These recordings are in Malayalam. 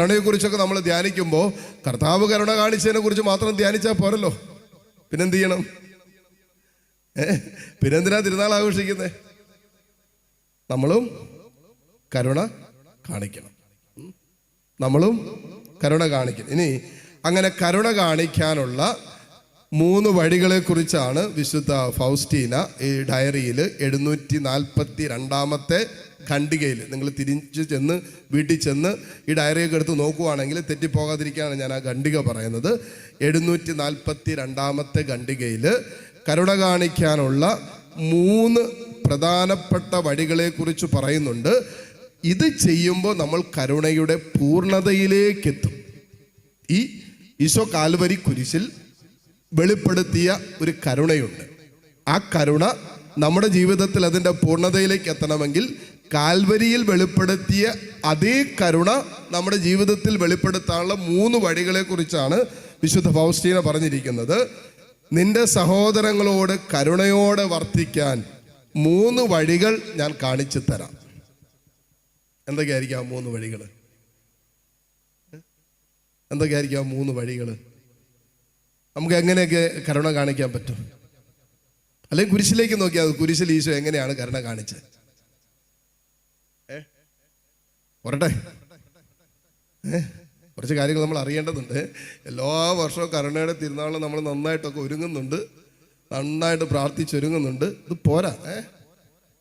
കരുണയെക്കുറിച്ചൊക്കെ നമ്മൾ ധ്യാനിക്കുമ്പോൾ കർത്താവ് കരുണ കാണിച്ചതിനെ കുറിച്ച് മാത്രം ധ്യാനിച്ചാൽ പോരല്ലോ. പിന്നെന്ത് ചെയ്യണം? പിന്നെന്തിനാ തിരുനാൾ ആഘോഷിക്കുന്നത്? നമ്മളും കരുണ കാണിക്കണം. നമ്മളും കരുണ കാണിക്കണം. ഇനി അങ്ങനെ കരുണ കാണിക്കാനുള്ള 3 വഴികളെ കുറിച്ചാണ് വിശുദ്ധ ഫൗസ്റ്റീന ഈ ഡയറിയിൽ 742 ഖണ്ഡികയിൽ, നിങ്ങൾ തിരിച്ചു ചെന്ന് വീട്ടിൽ ചെന്ന് ഈ ഡയറിയൊക്കെ എടുത്ത് നോക്കുവാണെങ്കിൽ തെറ്റിപ്പോകാതിരിക്കുകയാണ് ഞാൻ ആ ഖണ്ഡിക പറയുന്നത്. 742 ഖണ്ഡികയിൽ കരുണ കാണിക്കാനുള്ള 3 പ്രധാനപ്പെട്ട വഴികളെ കുറിച്ച് പറയുന്നുണ്ട്. ഇത് ചെയ്യുമ്പോൾ നമ്മൾ കരുണയുടെ പൂർണ്ണതയിലേക്കെത്തും. ഈ ഈശോ കാൽവരി കുരിശിൽ വെളിപ്പെടുത്തിയ ഒരു കരുണയുണ്ട്. ആ കരുണ നമ്മുടെ ജീവിതത്തിൽ അതിൻ്റെ പൂർണ്ണതയിലേക്ക് എത്തണമെങ്കിൽ കാൽവരിയിൽ വെളിപ്പെടുത്തിയ അതേ കരുണ നമ്മുടെ ജീവിതത്തിൽ വെളിപ്പെടുത്താനുള്ള 3 വഴികളെ കുറിച്ചാണ് വിശുദ്ധ ഫൗസ്റ്റീന പറഞ്ഞിരിക്കുന്നത്. നിന്റെ സഹോദരങ്ങളോട് കരുണയോടെ വർത്തിക്കാൻ 3 വഴികൾ ഞാൻ കാണിച്ചു തരാം. എന്തൊക്കെയായിരിക്കും ആ 3 വഴികൾ? എന്തൊക്കെയായിരിക്കും ആ 3 വഴികൾ? നമുക്ക് എങ്ങനെയൊക്കെ കരുണ കാണിക്കാൻ പറ്റും? അല്ലെങ്കിൽ കുരിശിലേക്ക് നോക്കിയാൽ കുരിശിൽ ഈശോ എങ്ങനെയാണ് കരുണ കാണിച്ചത്? പോരട്ടെ, കുറച്ച് കാര്യങ്ങൾ നമ്മൾ അറിയേണ്ടതുണ്ട്. എല്ലാ വർഷവും കരുണയുടെ തിരുനാളിൽ നമ്മൾ നന്നായിട്ടൊക്കെ ഒരുങ്ങുന്നുണ്ട്, നന്നായിട്ട് പ്രാർത്ഥിച്ചൊരുങ്ങുന്നുണ്ട്. ഇത് പോരാ.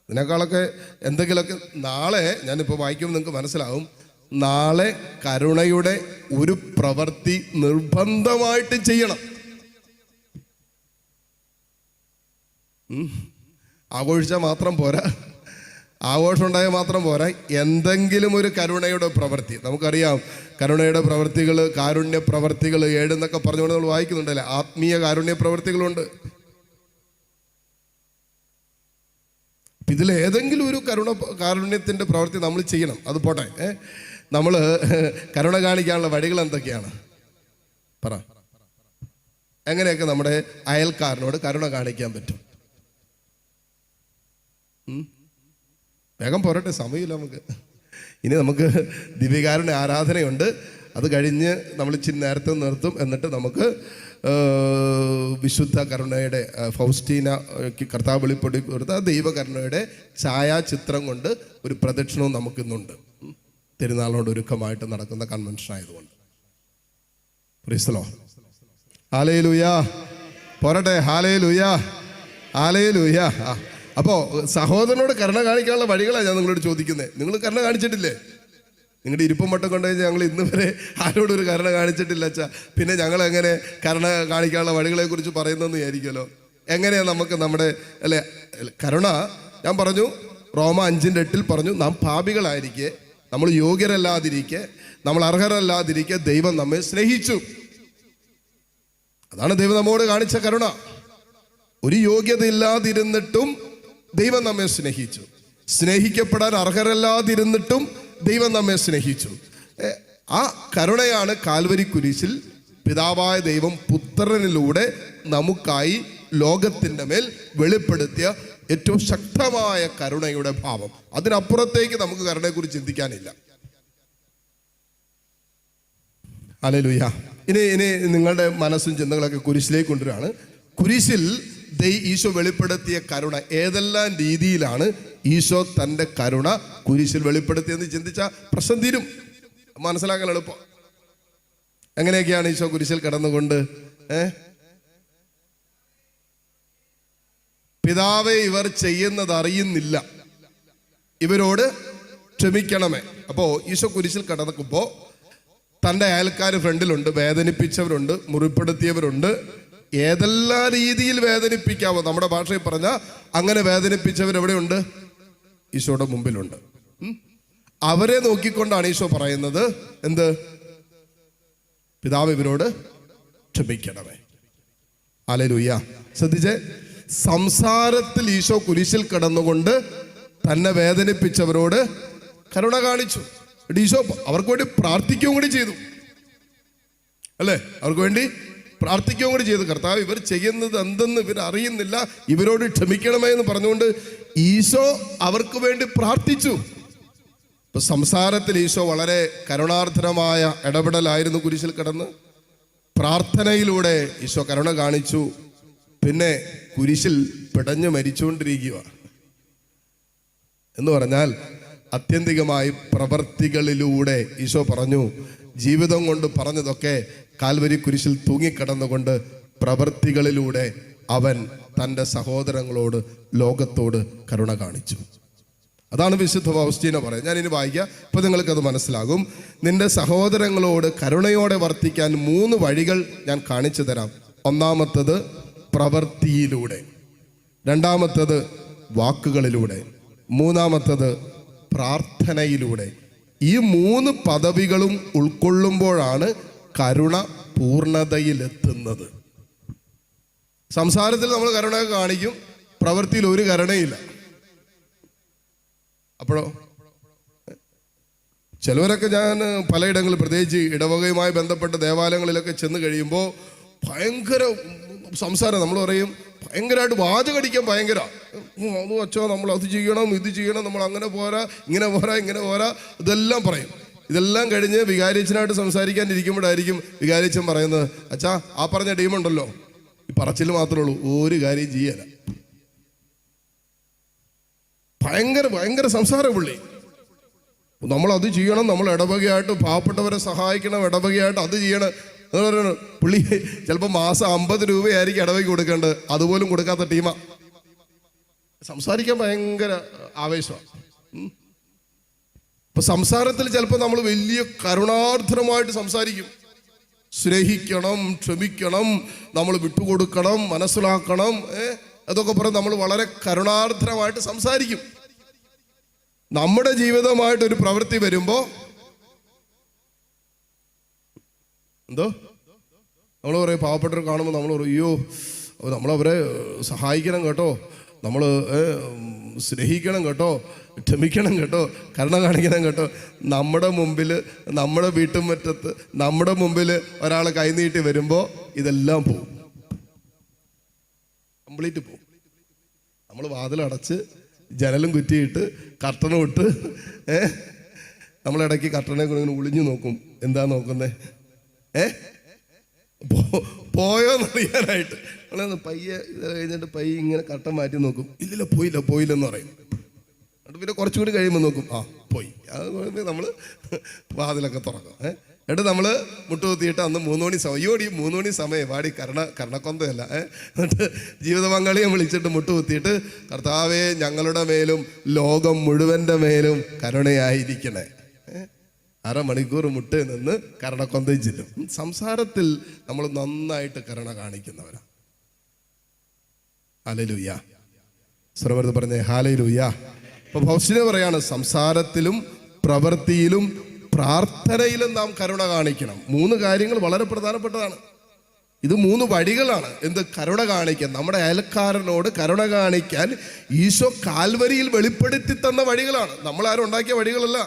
ഇതിനേക്കാളൊക്കെ എന്തെങ്കിലുമൊക്കെ നാളെ ഞാനിപ്പോൾ വായിക്കുമ്പോൾ നിങ്ങൾക്ക് മനസ്സിലാവും. നാളെ കരുണയുടെ ഒരു പ്രവൃത്തി നിർബന്ധമായിട്ട് ചെയ്യണം. ആഘോഷിച്ചാൽ മാത്രം പോരാ, ആഘോഷം ഉണ്ടായാൽ മാത്രം പോരാ, എന്തെങ്കിലും ഒരു കരുണയുടെ പ്രവൃത്തി. നമുക്കറിയാം കരുണയുടെ പ്രവൃത്തികൾ, കാരുണ്യ പ്രവൃത്തികൾ 7 എന്നൊക്കെ പറഞ്ഞുകൊണ്ട് നമ്മൾ വായിക്കുന്നുണ്ടല്ലേ. ആത്മീയ കാരുണ്യ പ്രവൃത്തികളുണ്ട്. ഇതിലേതെങ്കിലും ഒരു കാരുണ്യത്തിൻ്റെ പ്രവൃത്തി നമ്മൾ ചെയ്യണം. അത് പോട്ടെ, നമ്മൾ കരുണ കാണിക്കാനുള്ള വഴികൾ എന്തൊക്കെയാണ് പറ? എങ്ങനെയൊക്കെ നമ്മുടെ അയൽക്കാരനോട് കരുണ കാണിക്കാൻ പറ്റും? വേഗം പോരട്ടെ, സമയമില്ല നമുക്ക്. ഇനി നമുക്ക് ദിവ്യകാരുണ്യ ആരാധനയുണ്ട്. അത് കഴിഞ്ഞ് നമ്മൾ ഇച്ചിരി നേരത്തെ നിർത്തും. എന്നിട്ട് നമുക്ക് വിശുദ്ധ കരുണയുടെ ഫൗസ്റ്റീന കർത്താവ് വെളിപ്പെടുത്തി കൊടുത്ത ദൈവകരുണയുടെ ഛായാചിത്രം കൊണ്ട് ഒരു പ്രദക്ഷിണവും നമുക്കിന്നുണ്ട്. തിരുനാളിനോട് ഒരുക്കമായിട്ട് നടക്കുന്ന കൺവെൻഷൻ ആയതുകൊണ്ട്. Praise the Lord. ഹല്ലേലൂയ. പോരട്ടെ. Hallelujah, hallelujah. അപ്പോൾ സഹോദരനോട് കരുണ കാണിക്കാനുള്ള വഴികളാണ് ഞാൻ നിങ്ങളോട് ചോദിക്കുന്നത്. നിങ്ങൾ കരുണ കാണിച്ചിട്ടില്ലേ? നിങ്ങളുടെ ഇരിപ്പും മട്ടം കൊണ്ട് കഴിഞ്ഞാൽ ഞങ്ങൾ ഇന്ന് വരെ ആരോടും ഒരു കരുണ കാണിച്ചിട്ടില്ല അച്ഛാ, പിന്നെ ഞങ്ങൾ എങ്ങനെ കരുണ കാണിക്കാനുള്ള വഴികളെ കുറിച്ച് പറയുന്നതെന്ന് വിചാരിക്കുമല്ലോ. എങ്ങനെയാണ് നമുക്ക് നമ്മുടെ അല്ലെ കരുണ? ഞാൻ പറഞ്ഞു, റോമ 5:8 പറഞ്ഞു, നാം പാപികളായിരിക്കെ, നമ്മൾ യോഗ്യരല്ലാതിരിക്കെ, നമ്മൾ അർഹരല്ലാതിരിക്കെ ദൈവം നമ്മെ സ്നേഹിച്ചു. അതാണ് ദൈവം നമ്മോട് കാണിച്ച കരുണ. ഒരു യോഗ്യത ഇല്ലാതിരുന്നിട്ടും ദൈവം നമ്മെ സ്നേഹിച്ചു. സ്നേഹിക്കപ്പെടാൻ അർഹരല്ലാതിരുന്നിട്ടും ദൈവം നമ്മെ സ്നേഹിച്ചു. ആ കരുണയാണ് കാൽവരി കുരിശിൽ പിതാവായ ദൈവം പുത്രനിലൂടെ നമുക്കായി ലോകത്തിൻ്റെ മേൽ വെളിപ്പെടുത്തിയ ഏറ്റവും ശക്തമായ കരുണയുടെ ഭാവം. അതിനപ്പുറത്തേക്ക് നമുക്ക് കരുണയെക്കുറിച്ച് ചിന്തിക്കാനില്ല. ഹല്ലേലൂയ. ഇനി നിങ്ങളുടെ മനസ്സും ചിന്തകളൊക്കെ കുരിശിലേക്ക് കൊണ്ടുവരികയാണ്. കുരിശിൽ ഈശോ വെളിപ്പെടുത്തിയ കരുണ ഏതെല്ലാം രീതിയിലാണ് ഈശോ തൻ്റെ കരുണ കുരിശിൽ വെളിപ്പെടുത്തിയെന്ന് ചിന്തിച്ചാൽ പ്രശ്നം തീരും. മനസ്സിലാക്കാൻ എളുപ്പം. എങ്ങനെയൊക്കെയാണ് ഈശോ കുരിശിൽ കിടന്നുകൊണ്ട് പിതാവേ ഇവർ ചെയ്യുന്നത് അറിയുന്നില്ല, ഇവരോട് ക്ഷമിക്കണമേ. അപ്പോൾ ഈശോ കുരിശിൽ കിടക്കുമ്പോൾ തൻ്റെ അയൽക്കാർ ഫ്രണ്ടിലുണ്ട്, വേദനിപ്പിച്ചവരുണ്ട്, മുറിപ്പെടുത്തിയവരുണ്ട്. ഏതെല്ലാം രീതിയിൽ വേദനിപ്പിക്കാവോ, നമ്മുടെ ഭാഷയിൽ പറഞ്ഞാൽ അങ്ങനെ വേദനിപ്പിച്ചവരെവിടെയുണ്ട്? ഈശോയുടെ മുമ്പിലുണ്ട്. അവരെ നോക്കിക്കൊണ്ടാണ് ഈശോ പറയുന്നത് എന്ത്? പിതാവ് ഇവരോട് ക്ഷമിക്കണമേ. ഹല്ലേലൂയ. ശ്രദ്ധിച്ചേ, സംസാരത്തിൽ ഈശോ കുരിശിൽ കിടന്നുകൊണ്ട് തന്നെ വേദനിപ്പിച്ചവരോട് കരുണ കാണിച്ചു. ഈശോ അവർക്ക് വേണ്ടി പ്രാർത്ഥിക്കുകയും കൂടി ചെയ്തു അല്ലേ? അവർക്ക് വേണ്ടി പ്രാർത്ഥിക്കുകയും കൂടി ചെയ്തു. കർത്താവ് ഇവർ ചെയ്യുന്നത് എന്തെന്ന് ഇവർ അറിയുന്നില്ല, ഇവരോട് ക്ഷമിക്കണമേ എന്ന് പറഞ്ഞുകൊണ്ട് ഈശോ അവർക്ക് വേണ്ടി പ്രാർത്ഥിച്ചു. ഇപ്പൊ സംസാരത്തിൽ ഈശോ വളരെ കരുണാർദ്രമായ ഇടപെടലായിരുന്നു കുരിശിൽ കിടന്ന്. പ്രാർത്ഥനയിലൂടെ ഈശോ കരുണ കാണിച്ചു. പിന്നെ കുരിശിൽ പിടഞ്ഞു മരിച്ചുകൊണ്ടിരിക്കുക എന്ന് പറഞ്ഞാൽ ആത്യന്തികമായി പ്രവർത്തികളിലൂടെ ഈശോ പറഞ്ഞു, ജീവിതം കൊണ്ട് പറഞ്ഞതൊക്കെ കാൽവരി കുരിശിൽ തൂങ്ങിക്കിടന്നുകൊണ്ട് പ്രവർത്തികളിലൂടെ അവൻ തൻ്റെ സഹോദരങ്ങളോട്, ലോകത്തോട് കരുണ കാണിച്ചു. അതാണ് വിശുദ്ധ ഫൗസ്റ്റീന പറയുന്നത്. ഞാൻ ഇനി വായിക്കാം, അപ്പോൾ നിങ്ങൾക്കത് മനസ്സിലാകും. നിന്റെ സഹോദരങ്ങളോട് കരുണയോടെ വർത്തിക്കാൻ 3 വഴികൾ ഞാൻ കാണിച്ചു തരാം. ഒന്നാമത്തത് പ്രവൃത്തിയിലൂടെ, രണ്ടാമത്തത് വാക്കുകളിലൂടെ, മൂന്നാമത്തത് പ്രാർത്ഥനയിലൂടെ. ഈ 3 പദവികളും ഉൾക്കൊള്ളുമ്പോഴാണ് കരുണ പൂർണ്ണതയിലെത്തുന്നത്. സംസാരത്തിൽ നമ്മൾ കരുണ കാണിക്കും, പ്രവൃത്തിയിൽ ഒരു കരുണയില്ല. അപ്പോഴോ ചിലവരൊക്കെ, ഞാൻ പലയിടങ്ങളിൽ പ്രത്യേകിച്ച് ഇടവകയുമായി ബന്ധപ്പെട്ട ദേവാലയങ്ങളിലൊക്കെ ചെന്ന് കഴിയുമ്പോൾ ഭയങ്കര സംസാരം. നമ്മൾ പറയും ഭയങ്കരമായിട്ട് വാചകടിക്കാൻ ഭയങ്കര, അത് വച്ചോ, നമ്മൾ അത് ചെയ്യണം, ഇത് ചെയ്യണം, നമ്മൾ അങ്ങനെ പോരാ, ഇങ്ങനെ പോരാ, ഇങ്ങനെ പോരാ, ഇതെല്ലാം പറയും. ഇതെല്ലാം കഴിഞ്ഞ് വികാരിച്ചനായിട്ട് സംസാരിക്കാനിരിക്കുമ്പോഴായിരിക്കും വികാരിച്ചൻ പറയുന്നത്, അച്ഛാ ആ പറഞ്ഞ ടീമുണ്ടല്ലോ, ഈ പറച്ചിൽ മാത്രമേ ഉള്ളൂ, ഒരു കാര്യം ചെയ്യാന. ഭയങ്കര സംസാര പുള്ളി. നമ്മൾ അത് ചെയ്യണം, നമ്മൾ ഇടവകയായിട്ട് പാവപ്പെട്ടവരെ സഹായിക്കണം, ഇടവകയായിട്ട് അത് ചെയ്യണം. പുള്ളി ചിലപ്പോൾ മാസം 50 രൂപയായിരിക്കും ഇടവകയ്ക്ക് കൊടുക്കേണ്ടത്, അതുപോലും കൊടുക്കാത്ത ടീമാ. സംസാരിക്കാൻ ഭയങ്കര ആവേശമാണ്. ഇപ്പൊ സംസാരത്തിൽ ചിലപ്പോൾ നമ്മൾ വലിയ കരുണാർദ്രമായിട്ട് സംസാരിക്കും. സ്നേഹിക്കണം, ക്ഷമിക്കണം, നമ്മൾ വിട്ടുകൊടുക്കണം, മനസ്സിലാക്കണം, അതൊക്കെ പറഞ്ഞ് നമ്മൾ വളരെ കരുണാർദ്രമായിട്ട് സംസാരിക്കും. നമ്മുടെ ജീവിതമായിട്ടൊരു പ്രവൃത്തി വരുമ്പോ എന്തോ നമ്മൾ പറയും, പാവപ്പെട്ടവർ കാണുമ്പോൾ നമ്മൾ പറയും, അയ്യോ നമ്മളവരെ സഹായിക്കണം കേട്ടോ, നമ്മൾ സ്നേഹിക്കണം കേട്ടോ, ക്ഷമിക്കണം കേട്ടോ, കരുണ കാണിക്കണം കേട്ടോ. നമ്മുടെ മുമ്പിൽ, നമ്മുടെ വീട്ടുമുറ്റത്ത്, നമ്മുടെ മുമ്പിൽ ഒരാൾ കൈനീട്ടി വരുമ്പോൾ ഇതെല്ലാം പോവും, കംപ്ലീറ്റ് പോവും. നമ്മൾ വാതിലടച്ച് ജനലും കുറ്റിയിട്ട് കർട്ടനും ഇട്ട് നമ്മളിടയ്ക്ക് കർട്ടനെ കൊണ്ട് ഇങ്ങനെ ഒളിഞ്ഞു നോക്കും. എന്താ നോക്കുന്നേ? പോയോന്നറിയാനായിട്ട് നമ്മളൊന്ന് പയ്യെ ഇത് കഴിഞ്ഞിട്ട് പയ്യെ ഇങ്ങനെ കർട്ടൻ മാറ്റി നോക്കും. ഇല്ലില്ല, പോയില്ലെന്ന് പറയും. എന്നിട്ട് പിന്നെ കുറച്ചുകൂടി കഴിയുമ്പോൾ നോക്കും, ആ പോയി. അത് നമ്മൾ വാതിലൊക്കെ തുറക്കും. എന്നിട്ട് നമ്മൾ മുട്ടുകുത്തിയിട്ട് അന്ന് 3 മണി സമയം, ഈ 3 മണി സമയം വാടി കരണക്കൊന്തയല്ല. എന്നിട്ട് ജീവിത പങ്കാളിയെ വിളിച്ചിട്ട് മുട്ടുകുത്തിയിട്ട്, കർത്താവേ ഞങ്ങളുടെ മേലും ലോകം മുഴുവൻ്റെ മേലും കരുണയായിരിക്കണേ. 1/2 മണിക്കൂർ മുട്ടേ നിന്ന് കരുണക്കൊന്തയും ചെല്ലും. സംസാരത്തിൽ നമ്മൾ നന്നായിട്ട് കരുണ കാണിക്കുന്നവരാണ്. ഹല്ലേലൂയ. സർവ്വത് പറഞ്ഞേ ഹല്ലേലൂയ. അപ്പൊ ഫൗസ്റ്റീന പറയാണ്, സംസാരത്തിലും പ്രവൃത്തിയിലും പ്രാർത്ഥനയിലും നാം കരുണ കാണിക്കണം. 3 കാര്യങ്ങൾ വളരെ പ്രധാനപ്പെട്ടതാണ്. ഇത് 3 വഴികളാണ്. എന്ത് കരുണ കാണിക്കാൻ? നമ്മുടെ അയൽക്കാരനോട് കരുണ കാണിക്കാൻ ഈശോ കാൽവരിയിൽ വെളിപ്പെടുത്തി തന്ന വഴികളാണ്. നമ്മളാരും ഉണ്ടാക്കിയ വഴികളല്ല.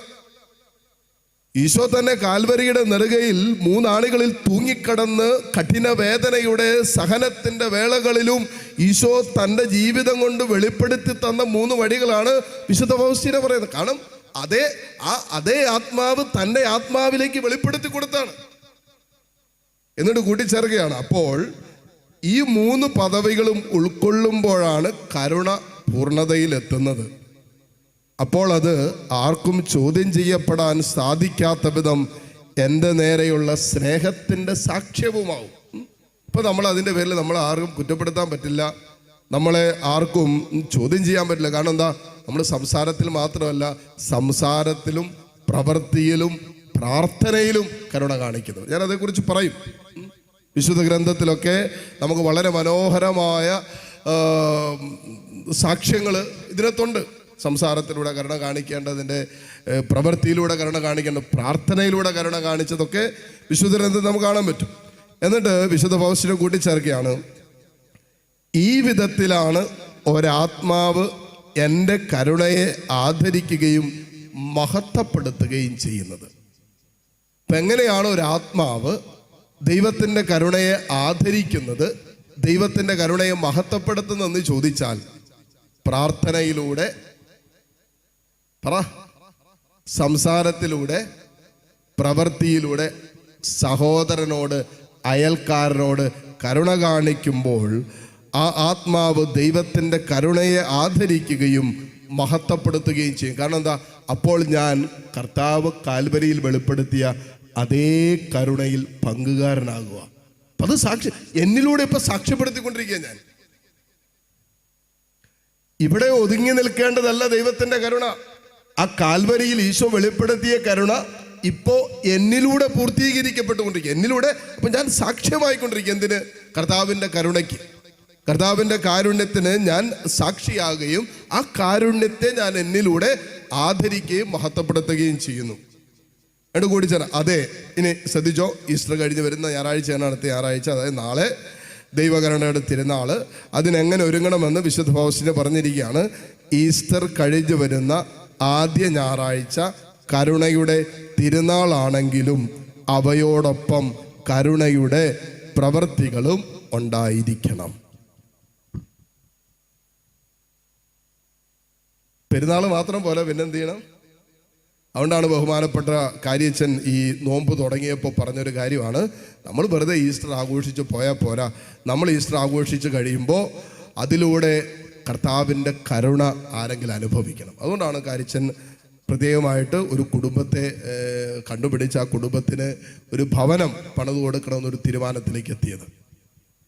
ഈശോ തന്നെ കാൽവരിയുടെ നെറുകയിൽ 3 ആണികളിൽ തൂങ്ങിക്കിടന്ന് കഠിന വേദനയുടെ സഹനത്തിന്റെ വേളകളിലും ഈശോ തൻ്റെ ജീവിതം കൊണ്ട് വെളിപ്പെടുത്തി തന്ന 3 വഴികളാണ് വിശുദ്ധ ഫൗസ്റ്റീന പറയുന്നത്. കാരണം അതേ ആത്മാവ് തൻ്റെ ആത്മാവിലേക്ക് വെളിപ്പെടുത്തി കൊടുത്താണ്. എന്നിട്ട് കൂട്ടിച്ചേർക്കുകയാണ്, അപ്പോൾ ഈ 3 പദവികളും ഉൾക്കൊള്ളുമ്പോഴാണ് കരുണ പൂർണ്ണതയിലെത്തുന്നത്. അപ്പോൾ അത് ആർക്കും ചോദ്യം ചെയ്യപ്പെടാൻ സാധിക്കാത്ത വിധം എൻ്റെ നേരെയുള്ള സ്നേഹത്തിൻ്റെ സാക്ഷ്യവുമാവും. ഇപ്പൊ നമ്മൾ അതിൻ്റെ പേരിൽ നമ്മൾ ആർക്കും കുറ്റപ്പെടുത്താൻ പറ്റില്ല, നമ്മളെ ആർക്കും ചോദ്യം ചെയ്യാൻ പറ്റില്ല. കാരണം എന്താ? നമ്മൾ സംസാരത്തിൽ മാത്രമല്ല, സംസാരത്തിലും പ്രവൃത്തിയിലും പ്രാർത്ഥനയിലും കരുണ കാണിക്കുന്നത്. ഞാൻ അതേക്കുറിച്ച് പറയും. വിശുദ്ധ ഗ്രന്ഥത്തിലൊക്കെ നമുക്ക് വളരെ മനോഹരമായ സാക്ഷ്യങ്ങൾ ഇതിനകത്തുണ്ട്. സംസാരത്തിലൂടെ കരുണ കാണിക്കേണ്ടതിൻ്റെ, പ്രവൃത്തിയിലൂടെ കരുണ കാണിക്കേണ്ട, പ്രാർത്ഥനയിലൂടെ കരുണ കാണിച്ചതൊക്കെ വിശുദ്ധ ഗ്രന്ഥത്തിൽ നമുക്ക് കാണാൻ പറ്റും. എന്നിട്ട് വിശുദ്ധ പൗലോസ് കൂട്ടിച്ചേർക്കുകയാണ്, ഈ വിധത്തിലാണ് ഒരാത്മാവ് എൻ്റെ കരുണയെ ആദരിക്കുകയും മഹത്വപ്പെടുത്തുകയും ചെയ്യുന്നത്. അപ്പം എങ്ങനെയാണ് ഒരാത്മാവ് ദൈവത്തിൻ്റെ കരുണയെ ആദരിക്കുന്നത്, ദൈവത്തിൻ്റെ കരുണയെ മഹത്വപ്പെടുത്തുന്നതെന്ന് ചോദിച്ചാൽ പ്രാർത്ഥനയിലൂടെ. സംസാരത്തിലൂടെ, പ്രവൃത്തിയിലൂടെ സഹോദരനോട്, അയൽക്കാരനോട് കരുണ കാണിക്കുമ്പോൾ ആ ആത്മാവ് ദൈവത്തിൻ്റെ കരുണയെ ആദരിക്കുകയും മഹത്വപ്പെടുത്തുകയും ചെയ്യും. കാരണം എന്താ? അപ്പോൾ ഞാൻ കർത്താവ് കാൽവരിയിൽ വെളിപ്പെടുത്തിയ അതേ കരുണയിൽ പങ്കുകാരനാകുക. അത് എന്നിലൂടെ ഇപ്പൊ സാക്ഷ്യപ്പെടുത്തിക്കൊണ്ടിരിക്കുക. ഞാൻ ഇവിടെ ഒതുങ്ങി നിൽക്കേണ്ടതല്ല ദൈവത്തിന്റെ കരുണ. ആ കാൽവരിയിൽ ഈശോ വെളിപ്പെടുത്തിയ കരുണ ഇപ്പോ എന്നിലൂടെ പൂർത്തീകരിക്കപ്പെട്ടുകൊണ്ടിരിക്കുക. എന്നിലൂടെ അപ്പൊ ഞാൻ സാക്ഷ്യമായിക്കൊണ്ടിരിക്കുക. എന്തിന്? കർത്താവിന്റെ കരുണയ്ക്ക്, കർത്താവിന്റെ കാരുണ്യത്തിന് ഞാൻ സാക്ഷിയാകുകയും ആ കാരുണ്യത്തെ ഞാൻ എന്നിലൂടെ ആദരിക്കുകയും മഹത്വപ്പെടുത്തുകയും ചെയ്യുന്നു. എന്നിട്ട് കൂടി ചേരാം. അതെ, ഇനി ശ്രദ്ധിച്ചോ, ഈസ്റ്റർ കഴിഞ്ഞ് വരുന്ന ഞായറാഴ്ചയാണ്, അടുത്ത ഞായറാഴ്ച, അതായത് നാളെ ദൈവകരുണയുടെ തിരുനാൾ. അതിനെങ്ങനെ ഒരുങ്ങണമെന്ന് വിശുദ്ധ ഫൗസ്റ്റീന പറഞ്ഞിരിക്കുകയാണ്. ഈസ്റ്റർ കഴിഞ്ഞ് വരുന്ന ആദ്യ ഞായറാഴ്ച കരുണയുടെ തിരുനാളാണെങ്കിലും അവയോടൊപ്പം കരുണയുടെ പ്രവൃത്തികളും ഉണ്ടായിരിക്കണം. പെരുന്നാൾ മാത്രം പോലെ പിന്നെന്ത് ചെയ്യണം? അതുകൊണ്ടാണ് ബഹുമാനപ്പെട്ട കാര്യച്ചൻ ഈ നോമ്പ് തുടങ്ങിയപ്പോൾ പറഞ്ഞൊരു കാര്യമാണ്, നമ്മൾ വെറുതെ ഈസ്റ്റർ ആഘോഷിച്ച് പോയാൽ പോരാ, നമ്മൾ ഈസ്റ്റർ ആഘോഷിച്ച് കഴിയുമ്പോൾ അതിലൂടെ കർത്താവിൻ്റെ കരുണ ആരെങ്കിലും അനുഭവിക്കണം. അതുകൊണ്ടാണ് കാര്യച്ചൻ പ്രത്യേകമായിട്ട് ഒരു കുടുംബത്തെ കണ്ടുപിടിച്ച് ആ കുടുംബത്തിന് ഒരു ഭവനം പണിത് കൊടുക്കണമെന്നൊരു തീരുമാനത്തിലേക്ക് എത്തിയത്.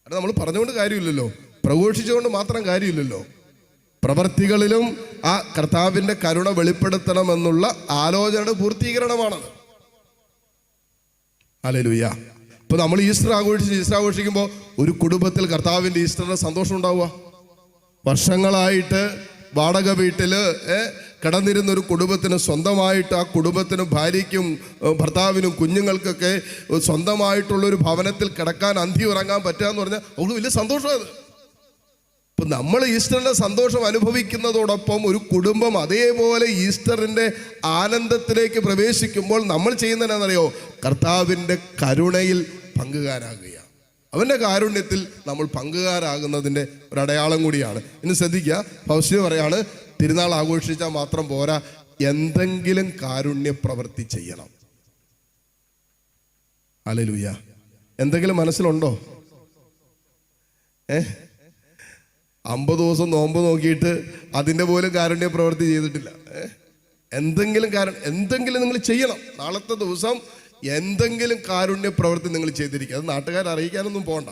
അത് നമ്മൾ പറഞ്ഞുകൊണ്ട് കാര്യമില്ലല്ലോ, പ്രഘോഷിച്ചുകൊണ്ട് മാത്രം കാര്യമില്ലല്ലോ. പ്രവർത്തികളിലും ആ കർത്താവിൻ്റെ കരുണ വെളിപ്പെടുത്തണമെന്നുള്ള ആലോചനയുടെ പൂർത്തീകരണമാണത്. ഹല്ലേലൂയ. ഇപ്പൊ നമ്മൾ ഈസ്റ്റർ ആഘോഷിക്കുമ്പോൾ ഒരു കുടുംബത്തിൽ കർത്താവിൻ്റെ ഈസ്റ്ററിന്റെ സന്തോഷം ഉണ്ടാവുക. വർഷങ്ങളായിട്ട് വാടക വീട്ടില് കിടന്നിരുന്ന ഒരു കുടുംബത്തിന് സ്വന്തമായിട്ട്, ആ കുടുംബത്തിനും ഭാര്യയ്ക്കും ഭർത്താവിനും കുഞ്ഞുങ്ങൾക്കൊക്കെ സ്വന്തമായിട്ടുള്ളൊരു ഭവനത്തിൽ കിടക്കാൻ, അന്തി ഉറങ്ങാൻ പറ്റുക എന്ന് പറഞ്ഞാൽ അവർക്ക് വലിയ സന്തോഷമാണ്. ഇപ്പം നമ്മൾ ഈസ്റ്ററിൻ്റെ സന്തോഷം അനുഭവിക്കുന്നതോടൊപ്പം ഒരു കുടുംബം അതേപോലെ ഈസ്റ്ററിൻ്റെ ആനന്ദത്തിലേക്ക് പ്രവേശിക്കുമ്പോൾ നമ്മൾ ചെയ്യുന്നതെന്നറിയോ? കർത്താവിൻ്റെ കരുണയിൽ പങ്കുകാരാകുക. അവൻ്റെ കാരുണ്യത്തിൽ നമ്മൾ പങ്കുകാരാകുന്നതിൻ്റെ ഒരു അടയാളം കൂടിയാണ്. ഇനി ശ്രദ്ധിക്കുക, ഫൗസ്റ്റീന പറയാണ്, തിരുനാൾ ആഘോഷിച്ചാൽ മാത്രം പോരാ, എന്തെങ്കിലും കാരുണ്യ പ്രവൃത്തി ചെയ്യണം. ഹല്ലേലൂയ. എന്തെങ്കിലും മനസ്സിലുണ്ടോ? 50 ദിവസം നോമ്പ് നോക്കിയിട്ട് അതിൻ്റെ പോലും കാരുണ്യ പ്രവൃത്തി ചെയ്തിട്ടില്ല. എന്തെങ്കിലും നിങ്ങൾ ചെയ്യണം. നാളത്തെ ദിവസം എന്തെങ്കിലും കാരുണ്യ പ്രവൃത്തി നിങ്ങൾ ചെയ്തിരിക്കുക. അത് നാട്ടുകാരെ അറിയിക്കാനൊന്നും പോകണ്ട,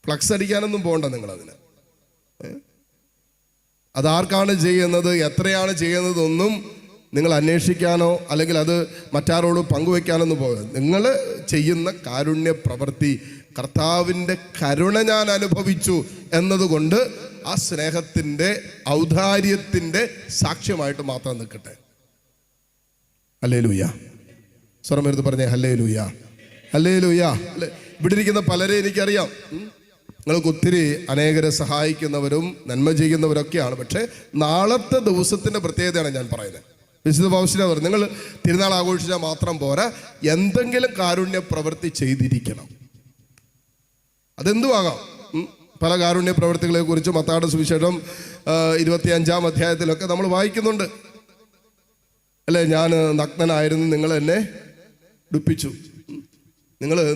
ഫ്ലക്സ് അടിക്കാനൊന്നും പോകണ്ട. നിങ്ങളതിന് അതാർക്കാണ് ചെയ്യുന്നത്, എത്രയാണ് ചെയ്യുന്നതൊന്നും നിങ്ങൾ അന്വേഷിക്കാനോ അല്ലെങ്കിൽ അത് മറ്റാരോട് പങ്കുവെക്കാനൊന്നും പോകരുത്. നിങ്ങൾ ചെയ്യുന്ന കാരുണ്യ പ്രവൃത്തി കർത്താവിൻ്റെ കരുണ ഞാൻ അനുഭവിച്ചു എന്നതുകൊണ്ട് ആ സ്നേഹത്തിൻ്റെ ഔദാര്യത്തിൻ്റെ സാക്ഷ്യമായിട്ട് മാത്രം നിൽക്കട്ടെ. ഹല്ലേലൂയ. സ്വരം എടുത്ത് പറഞ്ഞേ ഹല്ലേലൂയ, ഹല്ലേലൂയ. ഇവിടെ ഇരിക്കുന്ന പലരെ എനിക്കറിയാം. നിങ്ങൾക്ക് ഒത്തിരി അനേകരെ സഹായിക്കുന്നവരും നന്മ ചെയ്യുന്നവരൊക്കെയാണ്. പക്ഷേ നാളത്തെ ദിവസത്തിൻ്റെ പ്രത്യേകതയാണ് ഞാൻ പറയുന്നത്. വിശുദ്ധ ഫൗസ്റ്റീന പറഞ്ഞു, നിങ്ങൾ തിരുനാൾ ആഘോഷിച്ചാൽ മാത്രം പോരാ, എന്തെങ്കിലും കാരുണ്യ പ്രവൃത്തി ചെയ്തിരിക്കണം. അതെന്തുവാകാം. പല കാരുണ്യ പ്രവൃത്തികളെ കുറിച്ച് മത്തായിയുടെ സുവിശേഷം 25-ാം അധ്യായത്തിലൊക്കെ നമ്മൾ വായിക്കുന്നുണ്ട് അല്ലേ? ഞാൻ നഗ്നനായിരുന്നു, നിങ്ങൾ എന്നെ ഉടുപ്പിച്ചു.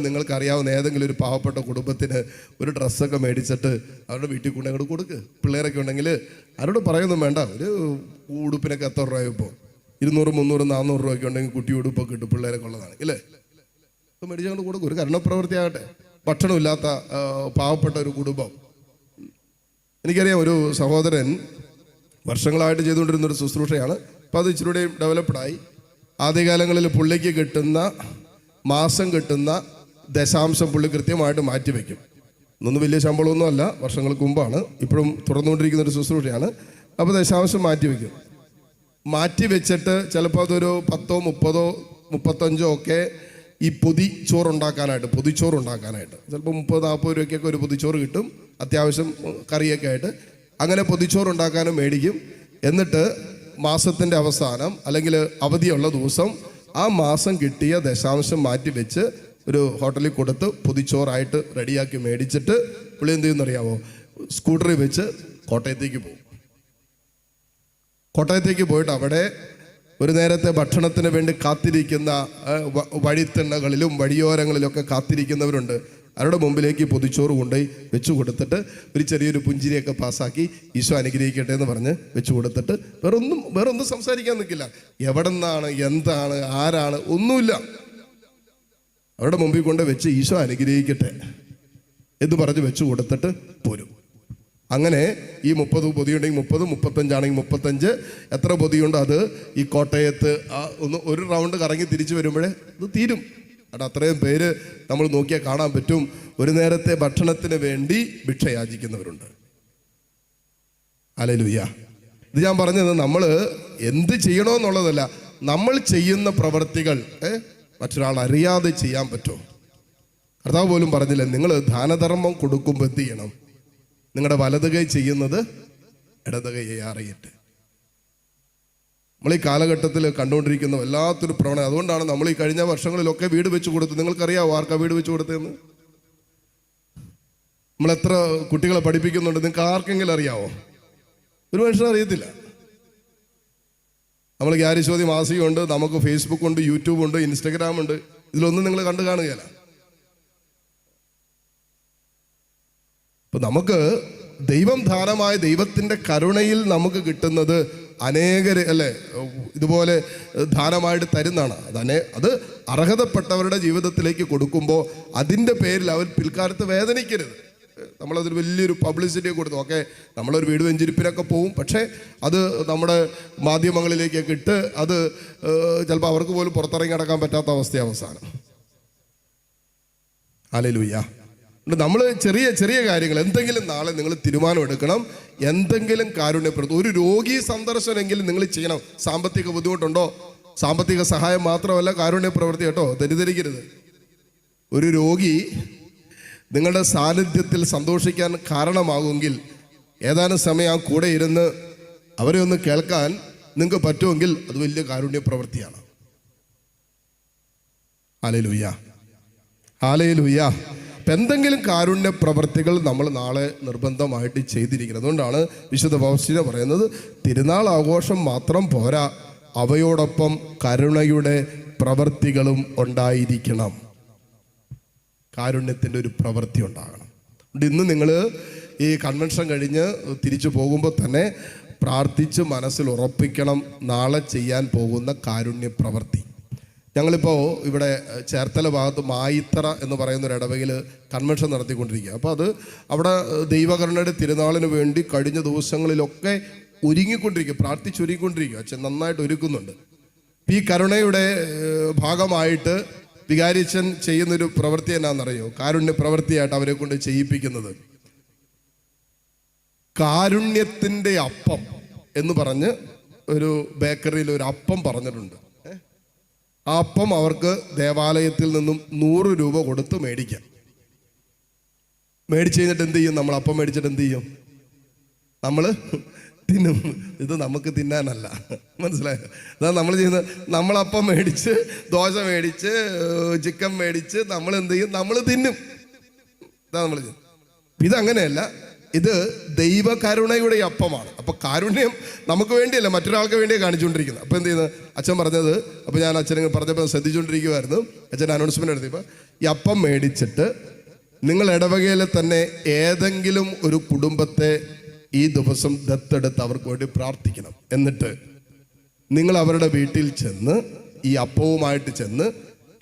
നിങ്ങൾക്കറിയാവുന്ന ഏതെങ്കിലും ഒരു പാവപ്പെട്ട കുടുംബത്തിന് ഒരു ഡ്രസ്സൊക്കെ മേടിച്ചിട്ട് അവരുടെ വീട്ടിൽ കൊണ്ട് അങ്ങോട്ട് കൊടുക്ക്. പിള്ളേരൊക്കെ ഉണ്ടെങ്കിൽ ആരോട് പറയുന്നു വേണ്ട, ഒരു ഉടുപ്പിനൊക്കെ എത്ര രൂപ ഇപ്പോൾ 200, 300, 400 രൂപയൊക്കെ ഉണ്ടെങ്കിൽ കുട്ടി ഉടുപ്പൊക്കെ ഇട്ട് പിള്ളേരൊക്കെ ഉള്ളതാണ് ഇല്ലേ? ഇപ്പം മേടിച്ചങ്ങോട്ട് കൊടുക്കും. ഒരു കരുണപ്രവൃത്തിയാകട്ടെ. ഭക്ഷണമില്ലാത്ത പാവപ്പെട്ട ഒരു കുടുംബം. എനിക്കറിയാം, ഒരു സഹോദരൻ വർഷങ്ങളായിട്ട് ചെയ്തുകൊണ്ടിരുന്നൊരു ശുശ്രൂഷയാണ്. അപ്പോൾ അത് ഇച്ചിരി കൂടെയും ഡെവലപ്ഡായി. ആദ്യകാലങ്ങളിൽ പുള്ളിക്ക് കിട്ടുന്ന മാസം കിട്ടുന്ന ദശാംശം പുള്ളി കൃത്യമായിട്ട് മാറ്റിവെക്കും. ഇന്നൊന്നും വലിയ ശമ്പളമൊന്നും അല്ല, വർഷങ്ങൾക്ക് മുമ്പാണ്, ഇപ്പോഴും തുറന്നുകൊണ്ടിരിക്കുന്ന ഒരു ശുശ്രൂഷയാണ്. അപ്പോൾ ദശാംശം മാറ്റിവെക്കും. മാറ്റിവെച്ചിട്ട് ചിലപ്പോൾ അതൊരു 10, 30, 35 ഒക്കെ ഈ പൊതിച്ചോറുണ്ടാക്കാനായിട്ട് ചിലപ്പോൾ 30, 40 രൂപയ്ക്കൊക്കെ ഒരു പൊതിച്ചോറ് കിട്ടും, അത്യാവശ്യം കറിയൊക്കെ ആയിട്ട്. അങ്ങനെ പൊതിച്ചോറുണ്ടാക്കാനും മേടിക്കും. എന്നിട്ട് മാസത്തിൻ്റെ അവസാനം അല്ലെങ്കിൽ അവധിയുള്ള ദിവസം ആ മാസം കിട്ടിയ ദശാംശം മാറ്റി വെച്ച് ഒരു ഹോട്ടലിൽ കൊടുത്ത് പൊതിച്ചോറായിട്ട് റെഡിയാക്കി മേടിച്ചിട്ട് പുള്ളി എന്ത് ചെയ്യുന്നറിയാമോ? സ്കൂട്ടറിൽ വെച്ച് കോട്ടയത്തേക്ക് പോകും. കോട്ടയത്തേക്ക് പോയിട്ട് അവിടെ ഒരു നേരത്തെ ഭക്ഷണത്തിന് വേണ്ടി കാത്തിരിക്കുന്ന വഴിത്തിണ്ണകളിലും വഴിയോരങ്ങളിലൊക്കെ കാത്തിരിക്കുന്നവരുണ്ട്. അവരുടെ മുമ്പിലേക്ക് പൊതിച്ചോറ് കൊണ്ടുപോയി വെച്ചു കൊടുത്തിട്ട് ഒരു ചെറിയൊരു പുഞ്ചിരിയൊക്കെ പാസ്സാക്കി ഈശോ അനുഗ്രഹിക്കട്ടെ എന്ന് പറഞ്ഞ് വെച്ചു കൊടുത്തിട്ട് വേറൊന്നും സംസാരിക്കാൻ നിൽക്കില്ല. എവിടെ നിന്നാണ്, എന്താണ്, ആരാണ്, ഒന്നുമില്ല. അവരുടെ മുമ്പിൽ കൊണ്ട് വെച്ച് ഈശോ അനുഗ്രഹിക്കട്ടെ എന്ന് പറഞ്ഞ് വെച്ചു കൊടുത്തിട്ട് പോരും. അങ്ങനെ ഈ 30 പൊതിയുണ്ടെങ്കിൽ 30, 35 35, എത്ര പൊതിയുണ്ടോ അത് ഈ കോട്ടയത്ത് ഒരു റൗണ്ട് കറങ്ങി തിരിച്ചു വരുമ്പോഴേ ഇത് തീരും. അവിടെ അത്രയും പേര് നമ്മൾ നോക്കിയാൽ കാണാൻ പറ്റും. ഒരു നേരത്തെ ഭക്ഷണത്തിന് വേണ്ടി ഭിക്ഷ യാചിക്കുന്നവരുണ്ട്. ഹല്ലേലൂയ. ഇത് ഞാൻ പറഞ്ഞത് നമ്മൾ എന്ത് ചെയ്യണമെന്നുള്ളതല്ല, നമ്മൾ ചെയ്യുന്ന പ്രവർത്തികൾ മറ്റൊരാൾ അറിയാതെ ചെയ്യാൻ പറ്റുമോ? കർത്താവ് പോലും പറഞ്ഞില്ലേ, നിങ്ങൾ ദാനധർമ്മം കൊടുക്കുമ്പോൾ എന്ത് ചെയ്യണം? നിങ്ങളുടെ വലത് കൈ ചെയ്യുന്നത് ഇടത് കൈയെ അറിയട്ടെ. നമ്മൾ ഈ കാലഘട്ടത്തിൽ കണ്ടുകൊണ്ടിരിക്കുന്ന വല്ലാത്തൊരു പ്രവണത. അതുകൊണ്ടാണ് നമ്മൾ ഈ കഴിഞ്ഞ വർഷങ്ങളിലൊക്കെ വീട് വെച്ച് കൊടുത്തു. നിങ്ങൾക്കറിയാവോ ആർക്കാ വീട് വെച്ച് കൊടുത്തതെന്ന്? നമ്മൾ എത്ര കുട്ടികളെ പഠിപ്പിക്കുന്നുണ്ട്, നിങ്ങൾക്ക് ആർക്കെങ്കിലും അറിയാവോ? ഒരു മനുഷ്യനും അറിയത്തില്ല. നമ്മൾ ഗ്യാരിശോധി മാസികയുണ്ട്, നമുക്ക് ഫേസ്ബുക്ക് ഉണ്ട്, യൂട്യൂബ് ഉണ്ട്, ഇൻസ്റ്റഗ്രാം ഉണ്ട്. ഇതിലൊന്നും നിങ്ങൾ കണ്ടു കാണുകയില്ല. അപ്പൊ നമുക്ക് ദൈവം ദാനമായ ദൈവത്തിൻ്റെ കരുണയിൽ നമുക്ക് കിട്ടുന്നത് അനേകര് അല്ലേ ഇതുപോലെ ദാനമായിട്ട് തരുന്നതാണ്. അത് അർഹതപ്പെട്ടവരുടെ ജീവിതത്തിലേക്ക് കൊടുക്കുമ്പോൾ അതിൻ്റെ പേരിൽ അവർ പിൽക്കാലത്ത് വേദനിക്കരുത്. നമ്മളതൊരു വലിയൊരു പബ്ലിസിറ്റി കൊടുത്തു. ഓക്കെ, നമ്മളൊരു വീട് വെഞ്ചിരിപ്പിനൊക്കെ പോവും, പക്ഷേ അത് നമ്മുടെ മാധ്യമങ്ങളിലേക്കൊക്കെ ഇട്ട് അത് ചിലപ്പോൾ അവർക്ക് പോലും പുറത്തിറങ്ങി നടക്കാൻ പറ്റാത്ത അവസ്ഥ അവസാനം. ഹല്ലേലൂയ. നമ്മൾ ചെറിയ ചെറിയ കാര്യങ്ങൾ എന്തെങ്കിലും നാളെ നിങ്ങൾ തീരുമാനം എടുക്കണം. എന്തെങ്കിലും കാരുണ്യപ്രവൃത്തി, ഒരു രോഗി സന്ദർശനമെങ്കിലും നിങ്ങൾ ചെയ്യണം. സാമ്പത്തിക ബുദ്ധിമുട്ടുണ്ടോ? സാമ്പത്തിക സഹായം മാത്രമല്ല കാരുണ്യ പ്രവൃത്തി കേട്ടോ, തെറ്റിദ്ധരിക്കരുത്. ഒരു രോഗി നിങ്ങളുടെ സാന്നിധ്യത്തിൽ സന്തോഷിക്കാൻ കാരണമാകുമെങ്കിൽ ഏതാനും സമയം ആ കൂടെ ഇരുന്ന് അവരെ ഒന്ന് കേൾക്കാൻ നിങ്ങൾക്ക് പറ്റുമെങ്കിൽ അത് വലിയ കാരുണ്യ പ്രവൃത്തിയാണ്. Hallelujah, hallelujah. എന്തെങ്കിലും കാരുണ്യ പ്രവർത്തികൾ നമ്മൾ നാളെ നിർബന്ധമായിട്ട് ചെയ്തിരിക്കണം. അതുകൊണ്ടാണ് വിശുദ്ധ ഫൗസ്റ്റീന പറയുന്നത്, തിരുനാൾ ആഘോഷം മാത്രം പോരാ, അവയോടൊപ്പം കരുണയുടെ പ്രവൃത്തികളും ഉണ്ടായിരിക്കണം. കാരുണ്യത്തിൻ്റെ ഒരു പ്രവൃത്തി ഉണ്ടാകണം. ഇന്ന് നിങ്ങൾ ഈ കൺവെൻഷൻ കഴിഞ്ഞ് തിരിച്ചു പോകുമ്പോൾ തന്നെ പ്രാർത്ഥിച്ച് മനസ്സിൽ ഉറപ്പിക്കണം നാളെ ചെയ്യാൻ പോകുന്ന കാരുണ്യ പ്രവൃത്തി. ഞങ്ങളിപ്പോൾ ഇവിടെ ചേർത്തല ഭാഗത്ത് മായിത്തറ എന്ന് പറയുന്ന ഒരു ഇടവകയിൽ കൺവെൻഷൻ നടത്തിക്കൊണ്ടിരിക്കുക. അപ്പോൾ അത് അവിടെ ദൈവകരുണയുടെ തിരുനാളിന് വേണ്ടി കഴിഞ്ഞ ദിവസങ്ങളിലൊക്കെ ഒരുങ്ങിക്കൊണ്ടിരിക്കുക, പ്രാർത്ഥിച്ചൊരുങ്ങിക്കൊണ്ടിരിക്കുക. അച്ഛൻ നന്നായിട്ട് ഒരുക്കുന്നുണ്ട്. ഈ കരുണയുടെ ഭാഗമായിട്ട് വികാരിച്ചൻ ചെയ്യുന്നൊരു പ്രവൃത്തി എന്നാണെന്നറിയോ? കാരുണ്യ പ്രവൃത്തിയായിട്ട് അവരെ കൊണ്ട് ചെയ്യിപ്പിക്കുന്നത് കാരുണ്യത്തിൻ്റെ അപ്പം എന്ന് പറഞ്ഞ് ഒരു ബേക്കറിയിൽ ഒരു അപ്പം പറഞ്ഞിട്ടുണ്ട്. ആ അപ്പം അവർക്ക് ദേവാലയത്തിൽ നിന്നും 100 രൂപ കൊടുത്ത് മേടിക്കാം. മേടിച്ച് കഴിഞ്ഞിട്ട് എന്ത് ചെയ്യും? നമ്മൾ അപ്പം മേടിച്ചിട്ട് എന്ത് ചെയ്യും? നമ്മൾ തിന്നും. ഇത് നമുക്ക് തിന്നാനല്ല, മനസ്സിലായോ? അതാ നമ്മൾ ചെയ്യുന്നത്. നമ്മളപ്പം മേടിച്ച്, ദോശ മേടിച്ച്, ചിക്കൻ മേടിച്ച് നമ്മൾ എന്ത് ചെയ്യും? നമ്മൾ തിന്നും. ഇതാ നമ്മൾ ചെയ്യുന്നത്. ഇതങ്ങനെയല്ല, ഇത് ദൈവകരുണയുടെ അപ്പമാണ്. അപ്പൊ കാരുണ്യം നമുക്ക് വേണ്ടിയല്ല, മറ്റൊരാൾക്ക് വേണ്ടിയാണ് കാണിച്ചുകൊണ്ടിരിക്കുന്നത്. അപ്പൊ എന്ത് ചെയ്യുന്നത്? അച്ഛൻ പറഞ്ഞത്, അപ്പൊ ഞാൻ അച്ഛനെ പറഞ്ഞപ്പോൾ ശ്രദ്ധിച്ചുകൊണ്ടിരിക്കുമായിരുന്നു. അച്ഛൻ അനൗൺസ്മെന്റ് നടത്തിയപ്പോൾ ഈ അപ്പം മേടിച്ചിട്ട് നിങ്ങൾ ഇടവകയിലെ തന്നെ ഏതെങ്കിലും ഒരു കുടുംബത്തെ ഈ ദിവസം ദത്തെടുത്ത് അവർക്ക് വേണ്ടി പ്രാർത്ഥിക്കണം. എന്നിട്ട് നിങ്ങൾ അവരുടെ വീട്ടിൽ ചെന്ന് ഈ അപ്പവുമായിട്ട് ചെന്ന്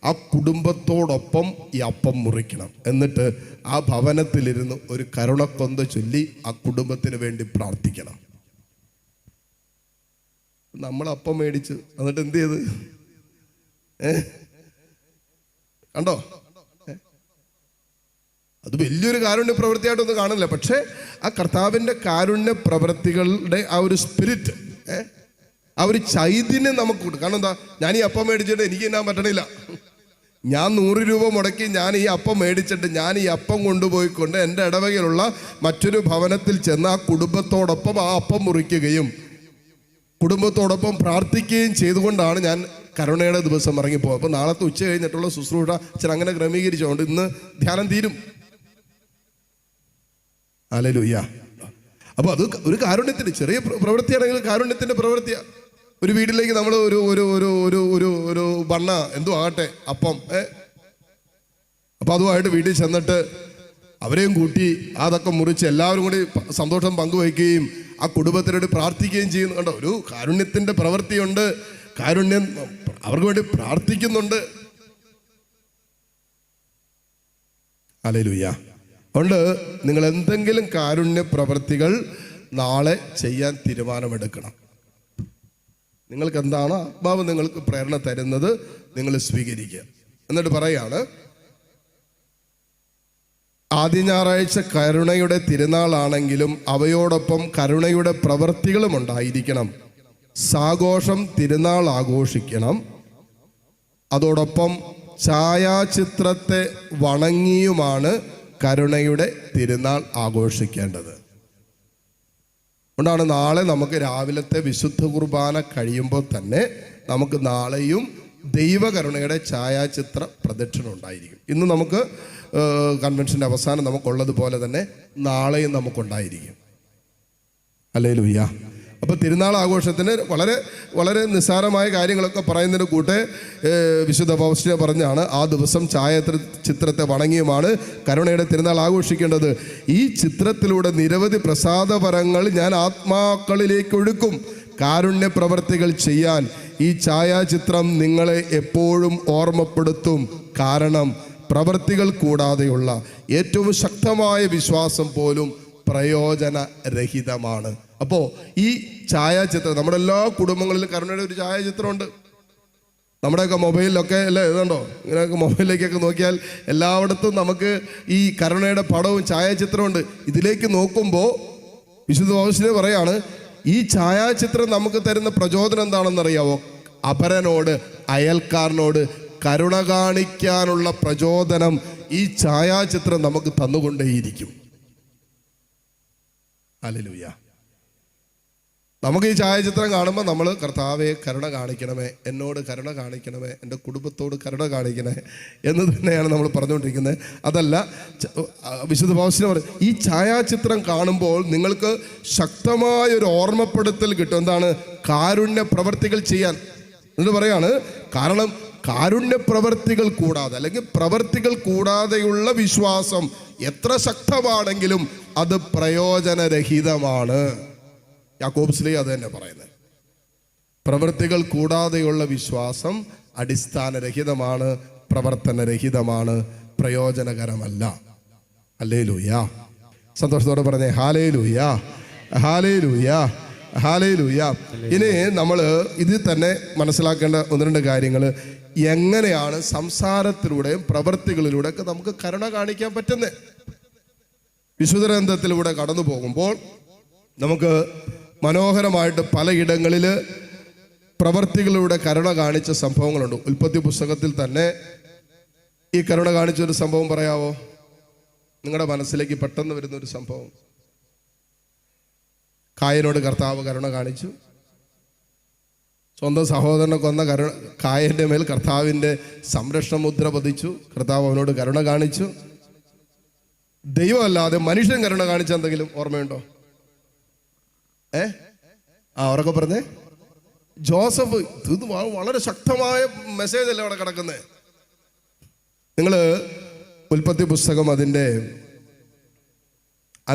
ആ കുടുംബത്തോടൊപ്പം ഈ അപ്പം മുറിക്കണം. എന്നിട്ട് ആ ഭവനത്തിലിരുന്ന് ഒരു കരുണക്കൊന്ത ചൊല്ലി ആ കുടുംബത്തിന് വേണ്ടി പ്രാർത്ഥിക്കണം. നമ്മൾ അപ്പം മേടിച്ച് എന്നിട്ട് എന്ത് ചെയ്ത്? കണ്ടോ? അത് വലിയൊരു കാരുണ്യ പ്രവൃത്തിയായിട്ടൊന്നും കാണില്ല. പക്ഷെ ആ കർത്താവിൻ്റെ കാരുണ്യ പ്രവൃത്തികളുടെ ആ ഒരു സ്പിരിറ്റ്, ആ ഒരു ചൈതന്യം നമുക്ക് കൊടുക്കും. കാരണം എന്താ? ഞാൻ ഈ അപ്പം മേടിച്ചിട്ട് എനിക്ക് തിന്നാൻ പറ്റണില്ല. ഞാൻ 100 രൂപ മുടക്കി ഞാൻ ഈ അപ്പം മേടിച്ചിട്ട് ഞാൻ ഈ അപ്പം കൊണ്ടുപോയിക്കൊണ്ട് എൻ്റെ ഇടവകയിലുള്ള മറ്റൊരു ഭവനത്തിൽ ചെന്ന് ആ കുടുംബത്തോടൊപ്പം ആ അപ്പം മുറിക്കുകയും കുടുംബത്തോടൊപ്പം പ്രാർത്ഥിക്കുകയും ചെയ്തുകൊണ്ടാണ് ഞാൻ കരുണയുടെ ദിവസം ഇറങ്ങിപ്പോകും. അപ്പോൾ നാളത്തെ ഉച്ച കഴിഞ്ഞിട്ടുള്ള ശുശ്രൂഷ അച്ഛൻ അങ്ങനെ ക്രമീകരിച്ചുകൊണ്ട് ഇന്ന് ധ്യാനം തീരും. ഹല്ലേലൂയ. അപ്പോൾ അത് ഒരു കാരുണ്യത്തിൻ്റെ ചെറിയ പ്രവൃത്തിയാണെങ്കിൽ കാരുണ്യത്തിൻ്റെ പ്രവൃത്തിയാണ്. ഒരു വീട്ടിലേക്ക് നമ്മൾ ഒരു ഒരു ഒരു ഒരു ഒരു ഒരു ബണ്ണ എന്തോ ആകട്ടെ അപ്പം അപ്പം അതുമായിട്ട് വീട്ടിൽ ചെന്നിട്ട് അവരെയും കൂട്ടി അതൊക്കെ മുറിച്ച് എല്ലാവരും കൂടി സന്തോഷം പങ്കുവയ്ക്കുകയും ആ കുടുംബത്തിനോട് പ്രാർത്ഥിക്കുകയും ചെയ്യുന്നു. കണ്ടോ, ഒരു കാരുണ്യത്തിൻ്റെ പ്രവൃത്തിയുണ്ട്. കാരുണ്യം അവർക്ക് വേണ്ടി പ്രാർത്ഥിക്കുന്നുണ്ട്. ഹല്ലേലൂയ. അതുകൊണ്ട് നിങ്ങൾ എന്തെങ്കിലും കാരുണ്യ പ്രവൃത്തികൾ നാളെ ചെയ്യാൻ തീരുമാനമെടുക്കണം. നിങ്ങൾക്ക് എന്താണ് ആത്മാവ് നിങ്ങൾക്ക് പ്രേരണ തരുന്നത് നിങ്ങൾ സ്വീകരിക്കുക. എന്നിട്ട് പറയാണ്, ആദ്യ ഞായറാഴ്ച കരുണയുടെ തിരുനാളാണെങ്കിലും അവയോടൊപ്പം കരുണയുടെ പ്രവൃത്തികളും ഉണ്ടായിരിക്കണം. സാഘോഷം തിരുനാൾ ആഘോഷിക്കണം. അതോടൊപ്പം ഛായാചിത്രത്തെ വണങ്ങിയുമാണ് കരുണയുടെ തിരുനാൾ ആഘോഷിക്കേണ്ടത്. അതുകൊണ്ടാണ് നാളെ നമുക്ക് രാവിലത്തെ വിശുദ്ധ കുർബാന കഴിയുമ്പോൾ തന്നെ നമുക്ക് നാളെയും ദൈവകരുണയുടെ ഛായാചിത്ര പ്രദക്ഷിണം ഉണ്ടായിരിക്കും. ഇന്ന് നമുക്ക് കൺവെൻഷൻ്റെ അവസാനം നമുക്കുള്ളതുപോലെ തന്നെ നാളെയും നമുക്കുണ്ടായിരിക്കും. ഹല്ലേലൂയ. അപ്പോൾ തിരുനാൾ ആഘോഷത്തിന് വളരെ വളരെ നിസ്സാരമായ കാര്യങ്ങളൊക്കെ പറയുന്നതിന് കൂട്ടെ വിശുദ്ധ പൗലോസ് പറഞ്ഞാണ്, ആ ദിവസം ഛായാചിത്രത്തെ വണങ്ങിയുമാണ് കരുണയുടെ തിരുനാൾ ആഘോഷിക്കേണ്ടത്. ഈ ചിത്രത്തിലൂടെ നിരവധി പ്രസാദപരങ്ങൾ ഞാൻ ആത്മാക്കളിലേക്ക് ഒഴുക്കും. കാരുണ്യ പ്രവർത്തികൾ ചെയ്യാൻ ഈ ഛായാചിത്രം നിങ്ങളെ എപ്പോഴും ഓർമ്മപ്പെടുത്തും. കാരണം പ്രവർത്തികൾ കൂടാതെയുള്ള ഏറ്റവും ശക്തമായ വിശ്വാസം പോലും പ്രയോജനരഹിതമാണ്. അപ്പോൾ ഈ ഛായാചിത്രം നമ്മുടെ എല്ലാ കുടുംബങ്ങളിലും കരുണയുടെ ഒരു ഛായാചിത്രമുണ്ട്. നമ്മുടെയൊക്കെ മൊബൈലിലൊക്കെ അല്ലേ, ഇതുണ്ടോ, ഇങ്ങനെയൊക്കെ മൊബൈലിലേക്കൊക്കെ നോക്കിയാൽ എല്ലായിടത്തും നമുക്ക് ഈ കരുണയുടെ പടവും ഛായാചിത്രമുണ്ട്. ഇതിലേക്ക് നോക്കുമ്പോൾ വിശുദ്ധ പൗലോസ് പറയാണ്, ഈ ഛായാചിത്രം നമുക്ക് തരുന്ന പ്രചോദനം എന്താണെന്നറിയാവോ? അപരനോട്, അയൽക്കാരനോട് കരുണ കാണിക്കാനുള്ള പ്രചോദനം ഈ ഛായാചിത്രം നമുക്ക് തന്നുകൊണ്ടേയിരിക്കും. ഹല്ലേലൂയ. നമുക്ക് ഈ ഛായാചിത്രം കാണുമ്പോൾ നമ്മൾ കർത്താവെ കരുണ കാണിക്കണമേ, എന്നോട് കരുണ കാണിക്കണമേ, എൻ്റെ കുടുംബത്തോട് കരുണ കാണിക്കണേ എന്ന് തന്നെയാണ് നമ്മൾ പറഞ്ഞുകൊണ്ടിരിക്കുന്നത്. അതല്ല, വിശുദ്ധ പൗലോസ് പറയും, ഈ ഛായാചിത്രം കാണുമ്പോൾ നിങ്ങൾക്ക് ശക്തമായൊരു ഓർമ്മപ്പെടുത്തൽ കിട്ടും. എന്താണ്? കാരുണ്യ പ്രവർത്തികൾ ചെയ്യാൻ. എന്നിട്ട് പറയാണ്, കാരണം കാരുണ്യ പ്രവർത്തികൾ കൂടാതെ അല്ലെങ്കിൽ പ്രവർത്തികൾ കൂടാതെയുള്ള വിശ്വാസം എത്ര ശക്തമാണെങ്കിലും അത് പ്രയോജനരഹിതമാണ്. യാക്കോബ് ശ്ലീഹ അത് തന്നെ പറയുന്നത്. പ്രവൃത്തികൾ കൂടാതെയുള്ള വിശ്വാസം അടിസ്ഥാനരഹിതമാണ്, പ്രവർത്തനരഹിതമാണ്, പ്രയോജനകരമല്ല. ഹല്ലേലൂയ. സന്തോഷത്തോടെ പറഞ്ഞേ ഹല്ലേലൂയ, ഹല്ലേലൂയ, ഹല്ലേലൂയ. ഇനി നമ്മൾ ഇതിൽ തന്നെ മനസ്സിലാക്കേണ്ട ഒന്ന് രണ്ട് കാര്യങ്ങൾ. എങ്ങനെയാണ് സംസാരത്തിലൂടെയും പ്രവൃത്തികളിലൂടെയൊക്കെ നമുക്ക് കരുണ കാണിക്കാൻ പറ്റുന്നത്? വിശുദ്ധ ഗ്രന്ഥത്തിലൂടെ കടന്നു പോകുമ്പോൾ നമുക്ക് മനോഹരമായിട്ട് പലയിടങ്ങളിൽ പ്രവൃത്തികളിലൂടെ കരുണ കാണിച്ച സംഭവങ്ങളുണ്ട്. ഉൽപ്പത്തി പുസ്തകത്തിൽ തന്നെ ഈ കരുണ കാണിച്ചൊരു സംഭവം പറയാവോ? നിങ്ങളുടെ മനസ്സിലേക്ക് പെട്ടെന്ന് വരുന്നൊരു സംഭവം. കായനോട് കർത്താവ് കരുണ കാണിച്ചു. സ്വന്തം സഹോദരനെ കൊന്ന കായൻ്റെ മേൽ കർത്താവിൻ്റെ സംരക്ഷണ മുദ്ര പതിച്ചു. കർത്താവ് അവനോട് കരുണ കാണിച്ചു. ദൈവമല്ലാതെ മനുഷ്യൻ കരുണ കാണിച്ച എന്തെങ്കിലും ഓർമ്മയുണ്ടോ? ഉറക്കെ പറഞ്ഞേ. ജോസഫ്. ഇത് വളരെ ശക്തമായ മെസ്സേജ് അല്ലേ അവിടെ കിടക്കുന്നത്. നിങ്ങൾ ഉൽപ്പത്തി പുസ്തകം അതിൻ്റെ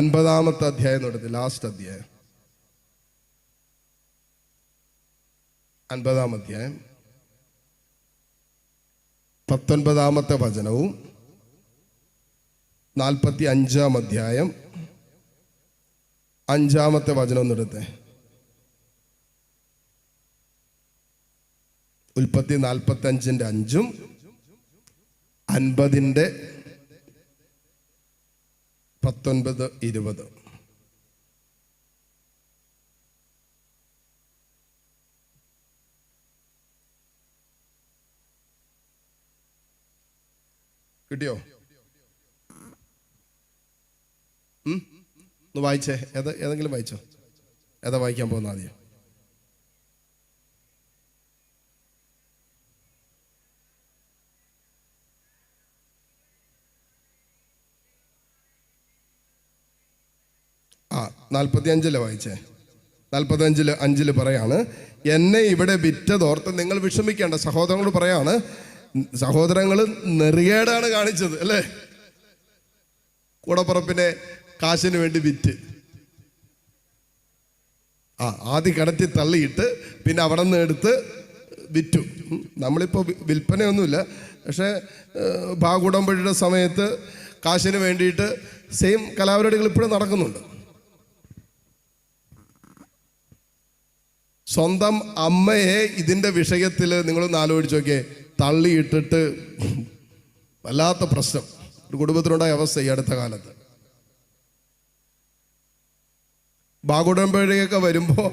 50-ാമത്തെ അധ്യായം നടത്തി, ലാസ്റ്റ് അധ്യായം, 50-ാം അധ്യായം 19-ാമത്തെ വചനവും 45-ാം അധ്യായം 5-ാമത്തെ വചനം എന്നെടുത്ത്. ഉൽപ്പത്തി 45-ന്റെ 5-ഉം 50-ന്റെ 19-20. കിട്ടിയോ? ഒന്ന് വായിച്ചേ. ഏതെങ്കിലും വായിച്ചോ? ഏതാ വായിക്കാൻ പോകുന്ന ആദ്യം? ആ 45 വായിച്ചേ. 45:5 പറയാണ്, എന്നെ ഇവിടെ വിറ്റതോർത്ത് നിങ്ങൾ വിഷമിക്കേണ്ട. സഹോദരങ്ങളോട് പറയാണ്, സഹോദരങ്ങൾ നെറികേടാണ് കാണിച്ചത് അല്ലേ? കൂടപ്പുറപ്പിനെ കാശിന് വേണ്ടി വിറ്റ് ആദ്യം കിടത്തി തള്ളിയിട്ട് പിന്നെ അവിടെ നിന്ന് എടുത്ത് വിറ്റു. നമ്മളിപ്പോൾ വിൽപ്പനയൊന്നുമില്ല, പക്ഷേ ഭാഗുടമ്പഴിയുടെ സമയത്ത് കാശിന് വേണ്ടിയിട്ട് സെയിം കലാപരിപാടികൾ ഇപ്പോഴും നടക്കുന്നുണ്ട്. സ്വന്തം അമ്മയെ ഇതിൻ്റെ വിഷയത്തിൽ നിങ്ങളൊന്ന് ആലോചിച്ച് നോക്കിയേ, തള്ളിയിട്ടിട്ട് വല്ലാത്ത പ്രശ്നം ഒരു കുടുംബത്തിനുണ്ടായ അവസ്ഥ ഈ അടുത്ത കാലത്ത്. ഭാഗുടമ്പഴിയൊക്കെ വരുമ്പോൾ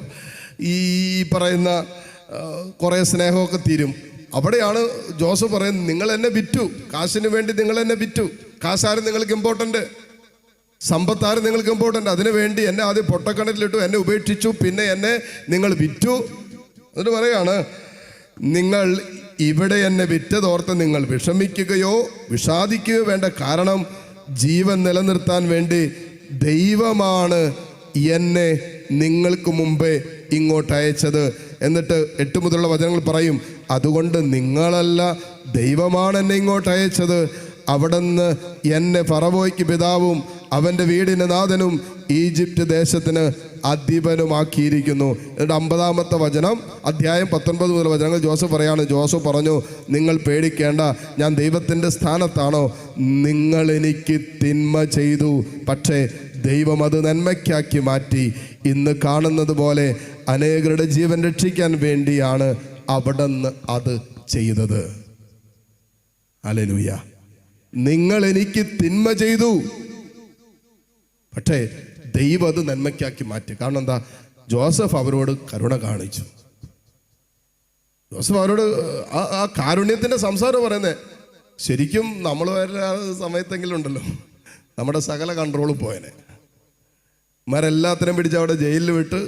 ഈ പറയുന്ന കുറേ സ്നേഹമൊക്കെ തീരും. അവിടെയാണ് ജോസഫ് പറയുന്നത്, നിങ്ങൾ എന്നെ വിറ്റു, കാശിന് വേണ്ടി നിങ്ങൾ എന്നെ വിറ്റു. കാശാരും നിങ്ങൾക്ക് ഇമ്പോർട്ടൻ്റ്, സമ്പത്താരും നിങ്ങൾക്ക് ഇമ്പോർട്ടൻ്റ്. അതിനു വേണ്ടി എന്നെ ആദ്യം പൊട്ടക്കിണറ്റിലിട്ടു, എന്നെ ഉപേക്ഷിച്ചു, പിന്നെ എന്നെ നിങ്ങൾ വിറ്റു. എന്നിട്ട് പറയാണ്, നിങ്ങൾ ഇവിടെ എന്നെ വിറ്റതോർത്ത് നിങ്ങൾ വിഷമിക്കുകയോ വിഷാദിക്കുകയോ വേണ്ട. കാരണം ജീവൻ നിലനിർത്താൻ വേണ്ടി ദൈവമാണ് എന്നെ നിങ്ങൾക്ക് മുമ്പേ ഇങ്ങോട്ട് അയച്ചത്. എന്നിട്ട് 8 മുതലുള്ള വചനങ്ങൾ പറയും, അതുകൊണ്ട് നിങ്ങളല്ല, ദൈവമാണ് എന്നെ ഇങ്ങോട്ട് അയച്ചത്. അവിടുന്ന് എന്നെ ഫറവോയ്ക്ക് പിതാവും അവൻ്റെ വീടിന് നാഥനും ഈജിപ്റ്റ് ദേശത്തിന് അധിപനുമാക്കിയിരിക്കുന്നു. എന്നിട്ട് 50-ാമത്തെ വചനം, അധ്യായം 19 മുതൽ വചനങ്ങൾ ജോസഫ് പറയാണ്. ജോസഫ് പറഞ്ഞു, നിങ്ങൾ പേടിക്കേണ്ട, ഞാൻ ദൈവത്തിൻ്റെ സ്ഥാനത്താണോ? നിങ്ങൾ എനിക്ക് തിന്മ ചെയ്തു, പക്ഷേ ദൈവം അത് നന്മയ്ക്കാക്കി മാറ്റി. ഇന്ന് കാണുന്നത് പോലെ അനേകരുടെ ജീവൻ രക്ഷിക്കാൻ വേണ്ടിയാണ് അവിടുന്ന് അത് ചെയ്തത്. ഹല്ലേലൂയ. നിങ്ങൾ എനിക്ക് തിന്മ ചെയ്തു, പക്ഷേ ദൈവം അത് നന്മയ്ക്കാക്കി മാറ്റി. കാരണം എന്താ? ജോസഫ് അവരോട് കരുണ കാണിച്ചു. ജോസഫ് അവരോട് ആ കാരുണ്യത്തിൻ്റെ സംസാരം പറയുന്നത്. ശരിക്കും നമ്മൾ വരെ സമയത്തെങ്കിലും ഉണ്ടല്ലോ നമ്മുടെ സകല കൺട്രോളും പോയനെ. ഇമാരെല്ലാത്തിനും പിടിച്ച് അവിടെ ജയിലിൽ വിട്ട്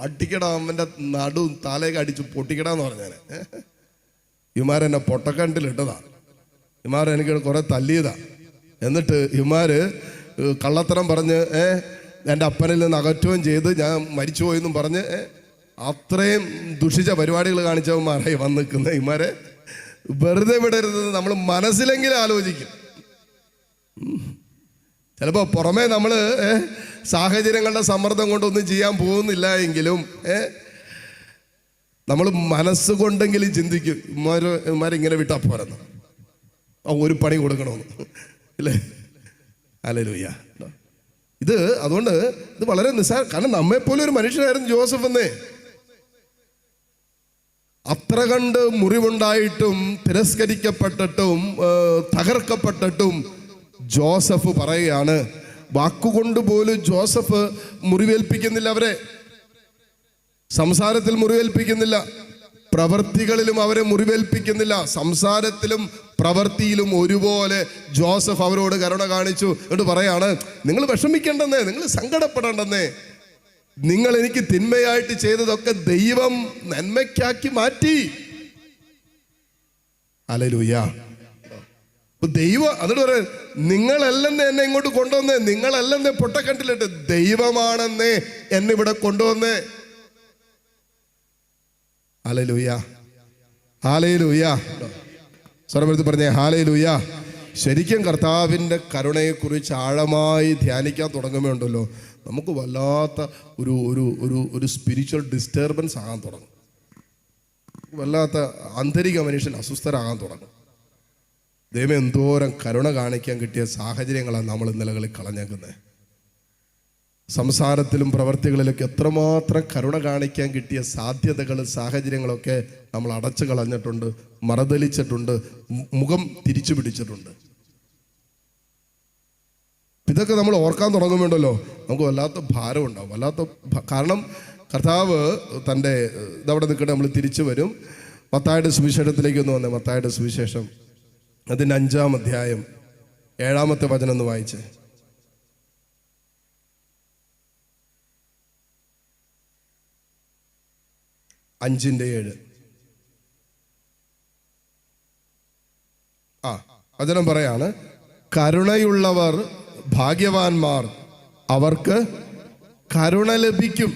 അടിക്കട, അവൻ്റെ നടു തലേക്ക് അടിച്ച് പൊട്ടിക്കടാന്ന് പറഞ്ഞേനെ. ഇമാരെന്നെ പൊട്ടക്കണ്ടിലിട്ടതാ, ഇമാരെനിക്ക് കുറെ തല്ലിയതാ. എന്നിട്ട് ഇമാര് കള്ളത്തരം പറഞ്ഞ് എൻ്റെ അപ്പനിൽ നിന്ന് അകറ്റുകയും ചെയ്ത് ഞാൻ മരിച്ചുപോയെന്നും പറഞ്ഞ് അത്രയും ദുഷിച്ച പരിപാടികൾ കാണിച്ചവന്മാരായി വന്ന് നിൽക്കുന്ന ഇമാരെ വെറുതെ വിടരുത്. നമ്മൾ മനസ്സിലെങ്കിലും ആലോചിക്കും. ചിലപ്പോൾ പുറമേ നമ്മൾ സാഹചര്യങ്ങളുടെ സമ്മർദ്ദം കൊണ്ടൊന്നും ചെയ്യാൻ പോകുന്നില്ല എങ്കിലും നമ്മൾ മനസ്സുകൊണ്ടെങ്കിലും ചിന്തിക്കും, ഇമാരിങ്ങനെ വിട്ടാ പോരെന്ന്, ഒരു പണി കൊടുക്കണമെന്ന് അല്ലേ? ഹല്ലേലൂയ. അതുകൊണ്ട് ഇത് വളരെ നിസ്സാര, കാരണം നമ്മെപ്പോലെ ഒരു മനുഷ്യനായിരുന്നു ജോസഫ് എന്നേ. അത്ര കണ്ട് മുറിവുണ്ടായിട്ടും തിരസ്കരിക്കപ്പെട്ടിട്ടും തകർക്കപ്പെട്ടിട്ടും ജോസഫ് പറയുകയാണ്, വാക്കുകൊണ്ട് പോലും ജോസഫ് മുറിവേൽപ്പിക്കുന്നില്ല അവരെ. സംസാരത്തിൽ മുറിവേൽപ്പിക്കുന്നില്ല, പ്രവൃത്തികളിലും അവരെ മുറിവേൽപ്പിക്കുന്നില്ല. സംസാരത്തിലും പ്രവൃത്തിയിലും ഒരുപോലെ ജോസഫ് അവരോട് കരുണ കാണിച്ചു. എന്നിട്ട് പറയാണ്, നിങ്ങൾ വിഷമിക്കേണ്ടെന്നേ, നിങ്ങൾ സങ്കടപ്പെടേണ്ടെന്നേ, നിങ്ങൾ എനിക്ക് തിന്മയായിട്ട് ചെയ്തതൊക്കെ ദൈവം നന്മയ്ക്കാക്കി മാറ്റി. ഹല്ലേലൂയ. ദൈവം എന്നിട്ട് പറയാം, നിങ്ങളല്ലെന്നേ എന്നെ ഇങ്ങോട്ട് കൊണ്ടുവന്നേ, നിങ്ങളല്ലെന്നേ പൊട്ടക്കണ്ടിലിട്ട്, ദൈവമാണെന്നേ എന്നെ ഇവിടെ കൊണ്ടുവന്നേ. Hallelujah, hallelujah. സ്വരമെടുത്ത് പറഞ്ഞേ ഹല്ലേലൂയ. ശരിക്കും കർത്താവിൻ്റെ കരുണയെക്കുറിച്ച് ആഴമായി ധ്യാനിക്കാൻ തുടങ്ങുമ്പോണ്ടല്ലോ നമുക്ക് വല്ലാത്ത ഒരു ഒരു ഒരു ഒരു സ്പിരിച്വൽ ഡിസ്റ്റർബൻസ് ആകാൻ തുടങ്ങും. വല്ലാത്ത ആന്തരിക മനുഷ്യൻ അസ്വസ്ഥരാകാൻ തുടങ്ങും. ദൈവം എന്തോരം കരുണ കാണിക്കാൻ കിട്ടിയ സാഹചര്യങ്ങളാണ് നമ്മൾ ഇന്നലകളിൽ കളഞ്ഞേക്കുന്നത്. സംസാരത്തിലും പ്രവർത്തികളിലൊക്കെ എത്രമാത്രം കരുണ കാണിക്കാൻ കിട്ടിയ സാധ്യതകൾ, സാഹചര്യങ്ങളൊക്കെ നമ്മൾ അടച്ചു കളഞ്ഞിട്ടുണ്ട്, മറതലിച്ചിട്ടുണ്ട്, മുഖം തിരിച്ചു പിടിച്ചിട്ടുണ്ട്. ഇതൊക്കെ നമ്മൾ ഓർക്കാൻ തുടങ്ങുമ്പോണ്ടല്ലോ നമുക്ക് വല്ലാത്ത ഭാരം ഉണ്ടാവും, കാരണം കർത്താവ് തൻ്റെ ഇതവിടെ നിൽക്കട്ടെ, നമ്മൾ തിരിച്ചു വരും. മത്തായിയുടെ സുവിശേഷത്തിലേക്ക് ഒന്ന് വന്നേ. മത്തായിയുടെ സുവിശേഷം അതിൻ്റെ 5-ാം അധ്യായം 7-ാമത്തെ വചനം ഒന്ന് വായിച്ചേ. 5:7. വചനം പറയാണ്, കരുണയുള്ളവർ ഭാഗ്യവാന്മാർ, അവർക്ക് കരുണ ലഭിക്കും.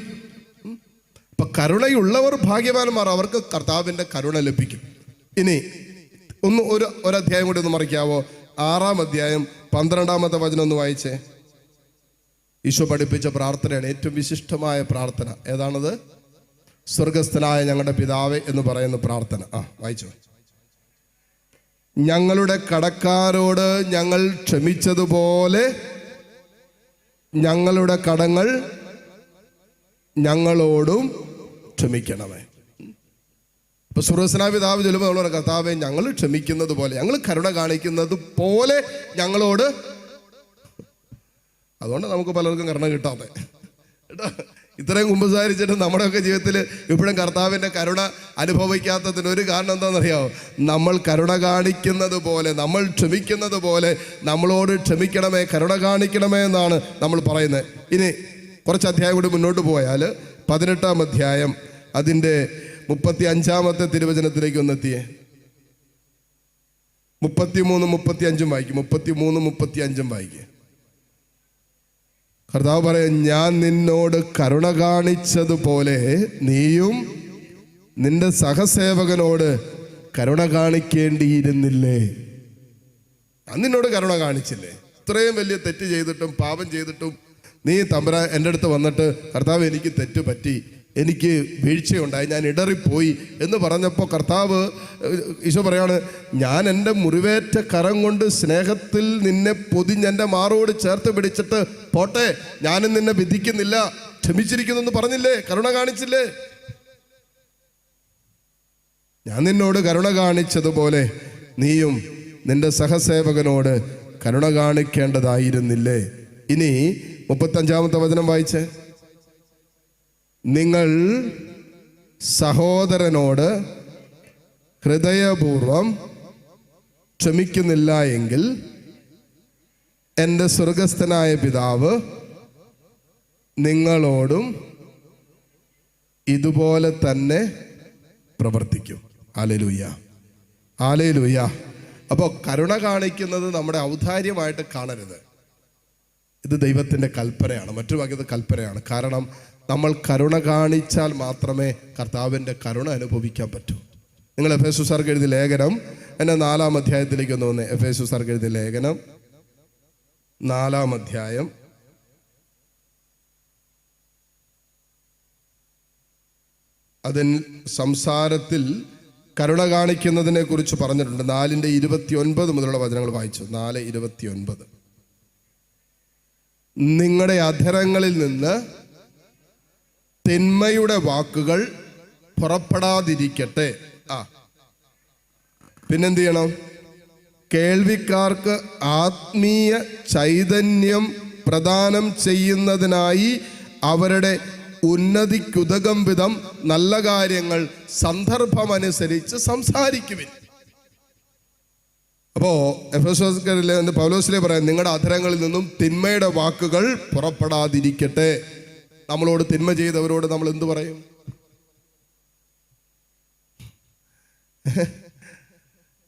അപ്പൊ കരുണയുള്ളവർ ഭാഗ്യവാന്മാർ, അവർക്ക് കർത്താവിൻ്റെ കരുണ ലഭിക്കും. ഇനി ഒരു അധ്യായം കൂടി ഒന്ന് മറിക്കാവോ? 6-ാം അധ്യായം 12-ാമത്തെ വചനം ഒന്ന് വായിച്ചേ. ഈശോ പഠിപ്പിച്ച പ്രാർത്ഥനയാണ്, ഏറ്റവും വിശിഷ്ടമായ പ്രാർത്ഥന. ഏതാണത്? സ്വർഗസ്ഥനായ ഞങ്ങളുടെ പിതാവേ എന്ന് പറയുന്ന പ്രാർത്ഥന. വായിച്ചോ. ഞങ്ങളുടെ കടക്കാരോട് ഞങ്ങൾ ക്ഷമിച്ചതുപോലെ ഞങ്ങളുടെ കടങ്ങൾ ഞങ്ങളോടും ക്ഷമിക്കണമേ. ഇപ്പൊ സ്വർഗസ്ഥനായ പിതാവ് ചൊല്ലുമ്പോൾ നമ്മൾ കർത്താവേ ഞങ്ങൾ ക്ഷമിക്കുന്നത് പോലെ, ഞങ്ങൾ കരുണ കാണിക്കുന്നത് പോലെ ഞങ്ങളോട്. അതുകൊണ്ട് നമുക്ക് പലർക്കും കരുണ കിട്ടാതെ കേട്ടോ. ഇത്രയും കുമ്പസാരിച്ചിട്ട് നമ്മുടെയൊക്കെ ജീവിതത്തിൽ ഇപ്പോഴും കർത്താവിൻ്റെ കരുണ അനുഭവിക്കാത്തതിനൊരു കാരണം എന്താണെന്നറിയാമോ? നമ്മൾ കരുണ കാണിക്കുന്നത് പോലെ, നമ്മൾ ക്ഷമിക്കുന്നത് പോലെ നമ്മളോട് ക്ഷമിക്കണമേ, കരുണ കാണിക്കണമേ എന്നാണ് നമ്മൾ പറയുന്നത്. ഇനി കുറച്ച് അധ്യായം കൂടി മുന്നോട്ട് പോയാൽ 18-ാം അധ്യായം അതിൻ്റെ 35-ാമത്തെ തിരുവചനത്തിലേക്ക് ഒന്നെത്തിയേ. 33-35 വായിക്കും. 33-35 വായിക്കും. കർത്താവ് പറയാം, ഞാൻ നിന്നോട് കരുണ കാണിച്ചതുപോലെ നീയും നിന്റെ സഹസേവകനോട് കരുണ കാണിക്കേണ്ടിയിരുന്നില്ലേ? ഞാൻ നിന്നോട് കരുണ കാണിച്ചില്ലേ? ഇത്രയും വലിയ തെറ്റ് ചെയ്തിട്ടും പാപം ചെയ്തിട്ടും നീ തമ്പുരാൻ എൻ്റെ അടുത്ത് വന്നിട്ട് കർത്താവ് എനിക്ക് തെറ്റ് പറ്റി, എനിക്ക് വീഴ്ചയുണ്ടായി, ഞാൻ ഇടറിപ്പോയി എന്ന് പറഞ്ഞപ്പോൾ കർത്താവ് ഈശോ പറയാണ്, ഞാൻ എൻ്റെ മുറിവേറ്റ കരം കൊണ്ട് സ്നേഹത്തിൽ നിന്നെ പൊതിഞ്ഞെൻ്റെ മാറോട് ചേർത്ത് പിടിച്ചിട്ട് പോട്ടെ, ഞാനും നിന്നെ വിധിക്കുന്നില്ല, ക്ഷമിച്ചിരിക്കുന്നു എന്ന് പറഞ്ഞില്ലേ? കരുണ കാണിച്ചില്ലേ? ഞാൻ നിന്നോട് കരുണ കാണിച്ചതുപോലെ നീയും നിന്റെ സഹസേവകനോട് കരുണ കാണിക്കേണ്ടതായിരുന്നില്ലേ? ഇനി 35-ാമത്തെ വചനം വായിച്ചേ. നിങ്ങൾ സഹോദരനോട് ഹൃദയപൂർവം ക്ഷമിക്കുന്നില്ല എങ്കിൽ എൻ്റെ സ്വർഗസ്ഥനായ പിതാവ് നിങ്ങളോടും ഇതുപോലെ തന്നെ പ്രവർത്തിക്കും. Hallelujah, hallelujah. അപ്പോൾ കരുണ കാണിക്കുന്നത് നമ്മുടെ ഔദാര്യമായിട്ട് കാണരുത്. ഇത് ദൈവത്തിൻ്റെ കൽപ്പനയാണ്, മറ്റൊരു വാക്യത്ത് കൽപ്പനയാണ്. കാരണം നമ്മൾ കരുണ കാണിച്ചാൽ മാത്രമേ കർത്താവിൻ്റെ കരുണ അനുഭവിക്കാൻ പറ്റൂ. നിങ്ങൾ എഫേസ്യർക്ക് എഴുതിയ ലേഖനം എന്നെ 4-ാം അധ്യായത്തിലേക്ക് ഒന്ന് വന്നേ. എഫേസ്യർക്ക് എഴുതിയ ലേഖനം 4-ാം അധ്യായം അതിൽ സംസാരത്തിൽ കരുണ കാണിക്കുന്നതിനെ കുറിച്ച് പറഞ്ഞിട്ടുണ്ട്. 4:29 മുതലുള്ള വചനങ്ങൾ വായിച്ചു. 4:29. നിങ്ങളുടെ അധരങ്ങളിൽ നിന്ന് തിന്മയുടെ വാക്കുകൾ പുറപ്പെടാതിരിക്കട്ടെ. പിന്നെന്ത് ചെയ്യണം? കേൾവിക്കാർക്ക് ആത്മീയ ചൈതന്യം പ്രദാനം ചെയ്യുന്നതിനായി അവരുടെ ഉന്നതിക്കുതകം വിധം നല്ല കാര്യങ്ങൾ സന്ദർഭമനുസരിച്ച് സംസാരിക്കുവിൻ. അപ്പോ എഫെസോസ്യരിലെ പൗലോസിലെ പറയാം, നിങ്ങളുടെ അധരങ്ങളിൽ നിന്നും തിന്മയുടെ വാക്കുകൾ പുറപ്പെടാതിരിക്കട്ടെ. നമ്മളോട് തിന്മ ചെയ്തവരോട് നമ്മൾ എന്തു പറയും?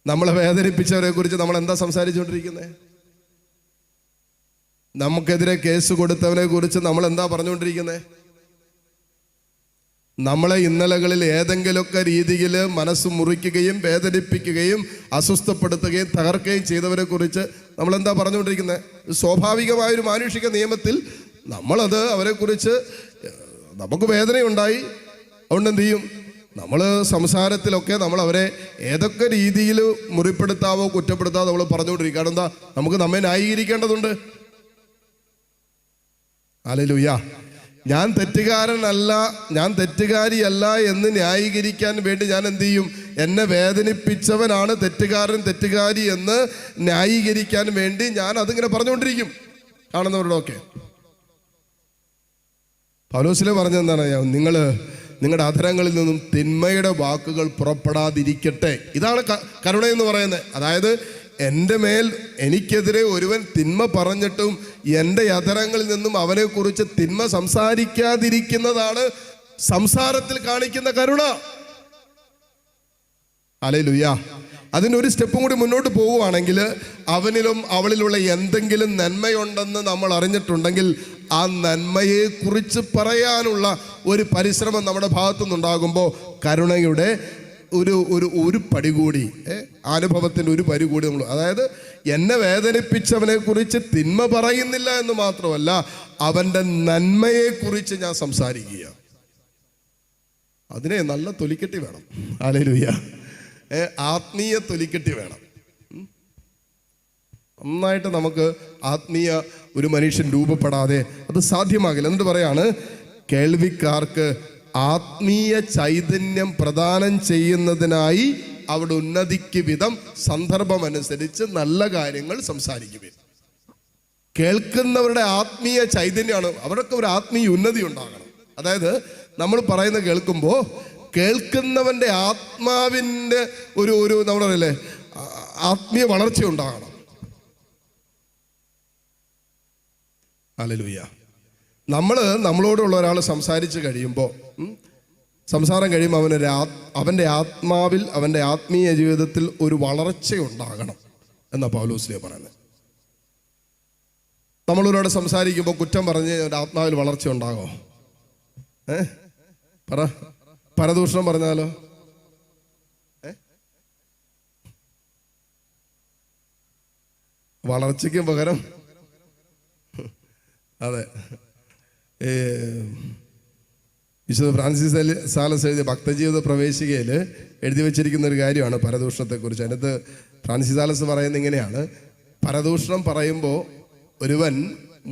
നമ്മളെ വേദനിപ്പിച്ചവരെ കുറിച്ച് നമ്മൾ എന്താ സംസാരിച്ചുകൊണ്ടിരിക്കുന്നത്? നമുക്കെതിരെ കേസ് കൊടുത്തവനെ കുറിച്ച് നമ്മൾ എന്താ പറഞ്ഞുകൊണ്ടിരിക്കുന്നത്? നമ്മളെ ഇന്നലകളിൽ ഏതെങ്കിലുമൊക്കെ രീതിയിൽ മനസ്സ് മുറിക്കുകയും വേദനിപ്പിക്കുകയും അസ്വസ്ഥപ്പെടുത്തുകയും തകർക്കുകയും ചെയ്തവരെ കുറിച്ച് നമ്മളെന്താ പറഞ്ഞുകൊണ്ടിരിക്കുന്നത്? സ്വാഭാവികമായൊരു മാനുഷിക നിയമത്തിൽ നമ്മളത് അവരെക്കുറിച്ച് നമുക്ക് വേദനയുണ്ടായി. അതുകൊണ്ട് എന്ത് ചെയ്യും? നമ്മൾ സംസാരത്തിലൊക്കെ നമ്മൾ അവരെ ഏതൊക്കെ രീതിയിൽ മുറിപ്പെടുത്താവോ കുറ്റപ്പെടുത്താവോ നമ്മൾ പറഞ്ഞുകൊണ്ടിരിക്കും. കാരണം എന്താ? നമുക്ക് നമ്മെ ന്യായീകരിക്കേണ്ടതുണ്ട്. ഹല്ലേലൂയ. ഞാൻ തെറ്റുകാരനല്ല, ഞാൻ തെറ്റുകാരിയല്ല എന്ന് ന്യായീകരിക്കാൻ വേണ്ടി ഞാൻ എന്ത് ചെയ്യും? എന്നെ വേദനിപ്പിച്ചവനാണ് തെറ്റുകാരൻ തെറ്റുകാരി എന്ന് ന്യായീകരിക്കാൻ വേണ്ടി ഞാൻ അതിങ്ങനെ പറഞ്ഞുകൊണ്ടിരിക്കും കാണുന്നവരോടൊക്കെ. പൗലോസിലെ പറഞ്ഞെന്താണ്? നിങ്ങളുടെ അധരങ്ങളിൽ നിന്നും തിന്മയുടെ വാക്കുകൾ പുറപ്പെടാതിരിക്കട്ടെ. ഇതാണ് കരുണ എന്ന് പറയുന്നത്. അതായത് എൻ്റെ മേൽ എനിക്കെതിരെ ഒരുവൻ തിന്മ പറഞ്ഞിട്ടും എൻ്റെ അധരങ്ങളിൽ നിന്നും അവനെക്കുറിച്ച് തിന്മ സംസാരിക്കാതിരിക്കുന്നതാണ് സംസാരത്തിൽ കാണിക്കുന്ന കരുണ. ഹല്ലേലൂയ. അതിനൊരു സ്റ്റെപ്പും കൂടി മുന്നോട്ട് പോവുകയാണെങ്കിൽ അവനിലും അവളിലുള്ള എന്തെങ്കിലും നന്മയുണ്ടെന്ന് നമ്മൾ അറിഞ്ഞിട്ടുണ്ടെങ്കിൽ ആ നന്മയെ കുറിച്ച് പറയാനുള്ള ഒരു പരിശ്രമം നമ്മുടെ ഭാഗത്തു നിന്നുണ്ടാകുമ്പോൾ കരുണയുടെ ഒരു പടി കൂടി, അനുഭവത്തിൻ്റെ ഒരു പടി കൂടി നമ്മൾ, അതായത് എന്നെ വേദനിപ്പിച്ചവനെ കുറിച്ച് തിന്മ പറയുന്നില്ല എന്ന് മാത്രമല്ല, അവൻ്റെ നന്മയെ കുറിച്ച് ഞാൻ സംസാരിക്കുക. അതിനെ നല്ല തൊലിക്കെട്ടി വേണം. ഹല്ലേലൂയ. ആത്മീയ തൊലിക്കെട്ടി വേണം. നന്നായിട്ട് നമുക്ക് ആത്മീയ ഒരു മനുഷ്യൻ രൂപപ്പെടാതെ അത് സാധ്യമാകില്ല. എന്നിട്ട് പറയാണ്, കേൾവിക്കാർക്ക് ആത്മീയ ചൈതന്യം പ്രദാനം ചെയ്യുന്നതിനായി അവിടെ ഉന്നതിക്ക് വിധം സന്ദർഭമനുസരിച്ച് നല്ല കാര്യങ്ങൾ സംസാരിക്കുവിൻ. കേൾക്കുന്നവരുടെ ആത്മീയ ചൈതന്യമാണ്, അവർക്ക് ഒരു ആത്മീയ ഉന്നതി ഉണ്ടാകണം. അതായത് നമ്മൾ പറയുന്നത് കേൾക്കുമ്പോൾ കേൾക്കുന്നവൻ്റെ ആത്മാവിൻ്റെ ഒരു നമ്മൾ പറയില്ലേ, ആത്മീയ വളർച്ച ഉണ്ടാകണം. ഹല്ലേലൂയ. നമ്മളോടുള്ള ഒരാൾ സംസാരിച്ച് കഴിയുമ്പോൾ, സംസാരം കഴിയുമ്പോൾ അവൻ്റെ ആത്മാവിൽ, അവൻ്റെ ആത്മീയ ജീവിതത്തിൽ ഒരു വളർച്ചയുണ്ടാകണം എന്നാണ് പൗലോസ്ലീഹ പറയുന്നത്. നമ്മളൊരാളോട് സംസാരിക്കുമ്പോൾ കുറ്റം പറഞ്ഞ് അവൻ്റെ ആത്മാവിൽ വളർച്ച ഉണ്ടാകോ? പരദൂഷണം പറഞ്ഞാലോ? വളർച്ചയ്ക്ക് പകരം, അതെ, വിശുദ്ധ ഫ്രാൻസിസ് സാലസ് എഴുതിയ ഭക്തജീവിത പ്രവേശികയിൽ എഴുതി വെച്ചിരിക്കുന്ന ഒരു കാര്യമാണ് പരദൂഷണത്തെക്കുറിച്ച്. അതിനകത്ത് ഫ്രാൻസിസ് സാലസ് പറയുന്നത് ഇങ്ങനെയാണ്: പരദൂഷണം പറയുമ്പോൾ ഒരുവൻ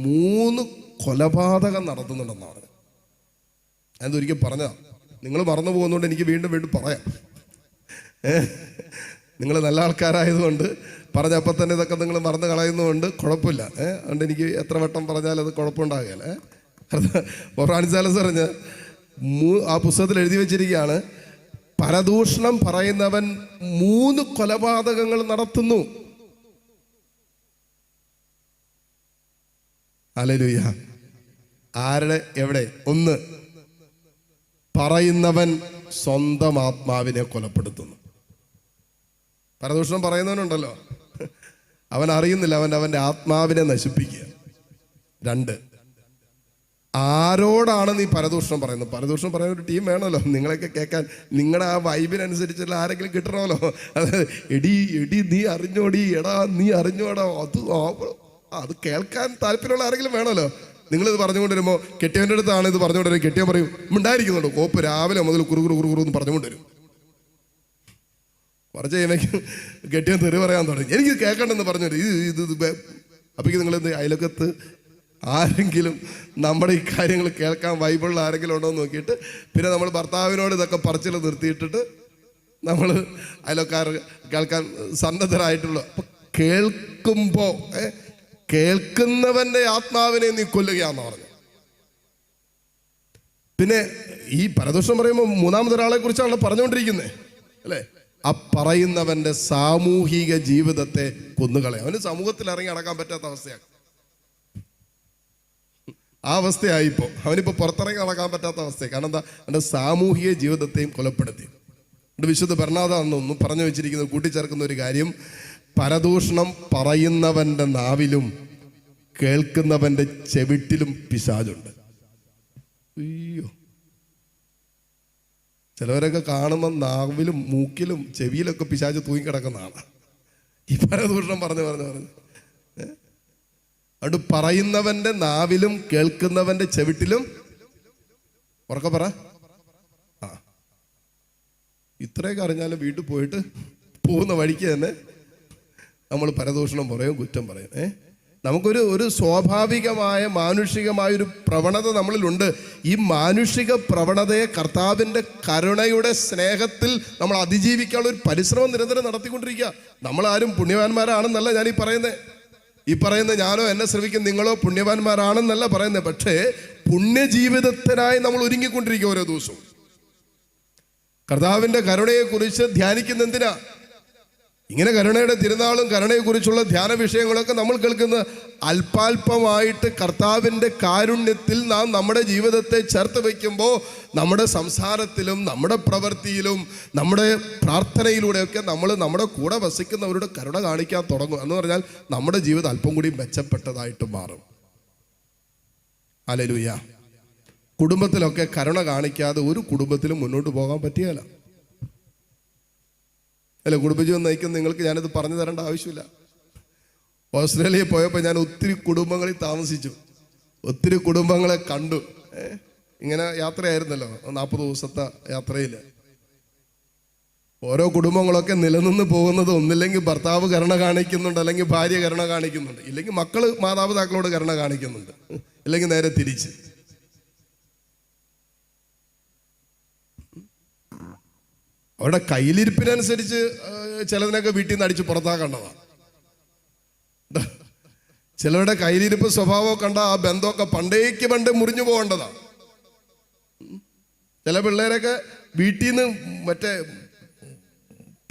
3 കൊലപാതകം നടത്തുന്നുണ്ടെന്നാണ്. അതൊരിക്കൽ പറഞ്ഞതാണ്. നിങ്ങൾ മറന്നു പോകുന്നതുകൊണ്ട് എനിക്ക് വീണ്ടും പറയാം. നിങ്ങൾ നല്ല ആൾക്കാരായതുകൊണ്ട് പറഞ്ഞപ്പോൾ തന്നെ ഇതൊക്കെ നിങ്ങൾ മറന്നു കളയുന്നതുകൊണ്ട് കുഴപ്പമില്ല. അതുകൊണ്ട് എനിക്ക് എത്ര വട്ടം പറഞ്ഞാൽ അത് കുഴപ്പമുണ്ടാകുകയല്ലേ. ഫ്രാൻസിസ് സാലസ് പറഞ്ഞ ആ പുസ്തകത്തിൽ എഴുതി വെച്ചിരിക്കുകയാണ്, പരദൂഷണം പറയുന്നവൻ 3 കൊലപാതകങ്ങൾ നടത്തുന്നു. ഹല്ലേലൂയ. ആരുടെ? എവിടെ? 1, പറയുന്നവൻ സ്വന്തം ആത്മാവിനെ കൊലപ്പെടുത്തുന്നു. പരദൂഷണം പറയുന്നവനുണ്ടല്ലോ, അവൻ അറിയുന്നില്ല, അവൻ്റെ ആത്മാവിനെ നശിപ്പിക്കുക. 2, ആരോടാണ് നീ പരദൂഷണം പറയുന്നത്? പരദൂഷണം പറയാൻ ഒരു ടീം വേണമല്ലോ, നിങ്ങളൊക്കെ കേൾക്കാൻ. നിങ്ങളുടെ ആ വൈബിനനുസരിച്ചുള്ള ആരെങ്കിലും കിട്ടണമല്ലോ. അത് എടി നീ അറിഞ്ഞോടി, എടാ നീ അറിഞ്ഞോടാ, അത് കേൾക്കാൻ താല്പര്യമുള്ള ആരെങ്കിലും വേണമല്ലോ. നിങ്ങളിത് പറഞ്ഞുകൊണ്ട് വരുമ്പോൾ കെട്ടിയവൻ്റെ അടുത്താണ് ഇത് പറഞ്ഞുകൊണ്ട് വരും. കെട്ടിയവൻ പറയും, മിണ്ടായിരിക്കുന്നുണ്ടോ? കോപ്പ് രാവിലെ മുതൽ കുറുകുറു എന്ന് പറഞ്ഞുകൊണ്ട് വരും. കുറച്ച് കഴിയുമ്പോൾ കെട്ടിയവൻ തെറി പറയാൻ തുടങ്ങി. എനിക്ക് കേൾക്കണ്ടെന്ന് പറഞ്ഞു തരും. ഇത് അപ്പോഴേക്കും നിങ്ങളെന്ത് അയലക്കത്ത് ആരെങ്കിലും നമ്മുടെ ഈ കാര്യങ്ങൾ കേൾക്കാൻ വൈബിളുള്ള ആരെങ്കിലും ഉണ്ടോ എന്ന് നോക്കിയിട്ട് പിന്നെ നമ്മൾ ഭർത്താവിനോട് ഇതൊക്കെ പറച്ചിൽ നിർത്തിയിട്ടിട്ട് നമ്മൾ അയലക്കാർ കേൾക്കാൻ സന്നദ്ധരായിട്ടുള്ള. അപ്പം കേൾക്കുമ്പോൾ കേൾക്കുന്നവൻ്റെ ആത്മാവിനെ നീ കൊല്ലുകയാന്ന് പറഞ്ഞു. പിന്നെ ഈ പരദൂഷണം പറയുമ്പോൾ 3-മതൊരാളെ കുറിച്ചാണ് പറഞ്ഞുകൊണ്ടിരിക്കുന്നത്, അല്ലേ? ആ പറയുന്നവൻ്റെ സാമൂഹിക ജീവിതത്തെ കൊന്നുകളെ. അവന് സമൂഹത്തിൽ ഇറങ്ങി നടക്കാൻ പറ്റാത്ത അവസ്ഥയാണ്. ആ അവസ്ഥയായിപ്പോൾ അവനിപ്പോൾ പുറത്തിറങ്ങി നടക്കാൻ പറ്റാത്ത അവസ്ഥയാണ്. കാരണം എന്താ? അവൻ്റെ സാമൂഹിക ജീവിതത്തെയും കൊലപ്പെടുത്തി. വിശുദ്ധ ബർണാദാണെന്നൊന്നും പറഞ്ഞു വെച്ചിരിക്കുന്നത്, കൂട്ടിച്ചേർക്കുന്ന ഒരു കാര്യം, പരദൂഷണം പറയുന്നവൻ്റെ നാവിലും കേൾക്കുന്നവൻ്റെ ചെവിട്ടിലും പിശാചുണ്ട്. അയ്യോ, ചിലവരൊക്കെ കാണുമ്പോൾ നാവിലും മൂക്കിലും ചെവിയിലൊക്കെ പിശാച് തൂങ്ങിക്കിടക്കുന്നതാണ് ഈ പരദൂഷണം പറഞ്ഞു. അതുകൊണ്ട് പറയുന്നവൻ്റെ നാവിലും കേൾക്കുന്നവൻ്റെ ചെവിട്ടിലും, ഉറക്കെ പറ. ഇത്രയൊക്കെ അറിഞ്ഞാലും വീട്ടിൽ പോയിട്ട് പോകുന്ന വഴിക്ക് തന്നെ നമ്മൾ പരദൂഷണം പറയും, കുറ്റം പറയും. നമുക്കൊരു സ്വാഭാവികമായ മാനുഷികമായൊരു പ്രവണത നമ്മളിലുണ്ട്. ഈ മാനുഷിക പ്രവണതയെ കർത്താവിൻ്റെ കരുണയുടെ സ്നേഹത്തിൽ നമ്മൾ അതിജീവിക്കാനുള്ള ഒരു പരിശ്രമം നിരന്തരം നടത്തിക്കൊണ്ടിരിക്കുക. നമ്മളാരും പുണ്യവാന്മാരാണെന്നല്ല ഞാൻ ഈ പറയുന്നത് ഞാനോ എന്നെ ശ്രമിക്കുന്ന നിങ്ങളോ പുണ്യവാന്മാരാണെന്നല്ല പറയുന്നത്. പക്ഷേ പുണ്യജീവിതത്തിനായി നമ്മൾ ഒരുങ്ങിക്കൊണ്ടിരിക്കുക. ഓരോ ദിവസവും കർത്താവിൻ്റെ കരുണയെക്കുറിച്ച് ധ്യാനിക്കുന്ന എന്തിനാ? ഇങ്ങനെ കരുണയുടെ തിരുനാളും കരുണയെക്കുറിച്ചുള്ള ധ്യാന വിഷയങ്ങളൊക്കെ നമ്മൾ കേൾക്കുന്ന അല്പാൽപമായിട്ട് കർത്താവിൻ്റെ കാരുണ്യത്തിൽ നാം നമ്മുടെ ജീവിതത്തെ ചേർത്ത് വയ്ക്കുമ്പോൾ നമ്മുടെ സംസാരത്തിലും നമ്മുടെ പ്രവൃത്തിയിലും നമ്മുടെ പ്രാർത്ഥനയിലൂടെയൊക്കെ നമ്മൾ നമ്മുടെ കൂടെ വസിക്കുന്നവരുടെ കരുണ കാണിക്കാൻ തുടങ്ങും. എന്ന് പറഞ്ഞാൽ നമ്മുടെ ജീവിതം അല്പം കൂടി മെച്ചപ്പെട്ടതായിട്ട് മാറും. ഹല്ലേലൂയ. കുടുംബത്തിലൊക്കെ കരുണ കാണിക്കാതെ ഒരു കുടുംബത്തിലും മുന്നോട്ട് പോകാൻ പറ്റുകയില്ല. അല്ല, കുടുംബജീവൻ നയിക്കുന്ന നിങ്ങൾക്ക് ഞാനിത് പറഞ്ഞു തരേണ്ട ആവശ്യമില്ല. ഓസ്ട്രേലിയയിൽ പോയപ്പോൾ ഞാൻ ഒത്തിരി കുടുംബങ്ങളിൽ താമസിച്ചു, ഒത്തിരി കുടുംബങ്ങളെ കണ്ടു. ഇങ്ങനെ യാത്രയായിരുന്നല്ലോ, 40 ദിവസത്തെ യാത്രയിൽ. ഓരോ കുടുംബങ്ങളൊക്കെ നിലനിന്ന് പോകുന്നത് ഒന്നില്ലെങ്കിൽ ഭർത്താവ് കരുണ കാണിക്കുന്നുണ്ട്, അല്ലെങ്കിൽ ഭാര്യ കരുണ കാണിക്കുന്നുണ്ട്, ഇല്ലെങ്കിൽ മക്കള് മാതാപിതാക്കളോട് കരുണ കാണിക്കുന്നുണ്ട്, ഇല്ലെങ്കിൽ നേരെ തിരിച്ച്. അവരുടെ കയ്യിലിരിപ്പിനനുസരിച്ച് ചിലതിനൊക്കെ വീട്ടിൽ നിന്ന് അടിച്ച് പുറത്താക്കേണ്ടതാണ്. ചിലരുടെ കയ്യിലിരിപ്പ് സ്വഭാവമൊക്കെ കണ്ട ആ ബന്ധമൊക്കെ പണ്ടേ മുറിഞ്ഞു പോകേണ്ടതാണ്. ചില പിള്ളേരൊക്കെ വീട്ടിൽ നിന്ന് മറ്റേ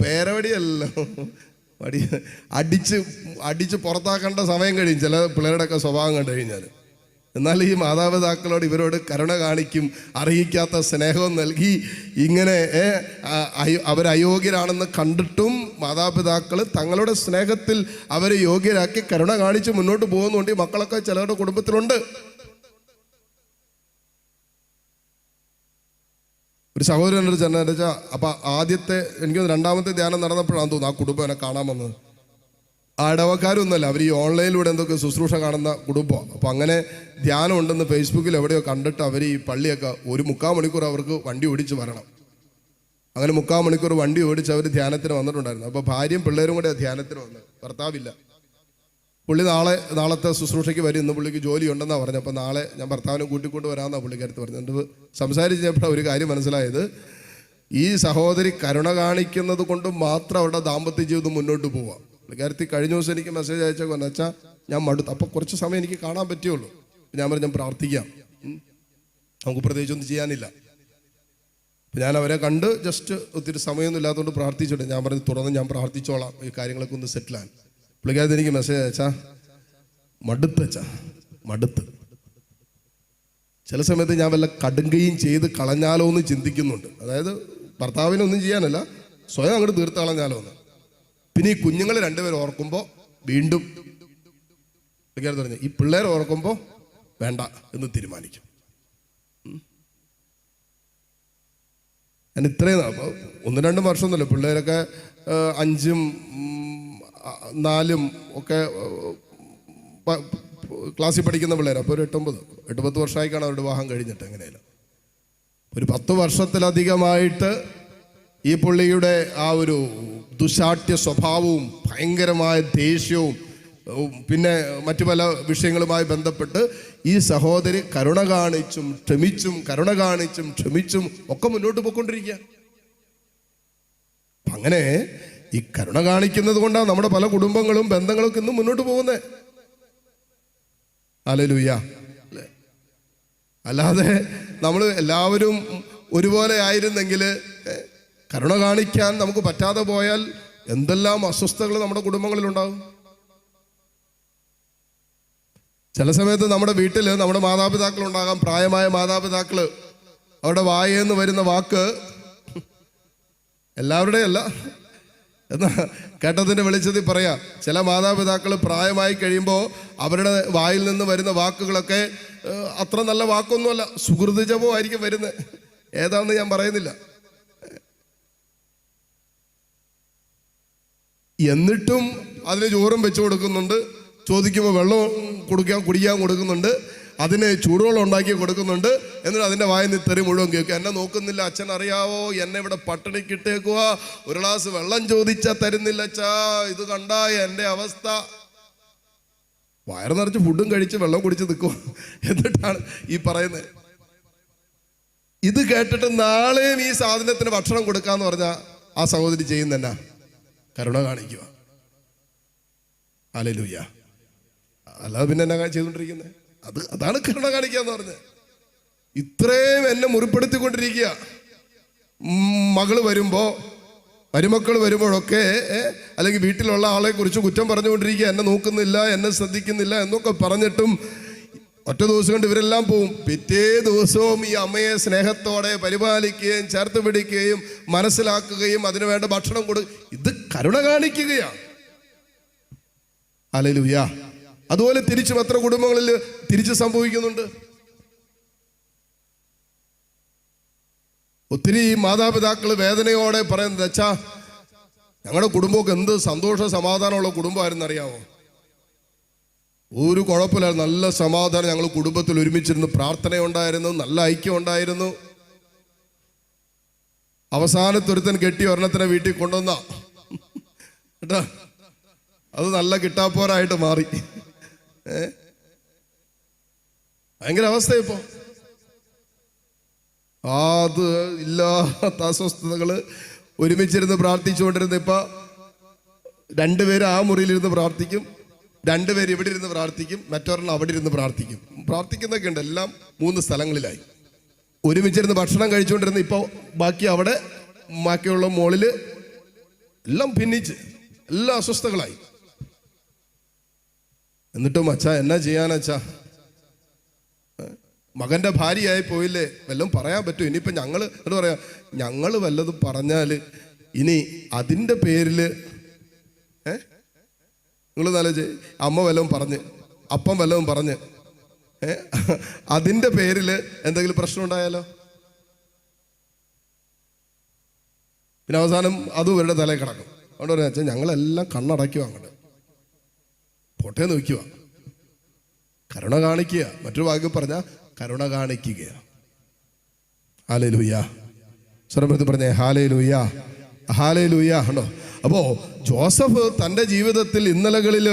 പേരവടിയല്ലോ അടിച്ച് പുറത്താക്കേണ്ട സമയം കഴിയും ചില പിള്ളേരുടെയൊക്കെ സ്വഭാവം കണ്ടു കഴിഞ്ഞാൽ. എന്നാൽ ഈ മാതാപിതാക്കളോട് ഇവരോട് കരുണ കാണിക്കും, അർഹിക്കാത്ത സ്നേഹം നൽകി ഇങ്ങനെ അവരയോഗ്യരാണെന്ന് കണ്ടിട്ടും മാതാപിതാക്കൾ തങ്ങളുടെ സ്നേഹത്തിൽ അവരെ യോഗ്യരാക്കി കരുണ കാണിച്ച് മുന്നോട്ട് പോകുന്നുണ്ട്. ഈ മക്കളൊക്കെ ചിലരുടെ കുടുംബത്തിലുണ്ട്. ഒരു സഹോദരനോട് ചെന്ന് വെച്ചാൽ അപ്പം ആദ്യത്തെ എനിക്ക് 2ാമത്തെ ധ്യാനം നടന്നപ്പോഴാണ് തോന്നുന്നു ആ കുടുംബം എന്നെ കാണാൻ വന്നത്. ആ ഇടവക്കാരൊന്നുമല്ല, അവർ ഈ ഓൺലൈനിലൂടെ എന്തൊക്കെ ശുശ്രൂഷ കാണുന്ന കുടുംബം. അപ്പം അങ്ങനെ ധ്യാനം ഉണ്ടെന്ന് ഫേസ്ബുക്കിൽ എവിടെയോ കണ്ടിട്ട് അവർ ഈ പള്ളിയൊക്കെ ഒരു 3/4 മണിക്കൂർ അവർക്ക് വണ്ടി ഓടിച്ച് വരണം. അങ്ങനെ 3/4 മണിക്കൂർ വണ്ടി ഓടിച്ച് അവർ ധ്യാനത്തിന് വന്നിട്ടുണ്ടായിരുന്നു. അപ്പോൾ ഭാര്യയും പിള്ളേരും കൂടെ ധ്യാനത്തിന് വന്നത്, ഭർത്താവില്ല. പുള്ളി നാളത്തെ ശുശ്രൂഷയ്ക്ക് വരും, ഇന്ന് പുള്ളിക്ക് ജോലി ഉണ്ടെന്നാണ് പറഞ്ഞത്. അപ്പോൾ നാളെ ഞാൻ ഭർത്താവിനെ കൂട്ടിക്കൊണ്ട് വരാമെന്നാണ് പുള്ളിക്കാരത്ത് പറഞ്ഞത്. സംസാരിച്ചപ്പോൾ ഒരു കാര്യം മനസ്സിലായത്, ഈ സഹോദരി കരുണ കാണിക്കുന്നത് കൊണ്ട് മാത്രം അവരുടെ ദാമ്പത്യ ജീവിതം മുന്നോട്ട് പോവാം. പുള്ളിക്കാരത്തി കഴിഞ്ഞ ദിവസം എനിക്ക് മെസ്സേജ് അയച്ചപ്പോൾ വെച്ചാൽ ഞാൻ മടുത്തു. അപ്പോൾ കുറച്ച് സമയം എനിക്ക് കാണാൻ പറ്റുള്ളൂ. ഞാൻ പറഞ്ഞു, ഞാൻ പ്രാർത്ഥിക്കാം, നമുക്ക് പ്രത്യേകിച്ചൊന്നും ചെയ്യാനില്ല. അപ്പം ഞാൻ അവരെ കണ്ട് ജസ്റ്റ് ഒത്തിരി സമയമൊന്നും ഇല്ലാത്തതുകൊണ്ട് പ്രാർത്ഥിച്ചോട്ടെ. ഞാൻ പറഞ്ഞു, തുറന്ന് ഞാൻ പ്രാർത്ഥിച്ചോളാം ഈ കാര്യങ്ങളൊക്കെ ഒന്ന് സെറ്റിലാൻ. പുള്ളിക്കാരത്തി എനിക്ക് മെസ്സേജ് അയച്ചാ മടുത്ത്. ചില സമയത്ത് ഞാൻ വല്ല കടുങ്കയും ചെയ്ത് കളഞ്ഞാലോ എന്ന് ചിന്തിക്കുന്നുണ്ട്. അതായത് ഭർത്താവിനൊന്നും ചെയ്യാനല്ല, സ്വയം അങ്ങോട്ട് തീർത്ത് കളഞ്ഞാലോ എന്ന്. പിന്നെ ഈ കുഞ്ഞുങ്ങൾ 2 പേരും ഓർക്കുമ്പോൾ വീണ്ടും പുള്ളിക്കാരത്തി പറഞ്ഞു, ഈ പിള്ളേരെ ഓർക്കുമ്പോൾ വേണ്ട എന്ന് തീരുമാനിക്കും. ഞാൻ ഇത്രയും 1-2 വർഷമൊന്നുമല്ല, പിള്ളേരൊക്കെ 5ഉം 4ഉം ഒക്കെ ക്ലാസ്സിൽ പഠിക്കുന്ന പിള്ളേർ. അപ്പോൾ ഒരു 8-10 വർഷമായിക്കാണ് അവരുടെ വിവാഹം കഴിഞ്ഞിട്ട്. എങ്ങനെയല്ല ഒരു 10 വർഷത്തിലധികമായിട്ട് ഈ പുള്ളിയുടെ ആ ഒരു ദുശാഠ്യ സ്വഭാവവും ഭയങ്കരമായ ദേഷ്യവും പിന്നെ മറ്റു പല വിഷയങ്ങളുമായി ബന്ധപ്പെട്ട് ഈ സഹോദരി കരുണ കാണിച്ചും ക്ഷമിച്ചും ഒക്കെ മുന്നോട്ട് പോയിക്കൊണ്ടിരിക്കുക. അങ്ങനെ ഈ കരുണ കാണിക്കുന്നത് കൊണ്ടാണ് നമ്മുടെ പല കുടുംബങ്ങളും ബന്ധങ്ങളൊക്കെ ഇന്നും മുന്നോട്ട് പോകുന്നത്. ഹല്ലേലൂയ. അല്ലാതെ നമ്മൾ എല്ലാവരും ഒരുപോലെ ആയിരുന്നെങ്കിൽ, കരുണ കാണിക്കാൻ നമുക്ക് പറ്റാതെ പോയാൽ എന്തെല്ലാം അസ്വസ്ഥതകൾ നമ്മുടെ കുടുംബങ്ങളിലുണ്ടാകും. ചില സമയത്ത് നമ്മുടെ വീട്ടിൽ നമ്മുടെ മാതാപിതാക്കളുണ്ടാകാം, പ്രായമായ മാതാപിതാക്കൾ. അവരുടെ വായേന്ന് വരുന്ന വാക്ക് എല്ലാവരുടെയും അല്ല, എന്നാ കേട്ടതിൻ്റെ വെളിച്ചത്തിൽ പറയാം. ചില മാതാപിതാക്കൾ പ്രായമായി കഴിയുമ്പോൾ അവരുടെ വായിൽ നിന്ന് വരുന്ന വാക്കുകളൊക്കെ അത്ര നല്ല വാക്കൊന്നുമല്ല, സുഹൃതജപം ആയിരിക്കും വരുന്നത്. ഏതാണെന്ന് ഞാൻ പറയുന്നില്ല. എന്നിട്ടും അതിന് ചോറും വെച്ച് കൊടുക്കുന്നുണ്ട്, ചോദിക്കുമ്പോൾ വെള്ളം കുടിക്കാൻ കൊടുക്കുന്നുണ്ട്, അതിന് ചൂടുവെള്ളം ഉണ്ടാക്കി കൊടുക്കുന്നുണ്ട്. എന്നിട്ട് അതിൻ്റെ വായിൽ നിന്ന് തെറി മുഴുവൻ കേൾക്കുക. എന്നെ നോക്കുന്നില്ല, അച്ഛൻ അറിയാവോ, എന്നെ ഇവിടെ പട്ടിണിക്ക് ഇട്ടേക്കുക, ഒരു ഗ്ലാസ് വെള്ളം ചോദിച്ചാൽ തരുന്നില്ല അച്ഛാ, ഇത് കണ്ടാ എൻ്റെ അവസ്ഥ. വയറ് നിറച്ച് ഫുഡും കഴിച്ച് വെള്ളം കുടിച്ച് നിൽക്കുക. എന്നിട്ടാണ് ഈ പറയുന്നത്. ഇത് കേട്ടിട്ട് നാളെയും ഈ സാധനത്തിന് ഭക്ഷണം കൊടുക്കാന്ന് പറഞ്ഞാൽ ആ സഹോദരി ചെയ്യുന്നെന്നാ? കരുണ കാണിക്കുക. ഹല്ലേലൂയ. അല്ലാതെ പിന്നെ എന്നാ ചെയ്തുകൊണ്ടിരിക്കുന്നത്? അതാണ് കരുണ കാണിക്കുക എന്ന് പറഞ്ഞത്. ഇത്രയും എന്നെ മുറിപ്പെടുത്തിക്കൊണ്ടിരിക്കുക. മകള് വരുമ്പോ, മരുമക്കൾ വരുമ്പോഴൊക്കെ അല്ലെങ്കിൽ വീട്ടിലുള്ള ആളെ കുറിച്ച് കുറ്റം പറഞ്ഞുകൊണ്ടിരിക്കുക, എന്നെ നോക്കുന്നില്ല, എന്നെ ശ്രദ്ധിക്കുന്നില്ല എന്നൊക്കെ പറഞ്ഞിട്ടും ഒറ്റ ദിവസം കൊണ്ട് ഇവരെല്ലാം പോവും. പിറ്റേ ദിവസവും ഈ അമ്മയെ സ്നേഹത്തോടെ പരിപാലിക്കുകയും ചേർത്ത് പിടിക്കുകയും മനസ്സിലാക്കുകയും അതിനു വേണ്ട ഭക്ഷണം ഇത് കരുണ കാണിക്കുകയാണ്. ഹല്ലേലൂയ. അതുപോലെ തിരിച്ചും എത്ര കുടുംബങ്ങളിൽ തിരിച്ച് സംഭവിക്കുന്നുണ്ട്. ഒത്തിരി മാതാപിതാക്കൾ വേദനയോടെ പറയുന്നത്, അച്ഛാ ഞങ്ങളുടെ കുടുംബമൊക്കെ എന്ത് സന്തോഷ സമാധാനമുള്ള കുടുംബമായിരുന്നു അറിയാമോ, ഒരു കുഴപ്പമില്ലായിരുന്നു, നല്ല സമാധാനം, ഞങ്ങൾ കുടുംബത്തിൽ ഒരുമിച്ചിരുന്ന് പ്രാർത്ഥനയുണ്ടായിരുന്നു, നല്ല ഐക്യം ഉണ്ടായിരുന്നു. അവസാനത്തൊരുത്തൻ കെട്ടി ഒരെണ്ണത്തിനെ വീട്ടിൽ കൊണ്ടുവന്ന കേട്ടാ, അത് നല്ല കിട്ടാപ്പോരായിട്ട് മാറി. ഭയങ്കര അവസ്ഥ ഇപ്പോ. അത് ഇല്ലാത്ത അസ്വസ്ഥതകള്. ഒരുമിച്ചിരുന്ന് പ്രാർത്ഥിച്ചുകൊണ്ടിരുന്ന ഇപ്പൊ രണ്ടുപേരും ആ മുറിയിലിരുന്ന് പ്രാർത്ഥിക്കും, രണ്ടുപേരും ഇവിടെ ഇരുന്ന് പ്രാർത്ഥിക്കും, മറ്റൊരെണ്ണം അവിടെ ഇരുന്ന് പ്രാർത്ഥിക്കും. പ്രാർത്ഥിക്കുന്നൊക്കെ ഉണ്ട്, എല്ലാം 3 സ്ഥലങ്ങളിലായി. ഒരുമിച്ചിരുന്ന് ഭക്ഷണം കഴിച്ചുകൊണ്ടിരുന്ന ഇപ്പൊ ബാക്കി അവിടെ, ബാക്കിയുള്ള മോളില് എല്ലാം ഭിന്നിച്ച് എല്ലാ അസ്വസ്ഥകളായി. എന്നിട്ടും അച്ഛാ എന്നാ ചെയ്യാനച്ഛാ, മകന്റെ ഭാര്യയായി പോയില്ലേ, വല്ലതും പറയാൻ പറ്റുമോ? ഇനിയിപ്പോൾ ഞങ്ങൾ എന്താ പറയാ, ഞങ്ങൾ വല്ലതും പറഞ്ഞാൽ ഇനി അതിൻ്റെ പേരിൽ നിങ്ങൾ നല്ല അമ്മ വല്ലതും പറഞ്ഞ്, അപ്പം വല്ലതും പറഞ്ഞ് അതിൻ്റെ പേരിൽ എന്തെങ്കിലും പ്രശ്നം ഉണ്ടായാലോ? പിന്നെ അവസാനം അതും ഇവരുടെ തലയിൽ കിടക്കും. അതുകൊണ്ട് പറയാ, അച്ഛാ ഞങ്ങളെല്ലാം കണ്ണടയ്ക്കുക, അങ്ങോട്ട് പൊട്ടേ നോക്കുക, കരുണ കാണിക്കുക. മറ്റൊരു വാക്ക് പറഞ്ഞാൽ കരുണ കാണിക്കുക. ഹല്ലേലൂയ. സ്വരമെടുത്ത് പറഞ്ഞേ ഹല്ലേലൂയ, ഹല്ലേലൂയ. ആണോ? അപ്പോ ജോസഫ് തൻ്റെ ജീവിതത്തിൽ ഇന്നലകളിൽ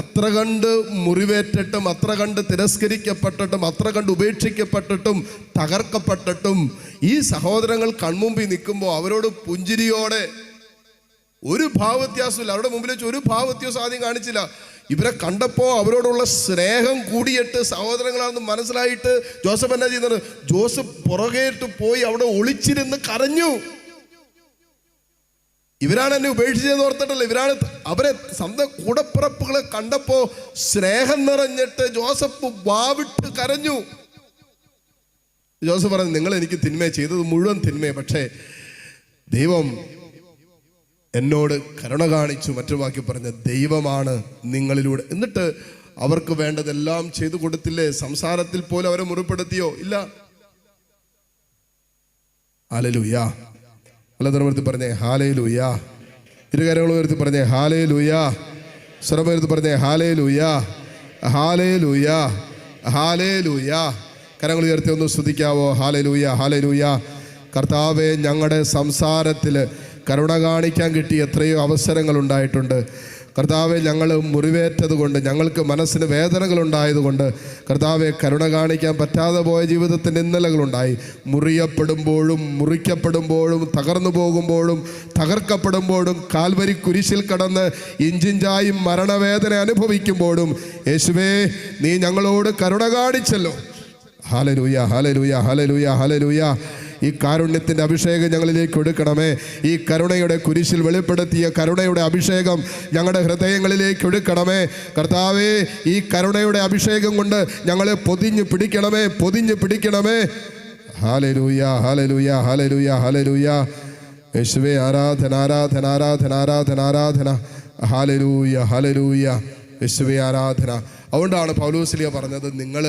അത്ര കണ്ട് മുറിവേറ്റിട്ടും, അത്ര കണ്ട് തിരസ്കരിക്കപ്പെട്ടിട്ടും, അത്ര കണ്ട് ഉപേക്ഷിക്കപ്പെട്ടിട്ടും, തകർക്കപ്പെട്ടിട്ടും ഈ സഹോദരങ്ങൾ കൺമുമ്പിൽ നിൽക്കുമ്പോൾ അവരോട് പുഞ്ചിരിയോടെ, ഒരു ഭാവവ്യത്യാസമില്ല, അവരുടെ മുമ്പിൽ വെച്ച് ഒരു ഭാവവ്യത്യാസം ആദ്യം കാണിച്ചില്ല. ഇവരെ കണ്ടപ്പോൾ അവരോടുള്ള സ്നേഹം കൂടിയിട്ട് സഹോദരങ്ങളാണെന്ന് മനസ്സിലായിട്ട് ജോസഫ് എന്നാ ചെയ്യുന്നത്, ജോസഫ് പുറകേട്ട് പോയി അവിടെ ഒളിച്ചിരുന്ന് കരഞ്ഞു. ഇവരാണ് എന്നെ ഉപേക്ഷിച്ചതെന്ന് ഓർത്തിട്ടല്ല, ഇവരാണ് അവരെ സ്വന്തം കൂടപ്പിറപ്പുകളെ കണ്ടപ്പോ സ്നേഹം നിറഞ്ഞിട്ട് ജോസഫ് വാവിട്ട് കരഞ്ഞു. ജോസഫ് പറഞ്ഞു, നിങ്ങൾ എനിക്ക് തിന്മ ചെയ്തത് മുഴുവൻ തിന്മയെ, പക്ഷേ ദൈവം എന്നോട് കരുണ കാണിച്ചു. മറ്റൊരു വാക്കി പറഞ്ഞ ദൈവമാണ് നിങ്ങളിലൂടെ. എന്നിട്ട് അവർക്ക് വേണ്ടതെല്ലാം ചെയ്തു കൊടുത്തില്ലേ? സംസാരത്തിൽ പോലും അവരെ മുറിപ്പെടുത്തിയോ? ഇല്ല. ഹല്ലേലൂയ. അല്ലാതെ പറഞ്ഞേ ഹല്ലേലൂയ. ഇരുകരങ്ങൾ ഉയർത്തി പറഞ്ഞേ ഹല്ലേലൂയ. സ്വരം ഉയർത്തി പറഞ്ഞേ ഹല്ലേലൂയ, ഹല്ലേലൂയ, ഹല്ലേലൂയ. കരങ്ങൾ ഉയർത്തി ഒന്ന് സ്തുതിക്കാവോ? Hallelujah, hallelujah. കർത്താവേ, ഞങ്ങളുടെ സംസാരത്തിൽ കരുണ കാണിക്കാൻ കിട്ടിയ എത്രയോ അവസരങ്ങൾ ഉണ്ടായിട്ടുണ്ട് കർത്താവെ. ഞങ്ങൾ മുറിവേറ്റത് കൊണ്ട്, ഞങ്ങൾക്ക് മനസ്സിന് വേദനകൾ ഉണ്ടായതുകൊണ്ട് കർത്താവെ, കരുണ കാണിക്കാൻ പറ്റാതെ പോയ ജീവിതത്തിൻ്റെ ഇന്നലകളുണ്ടായി. മുറിയപ്പെടുമ്പോഴും, മുറിക്കപ്പെടുമ്പോഴും, തകർന്നു പോകുമ്പോഴും, തകർക്കപ്പെടുമ്പോഴും, കാൽവരി കുരിശിൽ കടന്ന് ഇഞ്ചിഞ്ചായും മരണവേദന അനുഭവിക്കുമ്പോഴും യേശുവേ, നീ ഞങ്ങളോട് കരുണ കാണിച്ചല്ലോ. Hallelujah, hallelujah, hallelujah, hallelujah. ഈ കാരുണ്യത്തിൻ്റെ അഭിഷേകം ഞങ്ങളിലേക്ക് എടുക്കണമേ. ഈ കരുണയുടെ കുരിശിൽ വെളിപ്പെടുത്തിയ കരുണയുടെ അഭിഷേകം ഞങ്ങളുടെ ഹൃദയങ്ങളിലേക്ക് എടുക്കണമേ കർത്താവേ. ഈ കരുണയുടെ അഭിഷേകം കൊണ്ട് ഞങ്ങളെ പൊതിഞ്ഞ് പിടിക്കണമേ, പൊതിഞ്ഞ് പിടിക്കണമേ. Hallelujah, hallelujah, hallelujah, hallelujah. യേശുവേ, ആരാധന, ആരാധന, ആരാധന, ആരാധന, ആരാധന. Hallelujah, hallelujah. യേശുവേ, ആരാധന. അതുകൊണ്ടാണ് പൗലോസ്ലീഹ പറഞ്ഞത്, നിങ്ങൾ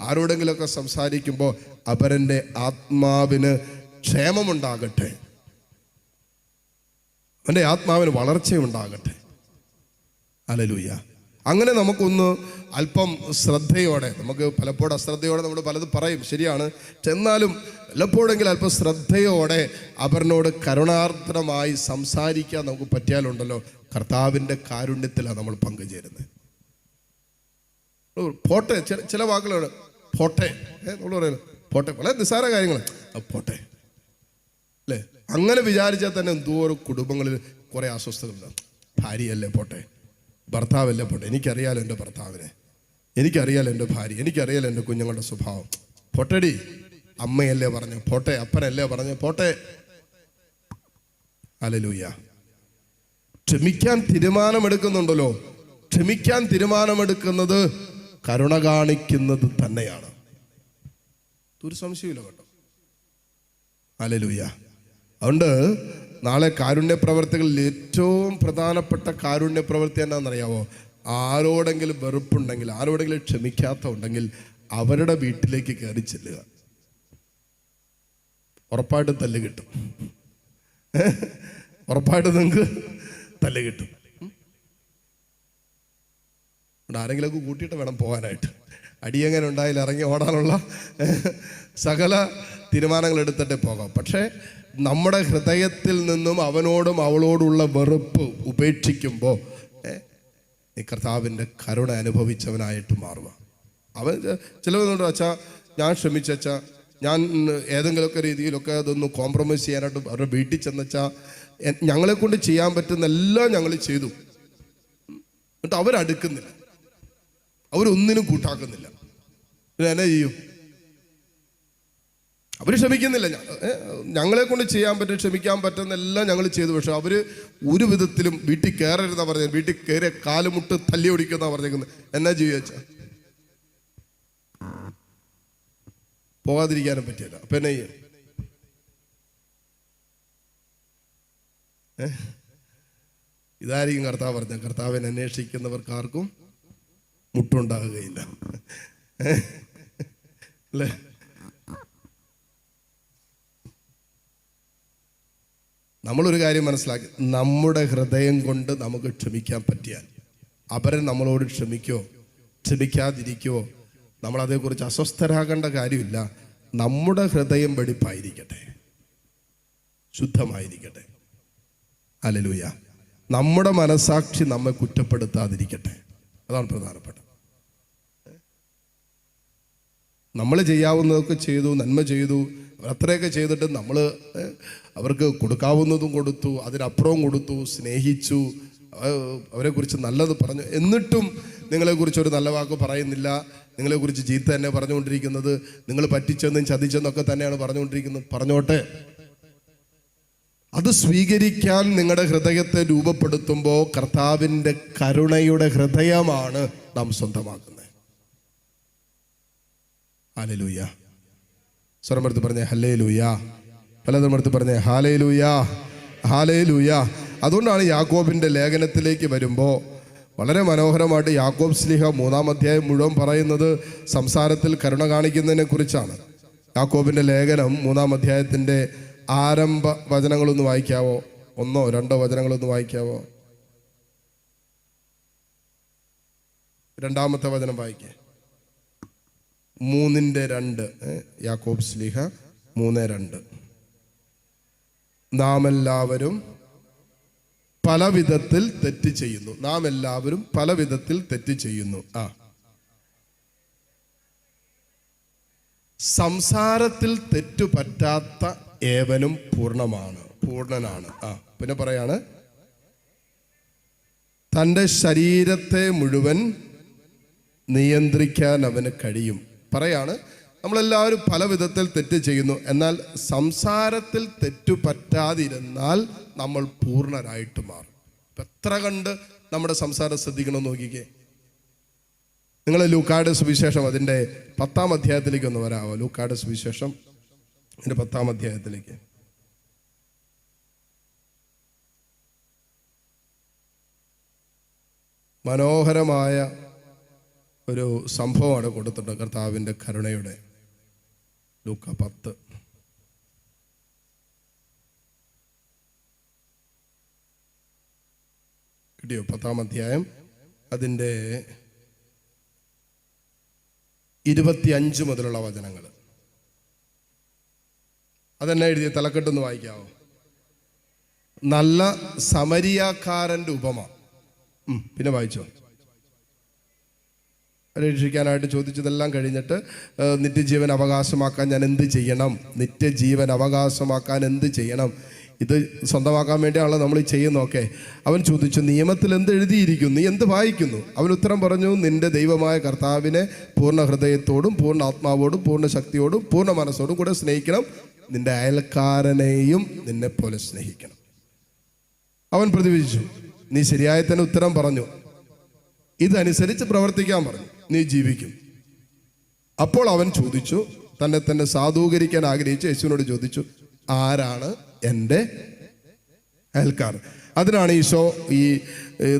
ആരോടെങ്കിലുമൊക്കെ സംസാരിക്കുമ്പോൾ അവരുടെ ആത്മാവിന് ക്ഷേമമുണ്ടാകട്ടെ, അവൻ്റെ ആത്മാവിന് വളർച്ചയുണ്ടാകട്ടെ. ഹല്ലേലൂയ. അങ്ങനെ നമുക്കൊന്ന് അല്പം ശ്രദ്ധയോടെ, നമുക്ക് പലപ്പോഴും അശ്രദ്ധയോടെ നമ്മൾ പലതും പറയും, ശരിയാണ്. എന്നാലും പലപ്പോഴെങ്കിലും അല്പം ശ്രദ്ധയോടെ അവരിനോട് കരുണാർദ്രമായി സംസാരിക്കാൻ നമുക്ക് പറ്റിയാലുണ്ടല്ലോ, കർത്താവിൻ്റെ കാരുണ്യത്തിലാണ് നമ്മൾ പങ്കുചേരുന്നത്. പോട്ടെ, ചില വാക്കുകളാണ് പോട്ടെ, നമ്മൾ പറയുന്നത് പോട്ടെ, വളരെ നിസ്സാര കാര്യങ്ങൾ പോട്ടെ അല്ലേ. അങ്ങനെ വിചാരിച്ചാൽ തന്നെ എന്തോരം കുടുംബങ്ങളിൽ കുറെ അസ്വസ്ഥതകളുണ്ടാവും. ഭാര്യയല്ലേ പോട്ടെ, ഭർത്താവല്ലേ പോട്ടെ, എനിക്കറിയാലോ എൻ്റെ ഭർത്താവിനെ, എനിക്കറിയാലോ എൻ്റെ ഭാര്യ, എനിക്കറിയാലോ എൻ്റെ കുഞ്ഞുങ്ങളുടെ സ്വഭാവം. പോട്ടെടി, അമ്മയല്ലേ പറഞ്ഞു പോട്ടെ, അപ്പനല്ലേ പറഞ്ഞു പോട്ടെ. ഹല്ലേലൂയ. ക്ഷമിക്കാൻ തീരുമാനമെടുക്കുന്നുണ്ടല്ലോ, ക്ഷമിക്കാൻ തീരുമാനമെടുക്കുന്നത് കരുണ കാണിക്കുന്നത് തന്നെയാണ്, ഒരു സംശയമില്ല കേട്ടോ. ഹല്ലേലൂയ. അതുകൊണ്ട് നാളെ കാരുണ്യ പ്രവർത്തികളിൽ ഏറ്റവും പ്രധാനപ്പെട്ട കാരുണ്യ പ്രവൃത്തി എന്നാണെന്നറിയാവോ? ആരോടെങ്കിലും വെറുപ്പുണ്ടെങ്കിൽ, ആരോടെങ്കിലും ക്ഷമിക്കാത്ത ഉണ്ടെങ്കിൽ അവരുടെ വീട്ടിലേക്ക് കയറി ചെല്ലുക. ഉറപ്പായിട്ട് തല്ല് കിട്ടും. ഉറപ്പായിട്ട് നിങ്ങൾക്ക് തല്ല് കിട്ടും. ആരെങ്കിലുമൊക്കെ കൂട്ടിയിട്ട് വേണം പോകാനായിട്ട്. അടിയെങ്ങനെ ഉണ്ടായാലും ഇറങ്ങി ഓടാനുള്ള സകല തീരുമാനങ്ങൾ എടുത്തിട്ടേ പോകാം. പക്ഷേ നമ്മുടെ ഹൃദയത്തിൽ നിന്നും അവനോടും അവളോടുള്ള വെറുപ്പ് ഉപേക്ഷിക്കുമ്പോൾ ഈ കർത്താവിൻ്റെ കരുണ അനുഭവിച്ചവനായിട്ട് മാറുക. അവൻ ചിലവരുണ്ട്, അച്ഛാ ഞാൻ ക്ഷമിച്ചച്ചാ, ഞാൻ ഏതെങ്കിലുമൊക്കെ രീതിയിലൊക്കെ അതൊന്ന് കോംപ്രമൈസ് ചെയ്യാനായിട്ട് അവരുടെ വീട്ടിൽ ചെന്നച്ചാ, ഞങ്ങളെക്കൊണ്ട് ചെയ്യാൻ പറ്റുന്ന എല്ലാം ഞങ്ങൾ ചെയ്തു. എന്നിട്ട് അവരടുക്കുന്നില്ല, അവരൊന്നിനും കൂട്ടാക്കുന്നില്ല. എന്നാ ചെയ്യും? അവർ ക്ഷമിക്കുന്നില്ല. ഞങ്ങളെ കൊണ്ട് ചെയ്യാൻ പറ്റും, ക്ഷമിക്കാൻ പറ്റുന്ന എല്ലാം ഞങ്ങൾ ചെയ്തു. പക്ഷെ അവർ ഒരു വിധത്തിലും വീട്ടിൽ കയറരുതാ പറഞ്ഞത്. വീട്ടിൽ കയറിയ കാലുമുട്ട് തല്ലി ഓടിക്കുന്ന പറഞ്ഞേക്കുന്നത്. എന്നാ ചെയ്യുക? പോകാതിരിക്കാനും പറ്റില്ല. അപ്പൊ എന്നാ ചെയ്യും? ഇതായിരിക്കും കർത്താവ് പറഞ്ഞ, കർത്താവിനെ അന്വേഷിക്കുന്നവർക്ക് ആർക്കും മുട്ടുണ്ടാകുകയില്ല. അല്ലേ? നമ്മളൊരു കാര്യം മനസ്സിലാക്കി, നമ്മുടെ ഹൃദയം കൊണ്ട് നമുക്ക് ക്ഷമിക്കാൻ പറ്റിയാൽ, അവരെ നമ്മളോട് ക്ഷമിക്കോ ക്ഷമിക്കാതിരിക്കുവോ, നമ്മളതേക്കുറിച്ച് അസ്വസ്ഥരാകേണ്ട കാര്യമില്ല. നമ്മുടെ ഹൃദയം വെടിപ്പായിരിക്കട്ടെ, ശുദ്ധമായിരിക്കട്ടെ. ഹല്ലേലൂയ. നമ്മുടെ മനസാക്ഷി നമ്മെ കുറ്റപ്പെടുത്താതിരിക്കട്ടെ. അതാണ് പ്രധാനപ്പെട്ടത്. നമ്മൾ ചെയ്യാവുന്നതൊക്കെ ചെയ്തു, നന്മ ചെയ്തു, അത്രയൊക്കെ ചെയ്തിട്ട് നമ്മൾ അവർക്ക് കൊടുക്കാവുന്നതും കൊടുത്തു, അതിനപ്പുറവും കൊടുത്തു, സ്നേഹിച്ചു, അവരെക്കുറിച്ച് നല്ലത് പറഞ്ഞു. എന്നിട്ടും നിങ്ങളെക്കുറിച്ചൊരു നല്ല വാക്ക് പറയുന്നില്ല, നിങ്ങളെക്കുറിച്ച് ചീത്ത തന്നെ പറഞ്ഞുകൊണ്ടിരിക്കുന്നത്, നിങ്ങൾ പറ്റിച്ചെന്നും ചതിച്ചെന്നൊക്കെ തന്നെയാണ് പറഞ്ഞുകൊണ്ടിരിക്കുന്നത്. പറഞ്ഞോട്ടെ, അത് സ്വീകരിക്കാൻ നിങ്ങളുടെ ഹൃദയത്തെ രൂപപ്പെടുത്തുമ്പോൾ കർത്താവിൻ്റെ കരുണയുടെ ഹൃദയമാണ് നാം സ്വന്തമാക്കുന്നത്. ഹല്ലേലൂയ. സ്വരമെടുത്ത് പറഞ്ഞേ ഹല്ലേലൂയ. പലതരമെടുത്ത് പറഞ്ഞേ ഹല്ലേലൂയ, ഹല്ലേലൂയ. അതുകൊണ്ടാണ് യാക്കോബിൻ്റെ ലേഖനത്തിലേക്ക് വരുമ്പോൾ വളരെ മനോഹരമായിട്ട് യാക്കോബ് ശ്ലീഹ 3-ാം അധ്യായം മുഴുവൻ പറയുന്നത് സംസാരത്തിൽ കരുണ കാണിക്കുന്നതിനെ കുറിച്ചാണ്. യാക്കോബിൻ്റെ ലേഖനം 3-ാം അധ്യായത്തിൻ്റെ ആരംഭ വചനങ്ങളൊന്ന് വായിക്കാവോ? 1-2 വചനങ്ങളൊന്ന് വായിക്കാവോ? 2-ാമത്തെ വചനം വായിക്കേ. 3:2 യാക്കോബ് ശ്ലീഹ 3:2. നാം എല്ലാവരും പല വിധത്തിൽ തെറ്റ് ചെയ്യുന്നു. നാം എല്ലാവരും പല വിധത്തിൽ തെറ്റ് ചെയ്യുന്നു. സംസാരത്തിൽ തെറ്റു പറ്റാത്ത ഏവനും പൂർണ്ണനാണ്. പിന്നെ പറയാണ്, തൻ്റെ ശരീരത്തെ മുഴുവൻ നിയന്ത്രിക്കാൻ അവന് കഴിയും. പറയാണ്, നമ്മളെല്ലാവരും പല വിധത്തിൽ തെറ്റ് ചെയ്യുന്നു, എന്നാൽ സംസാരത്തിൽ തെറ്റു പറ്റാതിരുന്നാൽ നമ്മൾ പൂർണ്ണരായിട്ട് മാറും. എത്ര കണ്ട് നമ്മുടെ സംസാരം ശ്രദ്ധിക്കണമെന്ന് നോക്കിക്കേ. നിങ്ങൾ ലൂക്കായുടെ സുവിശേഷം അതിൻ്റെ 10-ാം അധ്യായത്തിലേക്ക് ഒന്ന് വരാമോ? ലൂക്കായുടെ സുവിശേഷം അതിൻ്റെ 10-ാം അധ്യായത്തിലേക്ക്. മനോഹരമായ ഒരു സംഭവമാണ് കൊടുത്തിട്ടുണ്ട് കർത്താവിൻ്റെ കരുണയുടെ. ലൂക്ക 10. കിട്ടിയോ? 10-ാം അധ്യായം അതിൻ്റെ 25 മുതലുള്ള വചനങ്ങൾ. അതെന്നെ എഴുതിയ തലക്കെട്ടൊന്ന് വായിക്കാവോ? നല്ല സമരിയാക്കാരൻ്റെ ഉപമ. പിന്നെ വായിച്ചോ. രക്ഷിക്കാനായിട്ട് ചോദിച്ചതെല്ലാം കഴിഞ്ഞിട്ട് നിത്യജീവൻ അവകാശമാക്കാൻ ഞാൻ എന്ത് ചെയ്യണം? നിത്യജീവൻ അവകാശമാക്കാൻ എന്ത് ചെയ്യണം? ഇത് സ്വന്തമാക്കാൻ വേണ്ടിയാണല്ലോ നമ്മൾ ഈ ചെയ്യുന്നതൊക്കെ. അവൻ ചോദിച്ചു, നിയമത്തിൽ എന്ത് എഴുതിയിരിക്കുന്നു? നീ എന്ത് വായിക്കുന്നു? അവൻ ഉത്തരം പറഞ്ഞു, നിന്റെ ദൈവമായ കർത്താവിനെ പൂർണ്ണ ഹൃദയത്തോടും പൂർണ്ണ ആത്മാവോടും പൂർണ്ണ ശക്തിയോടും പൂർണ്ണ മനസ്സോടും കൂടെ സ്നേഹിക്കണം, നിന്റെ അയൽക്കാരനെയും നിന്നെ പോലെ സ്നേഹിക്കണം. അവൻ പ്രതിവചിച്ചു, നീ ശരിയായ തന്നെ ഉത്തരം പറഞ്ഞു, ഇതനുസരിച്ച് പ്രവർത്തിക്കാൻ പറഞ്ഞു, നീ ജീവിക്കും. അപ്പോൾ അവൻ ചോദിച്ചു, തന്നെ സാധൂകരിക്കാൻ ആഗ്രഹിച്ച് യേശുവിനോട് ചോദിച്ചു, ആരാണ് എൻ്റെ അയൽക്കാരൻ? അതിനാണ് ഈശോ ഈ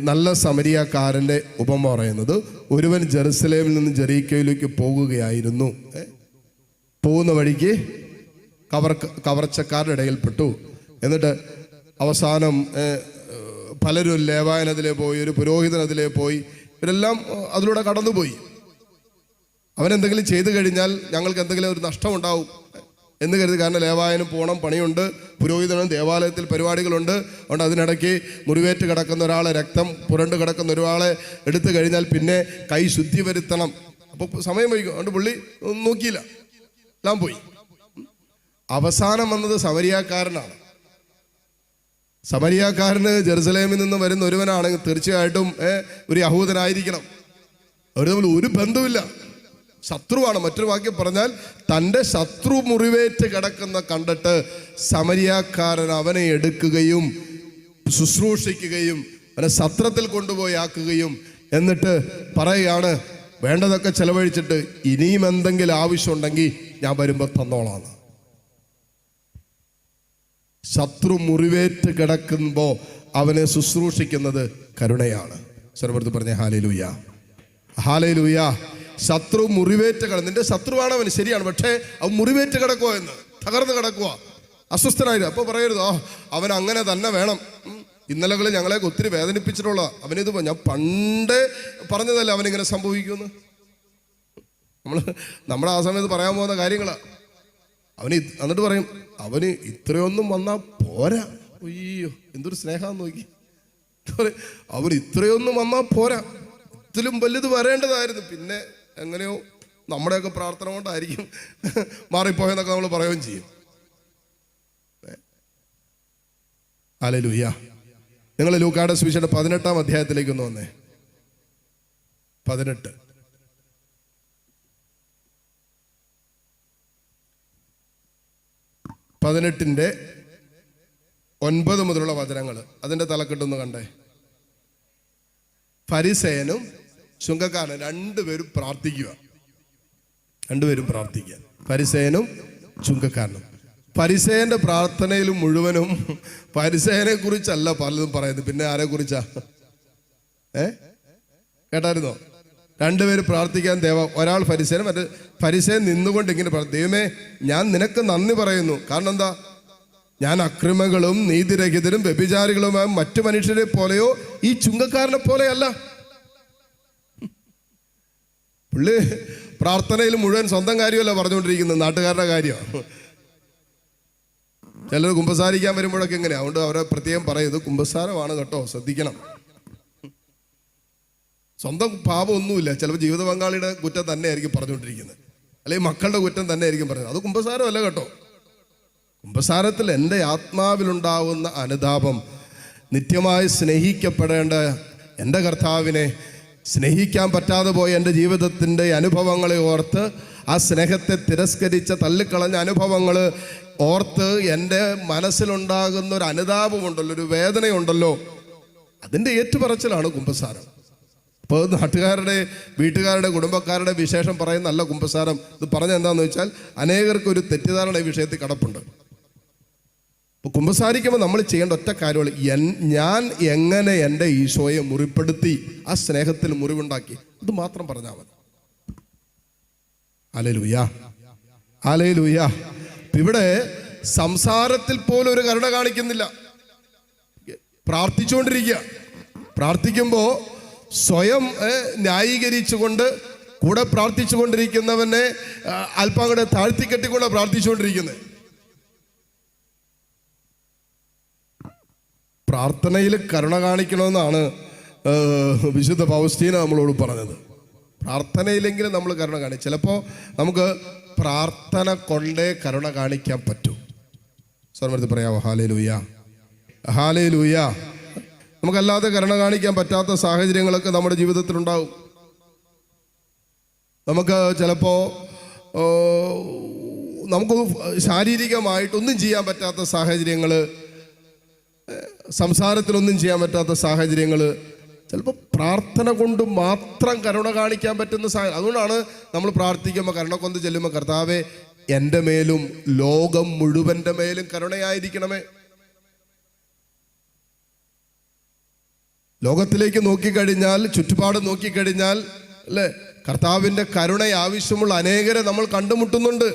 നല്ല സമരിയാക്കാരൻ്റെ ഉപമ പറയുന്നത്. ഒരുവൻ ജെറുസലേമിൽ നിന്ന് ജെറീക്കോയിലേക്ക് പോകുകയായിരുന്നു. പോകുന്ന വഴിക്ക് കവർച്ചക്കാരുടെ ഇടയിൽപ്പെട്ടു. എന്നിട്ട് അവസാനം പലരും ലേവായൻ അതിലേ പോയി, ഒരു പുരോഹിതൻ അതിലേ പോയി, ഇവരെല്ലാം അതിലൂടെ കടന്നുപോയി. അവനെന്തെങ്കിലും ചെയ്തു കഴിഞ്ഞാൽ ഞങ്ങൾക്ക് എന്തെങ്കിലും ഒരു നഷ്ടമുണ്ടാവും എന്ന് കരുതി. കാരണം ലേവായനും പോണം, പണിയുണ്ട്, പുരോഹിതനും ദേവാലയത്തിൽ പരിപാടികളുണ്ട്. അതുകൊണ്ട് അതിനിടയ്ക്ക് മുറിവേറ്റ് കിടക്കുന്ന ഒരാളെ, രക്തം പുരണ്ട് കിടക്കുന്ന ഒരാളെ എടുത്തു കഴിഞ്ഞാൽ പിന്നെ കൈ ശുദ്ധി വരുത്തണം. അപ്പോൾ സമയം വൈകും. അതുകൊണ്ട് പുള്ളി ഒന്നും നോക്കിയില്ല, എല്ലാം പോയി. അവസാനം വന്നത് സമരിയാക്കാരനാണ്. സമരിയാക്കാരന് ജെറുസലേമിൽ നിന്ന് വരുന്ന ഒരുവനാണെങ്കിൽ തീർച്ചയായിട്ടും ഒരു യഹൂദനായിരിക്കണം. അവർ തമ്മിൽ ഒരു ബന്ധമില്ല, ശത്രുവാണ്. മറ്റൊരു വാക്യം പറഞ്ഞാൽ തൻ്റെ ശത്രു മുറിവേറ്റ് കിടക്കുന്ന കണ്ടിട്ട് സമരിയാക്കാരൻ അവനെ എടുക്കുകയും ശുശ്രൂഷിക്കുകയും അവനെ സത്രത്തിൽ കൊണ്ടുപോയി ആക്കുകയും എന്നിട്ട് പറയുകയാണ്, വേണ്ടതൊക്കെ ചെലവഴിച്ചിട്ട് ഇനിയും എന്തെങ്കിലും ആവശ്യമുണ്ടെങ്കിൽ ഞാൻ വരുമ്പോൾ തന്നോളാം. ശത്രു മുറിവേറ്റ് കിടക്കുമ്പോൾ അവനെ ശുശ്രൂഷിക്കുന്നത് കരുണയാണ്. സ്വരപ്പെടുത്ത് പറഞ്ഞേ ഹല്ലേലൂയ, ഹല്ലേലൂയ. ശത്രു മുറിവേറ്റ് നിന്റെ ശത്രുവാണ് അവന്, ശരിയാണ്. പക്ഷേ അവൻ മുറിവേറ്റ് കിടക്കുക, എന്ന് തകർന്ന് കിടക്കുക, അസ്വസ്ഥനായി. അപ്പോൾ പറയരുത് അവൻ അങ്ങനെ തന്നെ വേണം. ഇന്നലകളിൽ ഞങ്ങളെ ഒത്തിരി വേദനിപ്പിച്ചിട്ടുള്ള അവനിത് ഞാൻ പണ്ടേ പറഞ്ഞതല്ല അവനിങ്ങനെ സംഭവിക്കുമെന്ന്. നമ്മുടെ ആ സമയത്ത് പറയാൻ പോകുന്ന കാര്യങ്ങളാണ്. എന്നിട്ട് പറയും അവന് ഇത്രയൊന്നും വന്നാൽ പോരാ. അയ്യോ എന്തൊരു സ്നേഹാന്ന് നോക്കി. അവൻ ഇത്രയൊന്നും വന്നാൽ പോരാ, ഇതിലും വലുത് വരേണ്ടതായിരുന്നു. പിന്നെ എങ്ങനെയോ നമ്മുടെയൊക്കെ പ്രാർത്ഥന കൊണ്ടായിരിക്കും മാറിപ്പോയെന്നൊക്കെ നമ്മൾ പറയുകയും ചെയ്യും. ഹല്ലേലൂയ. നിങ്ങൾ ലൂക്കായുടെ സുവിശേഷം 18-ാം അധ്യായത്തിലേക്ക് ഒന്ന് വന്നേ. 18 18-ന്റെ 9 മുതലുള്ള വചനങ്ങൾ, അതിൻ്റെ തലക്കെട്ടൊന്ന് കണ്ടേ. ഫരിസേയനും ചുങ്കക്കാരനും രണ്ടുപേരും പ്രാർത്ഥിക്കുക. ഫരിസേയനും ചുങ്കക്കാരനും. ഫരിസേയന്റെ പ്രാർത്ഥനയിലും മുഴുവനും ഫരിസേയനെ കുറിച്ചല്ല പലതും പറയുന്നത്. പിന്നെ ആരെ കുറിച്ചാ? കേട്ടായിരുന്നോ? രണ്ടുപേര് പ്രാർത്ഥിക്കാൻ ഒരാൾ ഫരിസേനും, മറ്റേ ഫരിസേൻ നിന്നുകൊണ്ട് ഇങ്ങനെ പറഞ്ഞു, ദൈവമേ ഞാൻ നിനക്ക് നന്ദി പറയുന്നു. കാരണം എന്താ? ഞാൻ അക്രമികളും നീതിരഹിതരും വ്യഭിചാരികളുമായ മറ്റു മനുഷ്യരെ പോലെയോ ഈ ചുങ്കക്കാരനെ പോലെയല്ല. പുള്ളി പ്രാർത്ഥനയിൽ മുഴുവൻ സ്വന്തം കാര്യമല്ല പറഞ്ഞുകൊണ്ടിരിക്കുന്നത്, നാട്ടുകാരുടെ കാര്യം. ചിലർ കുമ്പസാരിക്കാൻ വരുമ്പോഴൊക്കെ എങ്ങനെയാ, അതുകൊണ്ട് അവരെ പ്രത്യേകം പറയുന്നത് കുമ്പസാരമാണ് കേട്ടോ, ശ്രദ്ധിക്കണം. സ്വന്തം പാപം ഒന്നുമില്ല, ചിലപ്പോൾ ജീവിത പങ്കാളിയുടെ കുറ്റം തന്നെ ആയിരിക്കും പറഞ്ഞുകൊണ്ടിരിക്കുന്നത്, അല്ലെങ്കിൽ മക്കളുടെ കുറ്റം തന്നെ ആയിരിക്കും പറയുന്നത്. അത് കുമ്പസാരമല്ല കേട്ടോ. കുമ്പസാരത്തിൽ എൻ്റെ ആത്മാവിലുണ്ടാവുന്ന അനുതാപം, നിത്യമായി സ്നേഹിക്കപ്പെടേണ്ട എൻ്റെ കർത്താവിനെ സ്നേഹിക്കാൻ പറ്റാതെ പോയ എൻ്റെ ജീവിതത്തിൻ്റെ അനുഭവങ്ങളെ ഓർത്ത്, ആ സ്നേഹത്തെ തിരസ്കരിച്ച തള്ളിക്കളഞ്ഞ അനുഭവങ്ങൾ ഓർത്ത് എൻ്റെ മനസ്സിലുണ്ടാകുന്ന ഒരു അനുതാപമുണ്ടല്ലോ, ഒരു വേദനയുണ്ടല്ലോ, അതിൻ്റെ ഏറ്റുപറച്ചിലാണ് കുമ്പസാരം. അപ്പോൾ നാട്ടുകാരുടെ, വീട്ടുകാരുടെ, കുടുംബക്കാരുടെ വിശേഷം പറയുന്നല്ല കുമ്പസാരം. ഇത് പറഞ്ഞ എന്താണെന്ന് വെച്ചാൽ അനേകർക്ക് ഒരു തെറ്റിദ്ധാരണ ഈ വിഷയത്തിൽ കിടപ്പുണ്ട്. അപ്പോൾ കുമ്പസാരിക്കുമ്പോൾ നമ്മൾ ചെയ്യേണ്ട ഒറ്റ കാര്യമുള്ളൂ, ഞാൻ എങ്ങനെ എൻ്റെ ഈശോയെ മുറിപ്പെടുത്തി, ആ സ്നേഹത്തിൽ മുറിവുണ്ടാക്കി, ഇത് മാത്രം പറഞ്ഞാൽ മതി. Hallelujah, hallelujah. ഇവിടെ സംസാരത്തിൽ പോലും ഒരു കരുണ കാണിക്കുന്നില്ല. പ്രാർത്ഥിക്കുമ്പോൾ സ്വയം ന്യായീകരിച്ചുകൊണ്ട് കൂടെ പ്രാർത്ഥിച്ചുകൊണ്ടിരിക്കുന്നവനെ അല്പം കൂടെ താഴ്ത്തിക്കെട്ടിക്കൊണ്ട് പ്രാർത്ഥിച്ചുകൊണ്ടിരിക്കുന്നത്. പ്രാർത്ഥനയിൽ കരുണ കാണിക്കണമെന്നാണ് വിശുദ്ധ ഫൗസ്റ്റീന നമ്മളോട് പറഞ്ഞത്. പ്രാർത്ഥനയിലെങ്കിലും നമ്മൾ കരുണ കാണിക്കും. ചിലപ്പോൾ നമുക്ക് പ്രാർത്ഥന കൊണ്ടേ കരുണ കാണിക്കാൻ പറ്റും. സ്വരമെടുത്ത് പറയാമോ? Hallelujah, hallelujah. നമുക്കല്ലാതെ കരുണ കാണിക്കാൻ പറ്റാത്ത സാഹചര്യങ്ങളൊക്കെ നമ്മുടെ ജീവിതത്തിലുണ്ടാവും. നമുക്ക് ചിലപ്പോൾ നമുക്ക് ശാരീരികമായിട്ടൊന്നും ചെയ്യാൻ പറ്റാത്ത സാഹചര്യങ്ങൾ, സംസാരത്തിലൊന്നും ചെയ്യാൻ പറ്റാത്ത സാഹചര്യങ്ങൾ, ചിലപ്പോൾ പ്രാർത്ഥന കൊണ്ട് മാത്രം കരുണ കാണിക്കാൻ പറ്റുന്ന സാഹചര്യം. അതുകൊണ്ടാണ് നമ്മൾ പ്രാർത്ഥിക്കുമ്പോൾ കരുണ കൊന്ത് ചെല്ലുമ്പോൾ, കർത്താവേ എൻ്റെ മേലും ലോകം മുഴുവൻ്റെ മേലും കരുണയായിരിക്കണമേ. ലോകത്തിലേക്ക് നോക്കിക്കഴിഞ്ഞാൽ, ചുറ്റുപാട് നോക്കിക്കഴിഞ്ഞാൽ അല്ലേ, കർത്താവിൻ്റെ കരുണ ആവശ്യമുള്ള അനേകരെ നമ്മൾ കണ്ടുമുട്ടുന്നുണ്ട്.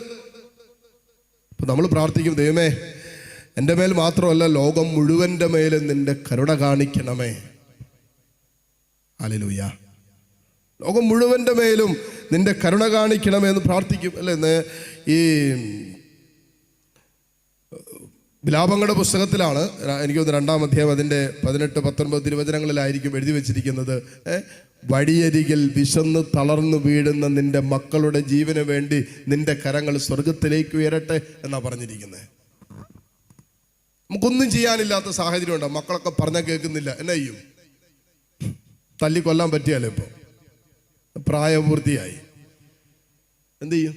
അപ്പം നമ്മൾ പ്രാർത്ഥിക്കും, ദൈവമേ എൻ്റെ മേൽ മാത്രമല്ല ലോകം മുഴുവൻ്റെ മേലും നിൻ്റെ കരുണ കാണിക്കണമേ. ഹല്ലേലൂയ. ലോകം മുഴുവൻ്റെ മേലും നിൻ്റെ കരുണ കാണിക്കണമേ എന്ന് പ്രാർത്ഥിക്കും അല്ലേ. ഈ വിലാപങ്ങളുടെ പുസ്തകത്തിലാണ്, എനിക്ക് തോന്നുന്നു 2-ാം അധ്യായം അതിൻ്റെ 18-19 തിരുവചനങ്ങളിലായിരിക്കും എഴുതി വച്ചിരിക്കുന്നത്. വഴിയരികിൽ വിശന്ന് തളർന്നു വീഴുന്ന നിന്റെ മക്കളുടെ ജീവന് വേണ്ടി നിന്റെ കരങ്ങൾ സ്വർഗത്തിലേക്ക് ഉയരട്ടെ എന്നാ പറഞ്ഞിരിക്കുന്നത്. നമുക്കൊന്നും ചെയ്യാനില്ലാത്ത സാഹചര്യം ഉണ്ടാവും. മക്കളൊക്കെ പറഞ്ഞാൽ കേൾക്കുന്നില്ല, എന്നാ ചെയ്യും? തല്ലിക്കൊല്ലാൻ പറ്റിയാലോ? ഇപ്പോൾ പ്രായപൂർത്തിയായി എന്ത് ചെയ്യും?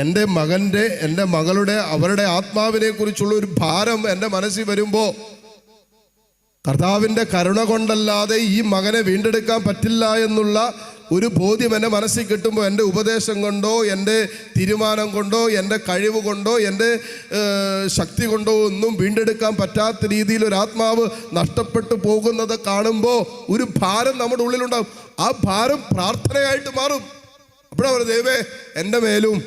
എൻ്റെ മകൻ്റെ, എൻ്റെ മകളുടെ, അവരുടെ ആത്മാവിനെ കുറിച്ചുള്ള ഒരു ഭാരം എൻ്റെ മനസ്സിൽ വരുമ്പോൾ കർത്താവിൻ്റെ കരുണ കൊണ്ടല്ലാതെ ഈ മകനെ വീണ്ടെടുക്കാൻ പറ്റില്ല എന്നുള്ള ഒരു ബോധ്യം എൻ്റെ മനസ്സിൽ കിട്ടുമ്പോൾ എൻ്റെ ഉപദേശം കൊണ്ടോ എൻ്റെ തീരുമാനം കൊണ്ടോ എൻ്റെ കഴിവ് കൊണ്ടോ എൻ്റെ ശക്തി കൊണ്ടോ ഒന്നും വീണ്ടെടുക്കാൻ പറ്റാത്ത രീതിയിൽ ഒരു ആത്മാവ് നഷ്ടപ്പെട്ടു പോകുന്നത് കാണുമ്പോൾ ഒരു ഭാരം നമ്മുടെ ഉള്ളിലുണ്ടാകും. ആ ഭാരം പ്രാർത്ഥനയായിട്ട് മാറും. അപ്പോഴാണ് ദൈവമേ എൻ്റെ മേലും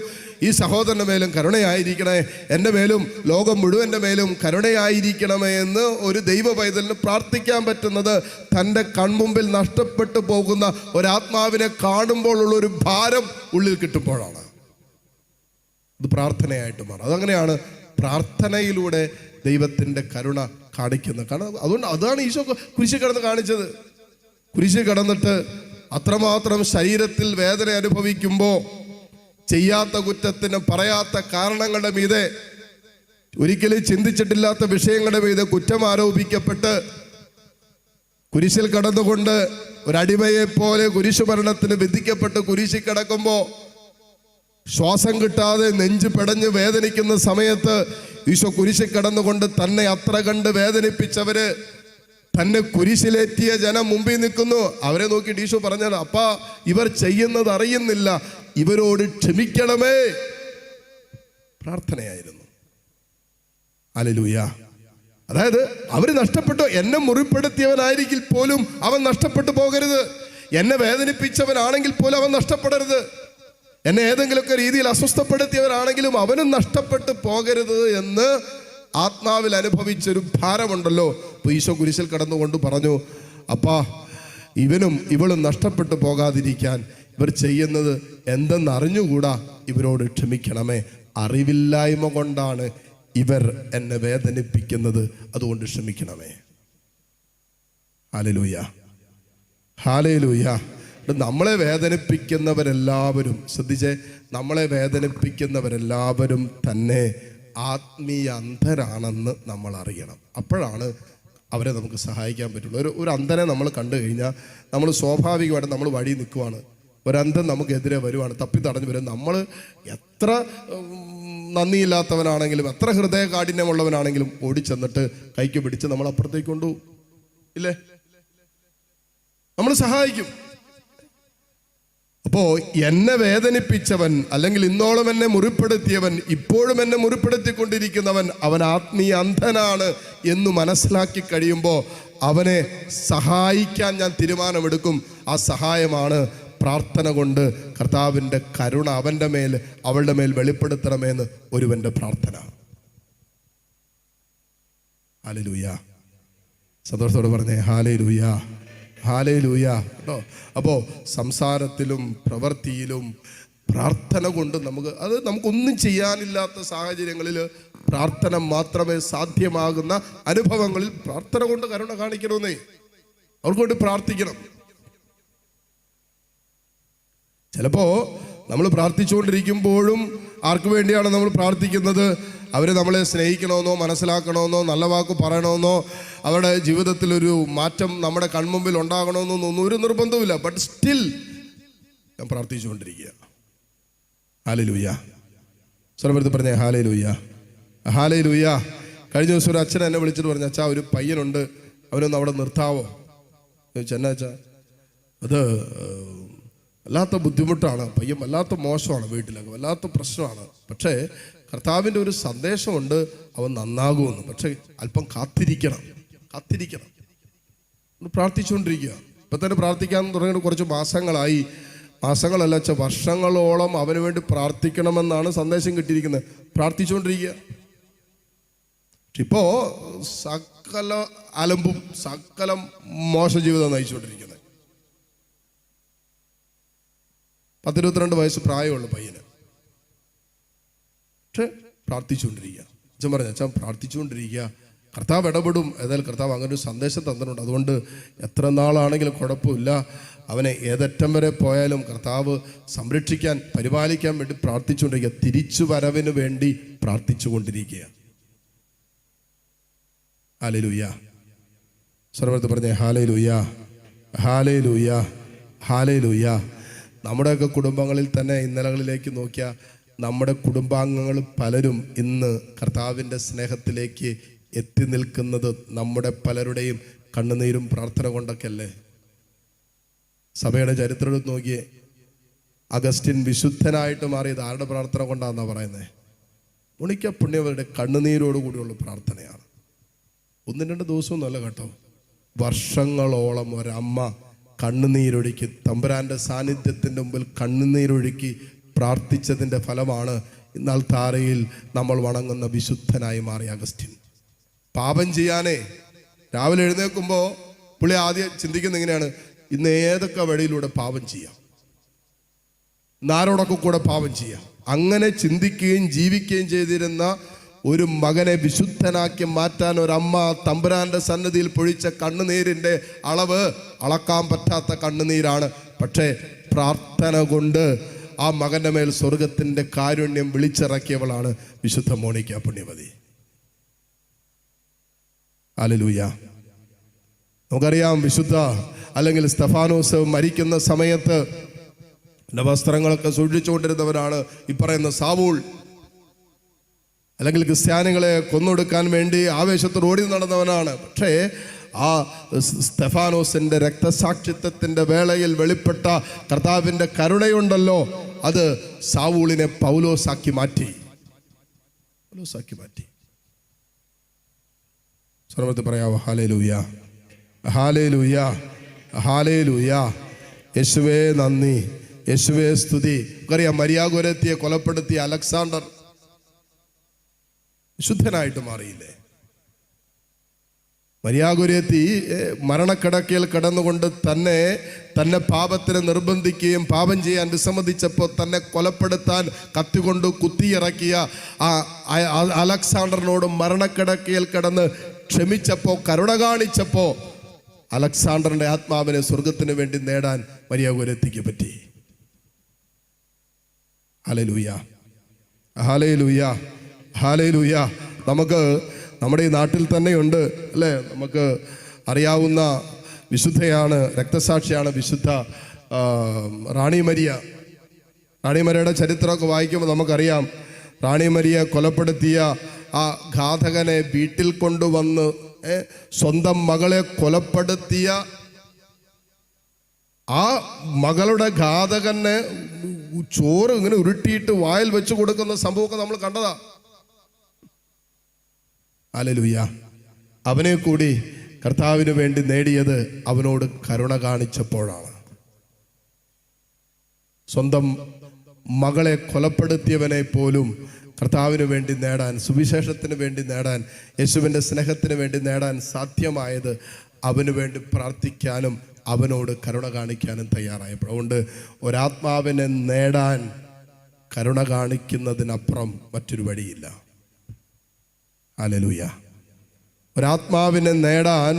ഈ സഹോദരൻ്റെ മേലും കരുണയായിരിക്കണേ, എൻ്റെ മേലും ലോകം മുഴുവൻ്റെ മേലും കരുണയായിരിക്കണമേ എന്ന് ഒരു ദൈവ പൈതലിന് പ്രാർത്ഥിക്കാൻ പറ്റുന്നത് തൻ്റെ കൺമുമ്പിൽ നഷ്ടപ്പെട്ടു പോകുന്ന ഒരാത്മാവിനെ കാണുമ്പോഴുള്ള ഒരു ഭാരം ഉള്ളിൽ കിട്ടുമ്പോഴാണ്. അത് പ്രാർത്ഥനയായിട്ട് മാറും. അതങ്ങനെയാണ് പ്രാർത്ഥനയിലൂടെ ദൈവത്തിൻ്റെ കരുണ കാണിക്കുന്നത്. കാരണം അതുകൊണ്ട് അതാണ് ഈശോ കുരിശിൽ കിടന്ന് കാണിച്ചത്. കുരിശിൽ കിടന്നിട്ട് അത്രമാത്രം ശരീരത്തിൽ വേദന അനുഭവിക്കുമ്പോൾ ചെയ്യാത്ത കുറ്റത്തിന്, പറയാത്ത കാരണങ്ങളുടെ മീതെ, ഒരിക്കലും ചിന്തിച്ചിട്ടില്ലാത്ത വിഷയങ്ങളുടെ മീതെ കുറ്റം ആരോപിക്കപ്പെട്ട് കുരിശിൽ കടന്നുകൊണ്ട് ഒരടിമയെ പോലെ കുരിശുമരണത്തിന് വിധിക്കപ്പെട്ട് കുരിശിൽ കിടക്കുമ്പോൾ ശ്വാസം കിട്ടാതെ നെഞ്ച് പിടഞ്ഞ് വേദനിക്കുന്ന സമയത്ത് ഈശോ കുരിശിൽ കിടന്നുകൊണ്ട് തന്നെ അത്ര കണ്ട് വേദനിപ്പിച്ചവര്, തന്നെ കുരിശിലേറ്റിയ ജനം മുമ്പിൽ നിൽക്കുന്നു. അവരെ നോക്കിയിട്ട് ഈശോ പറഞ്ഞാൽ, അപ്പാ ഇവർ ചെയ്യുന്നത് അറിയുന്നില്ല, ഇവരോട് ക്ഷമിക്കണമേ. പ്രാർത്ഥനയായിരുന്നു. ഹല്ലേലൂയ. അതായത് അവർ നഷ്ടപ്പെട്ടു. എന്നെ മുറിപ്പെടുത്തിയവനായിരിക്കും പോലും അവൻ നഷ്ടപ്പെട്ടു പോകരുത്. എന്നെ വേദനിപ്പിച്ചവനാണെങ്കിൽ പോലും അവൻ നഷ്ടപ്പെടരുത്. എന്നെ ഏതെങ്കിലുമൊക്കെ രീതിയിൽ അസ്വസ്ഥപ്പെടുത്തിയവരാണെങ്കിലും അവനും നഷ്ടപ്പെട്ടു പോകരുത് എന്ന് ആത്മാവിൽ അനുഭവിച്ചൊരു ഭാരമുണ്ടല്ലോ. അപ്പോൾ ഈശോ കുരിശിൽ കടന്നുകൊണ്ട് പറഞ്ഞു, അപ്പാ ഇവനും ഇവളും നഷ്ടപ്പെട്ടു പോകാതിരിക്കാൻ ഇവർ ചെയ്യുന്നത് എന്തെന്ന് അറിഞ്ഞുകൂടാ, ഇവരോട് ക്ഷമിക്കണമേ. അറിവില്ലായ്മ കൊണ്ടാണ് ഇവർ എന്നെ വേദനിപ്പിക്കുന്നത്, അതുകൊണ്ട് ക്ഷമിക്കണമേ. Hallelujah, hallelujah. നമ്മളെ വേദനിപ്പിക്കുന്നവരെല്ലാവരും, ശ്രദ്ധിച്ചേ, നമ്മളെ വേദനിപ്പിക്കുന്നവരെല്ലാവരും തന്നെ ആത്മീയ അന്ധരാണെന്ന് നമ്മൾ അറിയണം. അപ്പോഴാണ് അവരെ നമുക്ക് സഹായിക്കാൻ പറ്റുള്ളൂ. ഒരു അന്ധനെ നമ്മൾ കണ്ടു കഴിഞ്ഞാൽ നമ്മൾ സ്വാഭാവികമായിട്ട് നമ്മൾ വഴി നിൽക്കുവാണ്. ഒരന്ധൻ നമുക്കെതിരെ വരുവാണ്, തപ്പി തടഞ്ഞു വരും. നമ്മൾ എത്ര നന്ദിയില്ലാത്തവനാണെങ്കിലും എത്ര ഹൃദയകാഠിന്യമുള്ളവനാണെങ്കിലും ഓടിച്ചെന്നിട്ട് കൈക്ക് പിടിച്ച് നമ്മൾ അപ്പുറത്തേക്ക് കൊണ്ടുപോകും, ഇല്ലേ? നമ്മൾ സഹായിക്കും. അപ്പോ എന്നെ വേദനിപ്പിച്ചവൻ, അല്ലെങ്കിൽ ഇന്നോളം എന്നെ മുറിപ്പെടുത്തിയവൻ, ഇപ്പോഴും എന്നെ മുറിപ്പെടുത്തിക്കൊണ്ടിരിക്കുന്നവൻ, അവൻ ആത്മീയ അന്ധനാണ് എന്ന് മനസ്സിലാക്കി കഴിയുമ്പോൾ അവനെ സഹായിക്കാൻ ഞാൻ തീരുമാനമെടുക്കും. ആ സഹായമാണ് പ്രാർത്ഥന കൊണ്ട് കർത്താവിൻ്റെ കരുണ അവൻ്റെ മേൽ, അവളുടെ മേൽ വെളിപ്പെടുത്തണമെന്ന് ഒരുവൻ്റെ പ്രാർത്ഥന. ഹല്ലേലൂയ. സന്തോഷത്തോടെ പറഞ്ഞേ ഹല്ലേലൂയ, ഹല്ലേലൂയ കേട്ടോ. അപ്പോൾ സംസാരത്തിലും പ്രവൃത്തിയിലും പ്രാർത്ഥന കൊണ്ട് നമുക്കൊന്നും ചെയ്യാനില്ലാത്ത സാഹചര്യങ്ങളിൽ പ്രാർത്ഥന മാത്രമേ സാധ്യമാകുന്ന അനുഭവങ്ങളിൽ പ്രാർത്ഥന കൊണ്ട് കരുണ കാണിക്കണമെന്നേ, അവർക്ക് വേണ്ടി പ്രാർത്ഥിക്കണം. ചിലപ്പോൾ നമ്മൾ പ്രാർത്ഥിച്ചുകൊണ്ടിരിക്കുമ്പോഴും ആർക്ക് വേണ്ടിയാണ് നമ്മൾ പ്രാർത്ഥിക്കുന്നത്? അവർ നമ്മളെ സ്നേഹിക്കണമെന്നോ മനസ്സിലാക്കണമെന്നോ നല്ല വാക്ക് പറയണമെന്നോ അവരുടെ ജീവിതത്തിലൊരു മാറ്റം നമ്മുടെ കൺമുമ്പിൽ ഉണ്ടാകണമെന്നൊന്നും ഒരു നിർബന്ധവുമില്ല. ബട്ട് സ്റ്റിൽ ഞാൻ പ്രാർത്ഥിച്ചുകൊണ്ടിരിക്കുക. ഹല്ലേലൂയ. സ്വരമെടുത്ത് പറഞ്ഞേ ഹല്ലേലൂയ, ഹല്ലേലൂയ. കഴിഞ്ഞ ദിവസം ഒരു അച്ഛൻ എന്നെ വിളിച്ചിട്ട് പറഞ്ഞു, അച്ഛാ ഒരു പയ്യനുണ്ട്, അവനൊന്ന് അവിടെ നിർത്താവോ? ചോദിച്ചു, എന്നാ അച്ഛാ? അത് വല്ലാത്ത ബുദ്ധിമുട്ടാണ്, പയ്യൻ വല്ലാത്ത മോശമാണ്, വീട്ടിലൊക്കെ വല്ലാത്ത പ്രശ്നമാണ്. പക്ഷേ കർത്താവിൻ്റെ ഒരു സന്ദേശമുണ്ട്, അവൻ നന്നാകുമെന്ന്. പക്ഷെ അല്പം കാത്തിരിക്കണം. പ്രാർത്ഥിച്ചുകൊണ്ടിരിക്കുക. ഇപ്പം തന്നെ പ്രാർത്ഥിക്കാൻ തുടങ്ങിയിട്ട് കുറച്ച് മാസങ്ങളായി. മാസങ്ങളല്ല അച്ഛാ, വർഷങ്ങളോളം അവന് വേണ്ടി പ്രാർത്ഥിക്കണമെന്നാണ് സന്ദേശം കിട്ടിയിരിക്കുന്നത്. പ്രാർത്ഥിച്ചുകൊണ്ടിരിക്കുക. ഇപ്പോൾ സകല അലമ്പും സകല മോശ ജീവിതം നയിച്ചുകൊണ്ടിരിക്കുന്നത്. 12-22 വയസ്സ് പ്രായമുള്ള പയ്യന്. പക്ഷെ പ്രാർത്ഥിച്ചുകൊണ്ടിരിക്കുക. അച്ഛൻ പറഞ്ഞു, അച്ഛൻ പ്രാർത്ഥിച്ചുകൊണ്ടിരിക്കുക, കർത്താവ് ഇടപെടും. ഏതായാലും കർത്താവ് അങ്ങനെ ഒരു സന്ദേശം തന്നിട്ടുണ്ട്. അതുകൊണ്ട് എത്ര നാളാണെങ്കിലും കുഴപ്പമില്ല, അവനെ ഏതറ്റം വരെ പോയാലും കർത്താവ് സംരക്ഷിക്കാൻ പരിപാലിക്കാൻ വേണ്ടി പ്രാർത്ഥിച്ചുകൊണ്ടിരിക്കുക. തിരിച്ചു വരവിന് വേണ്ടി പ്രാർത്ഥിച്ചുകൊണ്ടിരിക്കുക. ഹല്ലേലൂയ. സർവ്വത്ത് പറഞ്ഞേ ഹല്ലേലൂയ, ഹല്ലേലൂയ, ഹല്ലേലൂയ. നമ്മുടെയൊക്കെ കുടുംബങ്ങളിൽ തന്നെ ഇന്നലകളിലേക്ക് നോക്കിയാൽ നമ്മുടെ കുടുംബാംഗങ്ങൾ പലരും ഇന്ന് കർത്താവിൻ്റെ സ്നേഹത്തിലേക്ക് എത്തി നിൽക്കുന്നത് നമ്മുടെ പലരുടെയും കണ്ണുനീരും പ്രാർത്ഥന കൊണ്ടൊക്കെ അല്ലേ? സഭയുടെ ചരിത്രം നോക്കിയേ, അഗസ്റ്റിൻ വിശുദ്ധനായിട്ട് മാറിയത് ആരുടെ പ്രാർത്ഥന കൊണ്ടാണെന്നാണ് പറയുന്നത്? ഉണിക്ക പുണ്യവരുടെ കണ്ണുനീരോടുകൂടിയുള്ള പ്രാർത്ഥനയാണ്. 1-2 ദിവസമൊന്നുമല്ല കേട്ടോ, വർഷങ്ങളോളം ഒരമ്മ കണ്ണുനീരൊഴുക്കി തമ്പുരാൻ്റെ സാന്നിധ്യത്തിൻ്റെ മുമ്പിൽ കണ്ണുനീരൊഴുക്കി പ്രാർത്ഥിച്ചതിൻ്റെ ഫലമാണ് ഇന്നാൾ താരയിൽ നമ്മൾ വണങ്ങുന്ന വിശുദ്ധനായി മാറിയ അഗസ്റ്റിൻ. പാപം ചെയ്യാനേ രാവിലെ എഴുന്നേൽക്കുമ്പോൾ പുള്ളി ആദ്യം ചിന്തിക്കുന്നത് എങ്ങനെയാണ്? ഇന്ന് ഏതൊക്കെ വഴിയിലൂടെ പാപം ചെയ്യാം, ആരോടൊക്കെ കൂടെ പാപം ചെയ്യാം. അങ്ങനെ ചിന്തിക്കുകയും ജീവിക്കുകയും ചെയ്തിരുന്ന ഒരു മകനെ വിശുദ്ധനാക്കി മാറ്റാൻ ഒരമ്മ തമ്പുരാന്റെ സന്നിധിയിൽ പൊഴിച്ച കണ്ണുനീരിൻ്റെ അളവ് അളക്കാൻ പറ്റാത്ത കണ്ണുനീരാണ്. പക്ഷേ പ്രാർത്ഥന കൊണ്ട് ആ മകന്റെ മേൽ സ്വർഗത്തിൻ്റെ കാരുണ്യം വിളിച്ചിറക്കിയവളാണ് വിശുദ്ധ മോണിക്ക പുണ്യവതി. ഹല്ലേലൂയ. നമുക്കറിയാം, വിശുദ്ധ അല്ലെങ്കിൽ സ്തെഫാനോസ് മരിക്കുന്ന സമയത്ത് വസ്ത്രങ്ങളൊക്കെ സൂക്ഷിച്ചുകൊണ്ടിരുന്നവരാണ് ഈ പറയുന്ന സാവൂൾ. അല്ലെങ്കിൽ ക്രിസ്ത്യാനികളെ കൊന്നൊടുക്കാൻ വേണ്ടി ആവേശത്തോട് ഓടി നടന്നവനാണ്. പക്ഷേ ആ സ്തെഫാനോസിന്റെ രക്തസാക്ഷിത്വത്തിന്റെ വേളയിൽ വെളിപ്പെട്ട കർത്താവിന്റെ കരുണയുണ്ടല്ലോ, അത് സാവൂളിനെ പൗലോസാക്കി മാറ്റി. സർവ്വത്ത് പറയാവോ ഹല്ലേലൂയ, ഹല്ലേലൂയ, ഹല്ലേലൂയ. യേശുവേ നന്ദി, യേശുവേ സ്തുതി. അറിയാം, മരിയാഗോരത്തിയെ കൊലപ്പെടുത്തിയ അലക്സാണ്ടർ വിശുദ്ധനായിട്ട് മാറിയില്ലേ? മരിയാഗോരത്തി മരണക്കിടക്കയിൽ കിടന്നുകൊണ്ട് തന്നെ പാപത്തിന് നിർബന്ധിക്കുകയും പാപം ചെയ്യാൻ വിസമ്മതിച്ചപ്പോൾ തന്നെ കൊലപ്പെടുത്താൻ കത്തികൊണ്ട് കുത്തിയിറക്കിയ ആ അലക്സാണ്ടറിനോട് മരണക്കിടക്കയിൽ കിടന്ന് ക്ഷമിച്ചപ്പോൾ, കരുണ കാണിച്ചപ്പോൾ അലക്സാണ്ടറിന്റെ ആത്മാവിനെ സ്വർഗത്തിന് വേണ്ടി നേടാൻ മരിയാഗോരത്തിക്ക് പറ്റി. Hallelujah, hallelujah, hallelujah. നമുക്ക് നമ്മുടെ ഈ നാട്ടിൽ തന്നെയുണ്ട് അല്ലേ? നമുക്ക് അറിയാവുന്ന വിശുദ്ധയാണ്, രക്തസാക്ഷിയാണ് വിശുദ്ധ റാണി മരിയ. റാണി മരിയയുടെ ചരിത്രമൊക്കെ വായിക്കുമ്പോൾ നമുക്കറിയാം, റാണി മരിയ കൊലപ്പെടുത്തിയ ആ ഘാതകനെ വീട്ടിൽ കൊണ്ടുവന്ന് സ്വന്തം മകളെ കൊലപ്പെടുത്തിയ ആ മകളുടെ ഘാതകനെ ചോറ് ഇങ്ങനെ ഉരുട്ടിയിട്ട് വായിൽ വെച്ച് കൊടുക്കുന്ന സംഭവമൊക്കെ നമ്മൾ കണ്ടതാ. ഹല്ലേലൂയ. അവനെ കൂടി കർത്താവിന് വേണ്ടി നേടിയത് അവനോട് കരുണ കാണിച്ചപ്പോഴാണ്. സ്വന്തം മകളെ കൊലപ്പെടുത്തിയവനെ പോലും കർത്താവിന് വേണ്ടി നേടാൻ, സുവിശേഷത്തിന് വേണ്ടി നേടാൻ, യേശുവിൻ്റെ സ്നേഹത്തിന് വേണ്ടി നേടാൻ സാധ്യമായത് അവന് വേണ്ടി പ്രാർത്ഥിക്കാനും അവനോട് കരുണ കാണിക്കാനും തയ്യാറായപ്പോൾ. അതുകൊണ്ട് ഒരാത്മാവിനെ നേടാൻ കരുണ കാണിക്കുന്നതിനപ്പുറം മറ്റൊരു വഴിയില്ല. ഹല്ലേലൂയ. ഒരാത്മാവിനെ നേടാൻ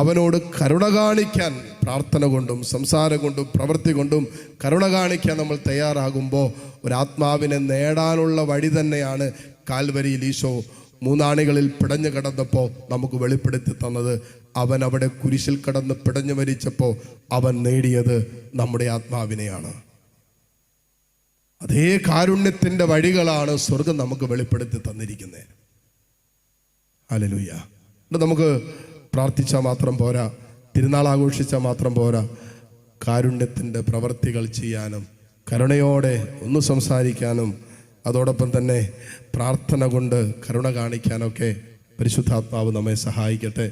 അവനോട് കരുണ കാണിക്കാൻ പ്രാർത്ഥന കൊണ്ടും സംസാരം കൊണ്ടും പ്രവൃത്തി കൊണ്ടും കരുണ കാണിക്കാൻ നമ്മൾ തയ്യാറാകുമ്പോൾ ഒരാത്മാവിനെ നേടാനുള്ള വഴി തന്നെയാണ് കാൽവരിയിൽ ഈശോ 3 ആണികളിൽ പിടഞ്ഞു കിടന്നപ്പോൾ നമുക്ക് വെളിപ്പെടുത്തി തന്നത്. അവൻ അവിടെ കുരിശിൽ കിടന്ന് പിടഞ്ഞു മരിച്ചപ്പോൾ അവൻ നേടിയത് നമ്മുടെ ആത്മാവിനെയാണ്. അതേ കാരുണ്യത്തിൻ്റെ വഴികളാണ് സ്വർഗം നമുക്ക് വെളിപ്പെടുത്തി തന്നിരിക്കുന്നത്. ഹല്ലേലൂയ. നമുക്ക് പ്രാർത്ഥിച്ചാൽ മാത്രം പോരാ, തിരുനാൾ ആഘോഷിച്ചാൽ മാത്രം പോരാ, കാരുണ്യത്തിൻ്റെ പ്രവർത്തികൾ ചെയ്യാനും കരുണയോടെ ഒന്ന് സംസാരിക്കാനും അതോടൊപ്പം തന്നെ പ്രാർത്ഥന കൊണ്ട് കരുണ കാണിക്കാനൊക്കെ പരിശുദ്ധാത്മാവ് നമ്മെ സഹായിക്കട്ടെ.